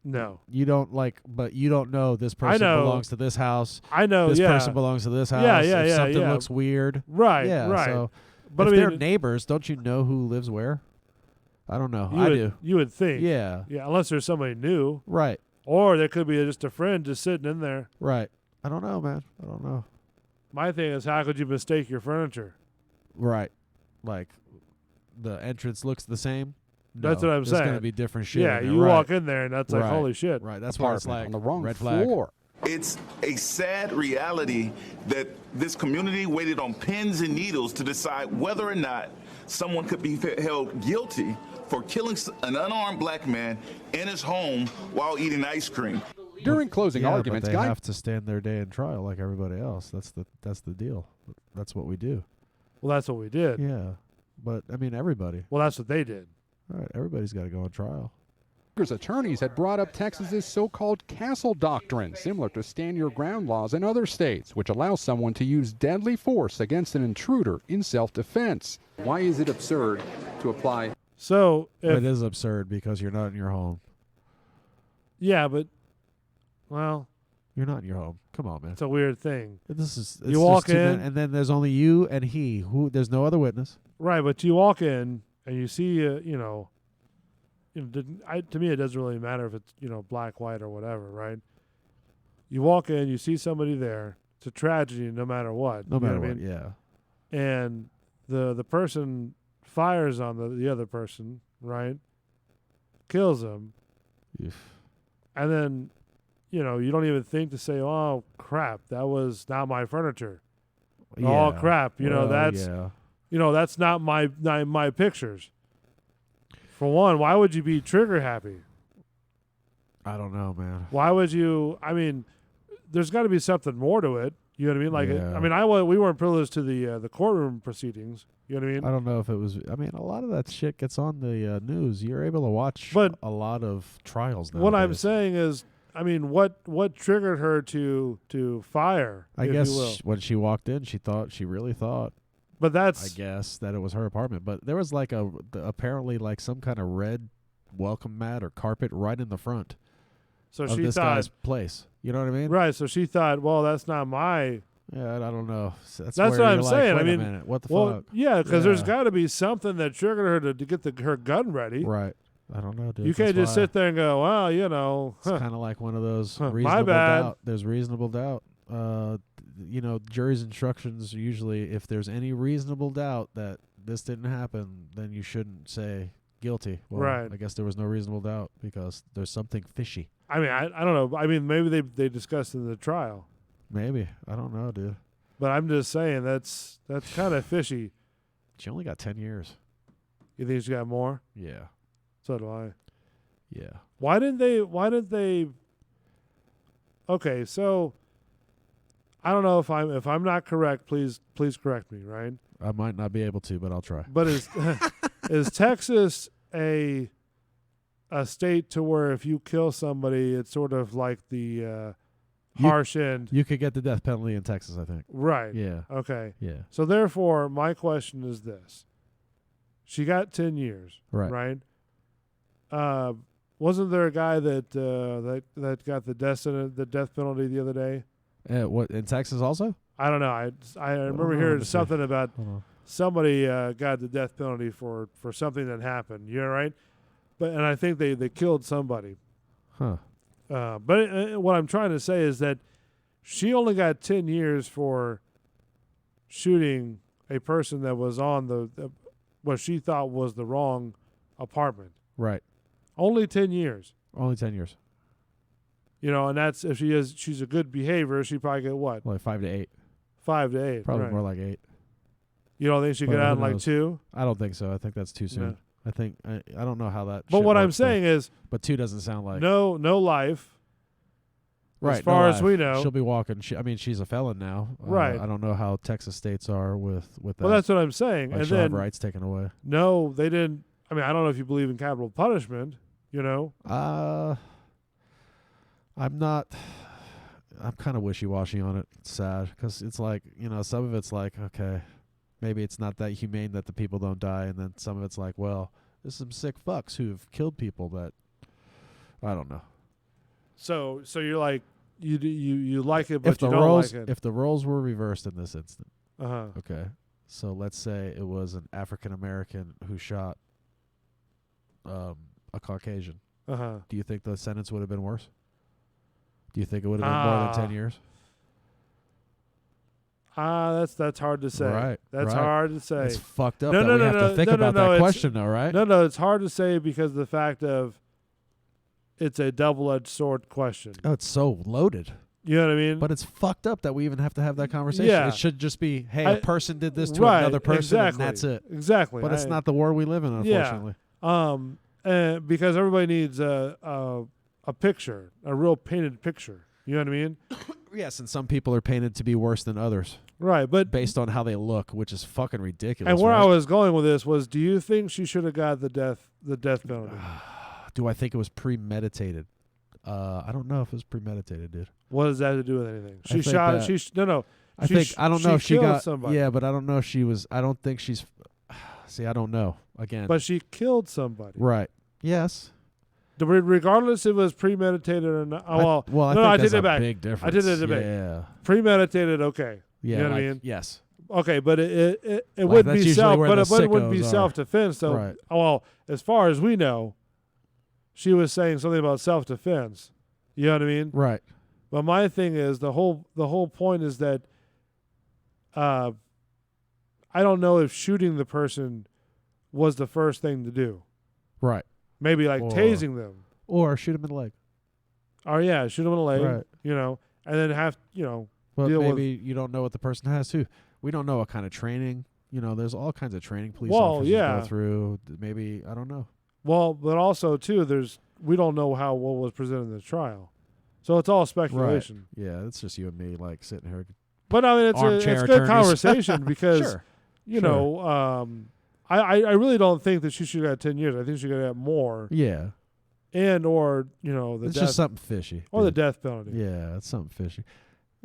No.
You don't but you don't know this person belongs to this house.
I know,
this
yeah.
person belongs to this house.
Yeah,
if
yeah,
something
yeah.
looks weird.
Right,
yeah,
right.
So
But
if
I
they're
mean,
neighbors, don't you know who lives where? I don't know. I do.
You would think.
Yeah.
Yeah, unless there's somebody new.
Right.
Or there could be just a friend just sitting in there.
Right. I don't know, man. I don't know.
My thing is, how could you mistake your furniture?
Right. Like, the entrance looks the same.
That's what I'm saying.
There's going to be different shit.
Yeah,
in there.
you
right.
walk in there and that's like,
Right.
holy shit.
Right. That's why it's like
on the wrong
red flag.
floor.
It's a sad reality that this community waited on pins and needles to decide whether or not someone could be held guilty for killing an unarmed black man in his home while eating ice cream.
During closing arguments,
but they have to stand their day in trial like everybody else. That's the deal. That's what we do.
Well, that's what we did.
Yeah, but I mean everybody.
Well, that's what they did.
All right, everybody's got to go on trial.
Attorneys had brought up Texas's so-called castle doctrine, similar to stand-your-ground laws in other states, which allow someone to use deadly force against an intruder in self-defense. Why is it absurd to apply?
So
it is absurd because you're not in your home.
Yeah, but well,
you're not in your home. Come on, man.
It's a weird thing.
It's
you walk in,
and then there's only you and he. Who? There's no other witness.
Right, but you walk in and you see, to me, it doesn't really matter if it's black, white, or whatever, right? You walk in, you see somebody there. It's a tragedy, no matter what.
No matter what,
I mean?
yeah.
And the person fires on the other person, right? Kills him, and then you don't even think to say, "Oh crap, that was not my furniture."
Yeah.
Oh crap, that's
yeah.
that's not my pictures. For one, why would you be trigger happy?
I don't know, man.
Why would you? I mean, there's got to be something more to it. You know what I mean? Like,
Yeah.
we weren't privileged to the courtroom proceedings. You know what I mean?
I don't know if it was. I mean, a lot of that shit gets on the news. You're able to watch a lot of trials now.
What I'm saying is, I mean, what triggered her to fire?
I guess when she walked in, she really thought.
But that's,
I guess, that it was her apartment. But there was like apparently like some kind of red welcome mat or carpet right in the front.
So
of
she
this
thought,
guy's place. You know what I mean?
Right. So she thought, well, that's not my.
Yeah, I don't know. That's
what
where
I'm
you're
saying.
Like,
I
Wait
mean,
a minute, what the fuck?
Yeah, because there's got to be something that triggered her to get her gun ready.
Right. I don't know, dude.
You can't just sit there and go, well,
It's kind of like one of those reasonable
my bad.
doubt. There's reasonable doubt. Jury's instructions usually, if there's any reasonable doubt that this didn't happen, then you shouldn't say guilty. Well,
Right.
I guess there was no reasonable doubt because there's something fishy.
I mean, I don't know. I mean, maybe they discussed in the trial.
Maybe. I don't know, dude.
But I'm just saying that's kind of fishy.
She only got 10 years.
You think she got more?
Yeah.
So do I.
Yeah.
Why didn't they? Okay, so I don't know if I'm not correct. Please correct me. Right.
I might not be able to, but I'll try.
But is Texas a state to where if you kill somebody, it's sort of like the harsh end?
You could get the death penalty in Texas, I think.
Right.
Yeah.
Okay.
Yeah.
So therefore, my question is this: she got 10 years.
Right.
Right. Wasn't there a guy that got the death penalty the other day?
What, in Texas also?
I don't know. I remember hearing something about somebody got the death penalty for something that happened. You know, right? And I think they killed somebody.
Huh.
But what I'm trying to say is that she only got 10 years for shooting a person that was on what she thought was the wrong apartment.
Right.
Only 10 years.
Only 10 years.
And that's if she's a good behavior, she'd probably get what?
Like 5 to 8.
5 to 8.
Probably
right.
more like 8.
You don't think she
But
get out in
who
like
knows?
2?
I don't think so. I think that's too soon.
No.
I think I don't know how that.
But
shit
what I'm
works, though.
saying is,
but 2 doesn't sound like
no life.
right.
As far
no
as we
life.
know,
she'll be walking. She's a felon now.
Right.
I don't know how Texas states are with that.
Well, that's what I'm saying.
Like
And
she'll
then
have rights taken away.
No, they didn't. I mean, I don't know if you believe in capital punishment.
I'm not. I'm kind of wishy-washy on it. It's sad because it's like, some of it's like, okay, maybe it's not that humane that the people don't die, and then some of it's like, well, there's some sick fucks who've killed people that I don't know.
So you're like you like it, but
If the
you don't
roles
like it.
if the roles were reversed in this instant,
Uh-huh.
okay. So let's say it was an African American who shot a Caucasian.
Uh-huh.
Do you think the sentence would have been worse? Do you think it would have been more than 10 years?
That's hard to say.
Right.
That's
right.
hard to say.
It's fucked up that we have to think about that question, though, right?
No, it's hard to say because of the fact of it's a double-edged sword question.
Oh, it's so loaded.
You know what I mean?
But it's fucked up that we even have to have that conversation.
Yeah.
It should just be, hey, a person did this to
right,
another person,
exactly,
and that's it.
Exactly.
But it's not the world we live in, unfortunately.
Yeah. Because everybody needs a picture, a real painted picture. You know what I mean?
Yes, and some people are painted to be worse than others.
Right, but
based on how they look, which is fucking ridiculous.
And where
right?
I was going with this was, do you think she should have got the death penalty?
Do I think it was premeditated? I don't know if it was premeditated, dude.
What does that have to do with anything? She
I
shot.
no. I don't know if she got somebody. Yeah, but I don't know if she was. I don't think she's. See, I don't know. Again,
but she killed somebody.
Right. Yes.
Regardless if it was premeditated or not. Oh,
I
take it back.
Big difference.
I did it back.
Yeah.
Premeditated, okay.
Yeah.
You know what I mean?
Yes.
Okay, but it would be self-defense. So,
right.
As far as we know, she was saying something about self-defense. You know what I mean?
Right.
But my thing is the whole point is that I don't know if shooting the person was the first thing to do.
Right.
Maybe tasing them.
Or shoot them in the leg.
Or shoot them in the leg.
Right.
You know, and then have
But
deal
maybe
with,
you don't know what the person has too. We don't know what kind of training. You know, there's all kinds of training police officers go through. Maybe I don't know.
Well, but also too, we don't know what was presented in the trial, so it's all speculation.
Right. Yeah, it's just you and me sitting here.
But I mean, it's good conversation because
sure.
know, I really don't think that she should have got 10 years. I think she could have more.
Yeah.
And or
it's just something fishy.
Or the death penalty.
Yeah, it's something fishy.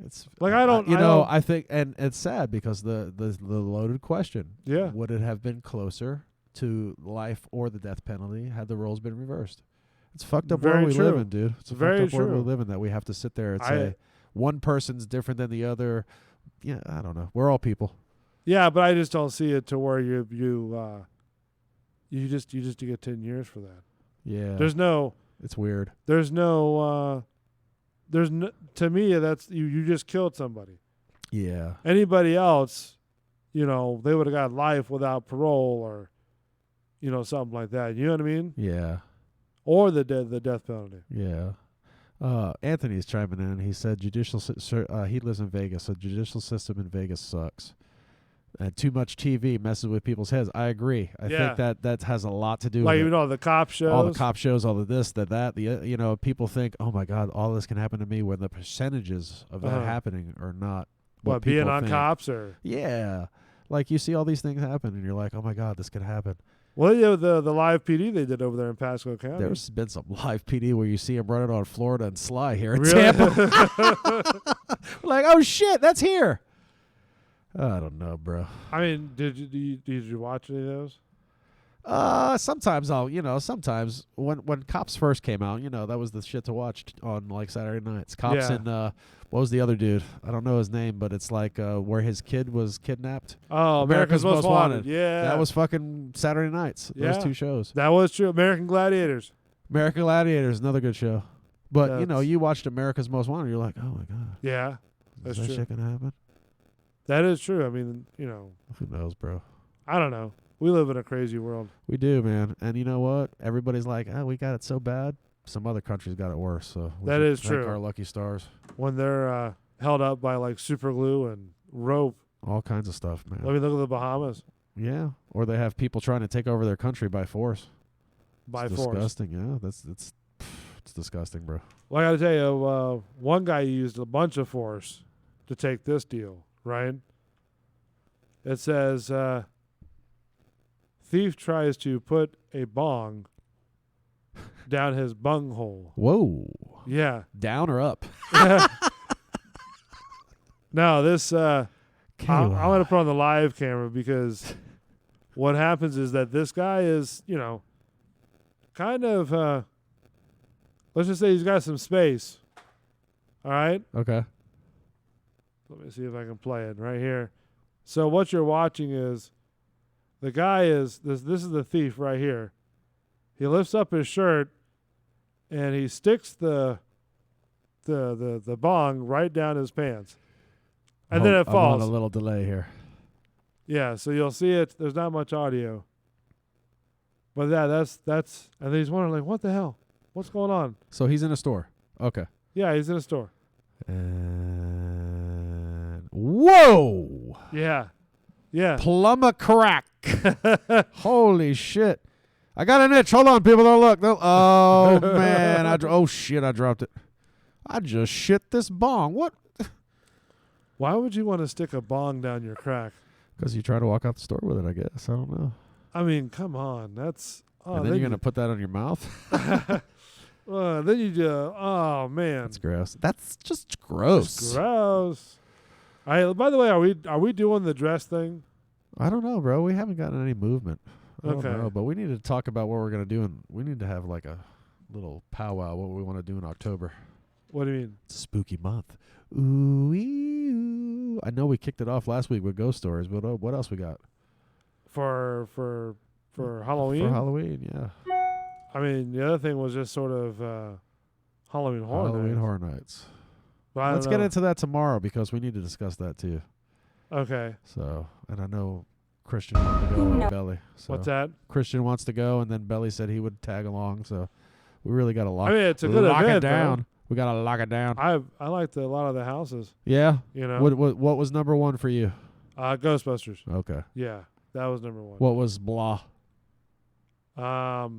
It's
I
think, and it's sad because the loaded question.
Yeah.
Would it have been closer to life or the death penalty had the roles been reversed? It's fucked up world we live in, dude. It's a
very
fucked up world
true.
we live in that we have to sit there and say one person's different than the other. Yeah, I don't know. We're all people.
Yeah, but I just don't see it to where you just get 10 years for that.
Yeah.
It's
weird.
There's no to me that's you just killed somebody.
Yeah.
Anybody else, they would have got life without parole or something like that. You know what I mean?
Yeah.
Or the death penalty.
Yeah. Anthony's chiming in. He said he lives in Vegas. So judicial system in Vegas sucks. And too much TV messes with people's heads. I agree. I think that has a lot to do with
the cop shows.
All the cop shows, all of this, that. People think, oh my God, all this can happen to me when the percentages of that happening are not what people
being on
think.
cops or?
Yeah. Like you see all these things happen and you're like, oh my God, this could happen.
Well, the live PD they did over there in Pasco County.
There's been some live PD where you see them running on Florida and Sly here in
really?
Tampa. Like, oh shit, that's here. I don't know, bro.
I mean, did you watch any of those?
Sometimes sometimes when Cops first came out, that was the shit to watch on Saturday nights. Cops and what was the other dude? I don't know his name, but it's where his kid was kidnapped.
Oh, America's Most Wanted. Yeah.
That was fucking Saturday nights.
Yeah.
Those two shows.
That was true. American Gladiators.
American Gladiators, another good show. But you watched America's Most Wanted, you're like, oh my God.
Yeah. That's
Is that
true.
shit gonna happen?
That is true. I mean,
Who knows, bro?
I don't know. We live in a crazy world.
We do, man. And you know what? Everybody's like, we got it so bad. Some other countries got it worse. So
that is true.
Our lucky stars.
When they're held up by super glue and rope.
All kinds of stuff, man.
Let me look at the Bahamas.
Yeah. Or they have people trying to take over their country by force.
It's
force. Disgusting, yeah. It's disgusting, bro.
Well, I got to tell you, one guy used a bunch of force to take this deal. Right? It says, thief tries to put a bong down his bunghole.
Whoa.
Yeah.
Down or up?
Now, this, I'm going to put on the live camera because what happens is that this guy is, kind of, let's just say he's got some space. All right?
Okay.
Let me see if I can play it right here. So what you're watching is the guy is this is the thief right here. He lifts up his shirt and he sticks the bong right down his pants. And then it
I'm
falls.
on a little delay here.
Yeah, so you'll see it. There's not much audio. But yeah, that's and then he's wondering, like, what the hell? What's going on?
So he's in a store. Okay.
Yeah, he's in a store.
And whoa!
Yeah. Yeah.
Plumber crack. Holy shit. I got an itch. Hold on, people. Don't look. Oh, man. Oh, shit. I dropped it. I just shit this bong. What?
Why would you want to stick a bong down your crack?
Because you try to walk out the store with it, I guess. I don't know.
I mean, come on. That's... Oh,
and then you're going to put that on your mouth?
Then you do... Oh, man.
That's gross. That's just gross.
That's gross. By the way, are we doing the dress thing?
I don't know, bro. We haven't gotten any movement. I don't
Okay.
know, but we need to talk about what we're going to do, and we need to have like a little powwow, what we want to do in October.
What do you mean?
Spooky month. Ooh. I know we kicked it off last week with ghost stories, but what else we got?
For Halloween?
For Halloween, yeah.
I mean, the other thing was just sort of Halloween Horror Nights.
Horror Nights.
But
Let's get into that tomorrow because we need to discuss that too.
Okay.
So, and I know Christian wanted to go and Belly. So
What's that?
Christian wants to go, and then Belly said he would tag along. So we really got to lock.
I mean, it's a good
lock
event,
it down.
though.
We got to lock it down.
I liked a lot of the houses.
Yeah.
You know.
What was number one for you?
Ghostbusters.
Okay.
Yeah, that was number one.
What was blah?
Or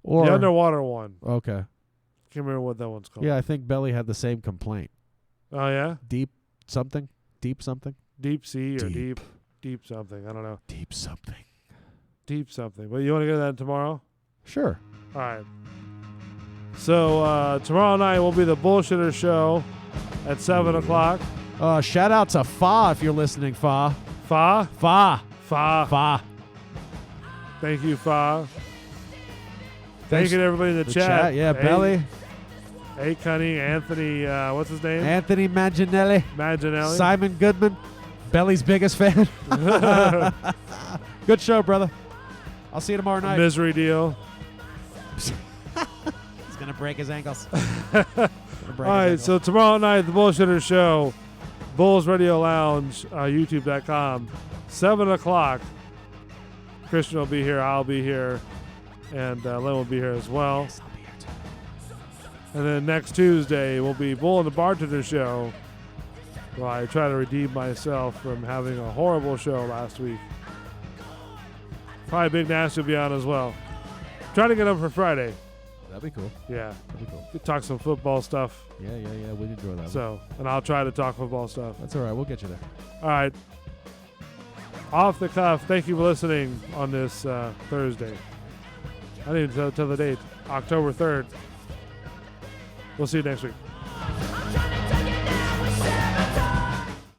the
underwater one.
Okay.
Can't remember what that one's called.
Yeah, I think Belly had the same complaint.
Oh yeah.
Deep something. Deep something.
Deep sea or deep something. I don't know.
Deep something.
Deep something. But you want to get that tomorrow?
Sure.
All right. So tomorrow night will be the Bullshitter Show at 7 o'clock.
Shout out to Fa if you're listening, Fa.
Fa?
Fa.
Fa.
Fa.
Thank you, Fa.
Thanks.
Thank you to everybody in the chat.
Yeah, Belly.
Hey, Cunny, Anthony, what's his name?
Anthony Manginelli.
Manginelli.
Simon Goodman. Belly's biggest fan. Good show, brother. I'll see you tomorrow night.
Misery deal.
He's going to break his ankles.
All right, so tomorrow night, the Bullshitter Show, Bulls Radio Lounge, YouTube.com, 7 o'clock. Christian will be here. I'll be here. And Len will be here as well.
Yes, I'll be here too.
And then next Tuesday will be Bull and the Bartender Show, where I try to redeem myself from having a horrible show last week. Probably Big Nash will be on as well. Trying to get him for Friday.
That'd be cool.
Yeah.
That'd be cool.
We talk some football stuff.
Yeah. We'd enjoy that.
So, and I'll try to talk football stuff.
That's all right. We'll get you there.
All right. Off the cuff, thank you for listening on this Thursday. I didn't even tell the date. October 3rd. We'll see you next week.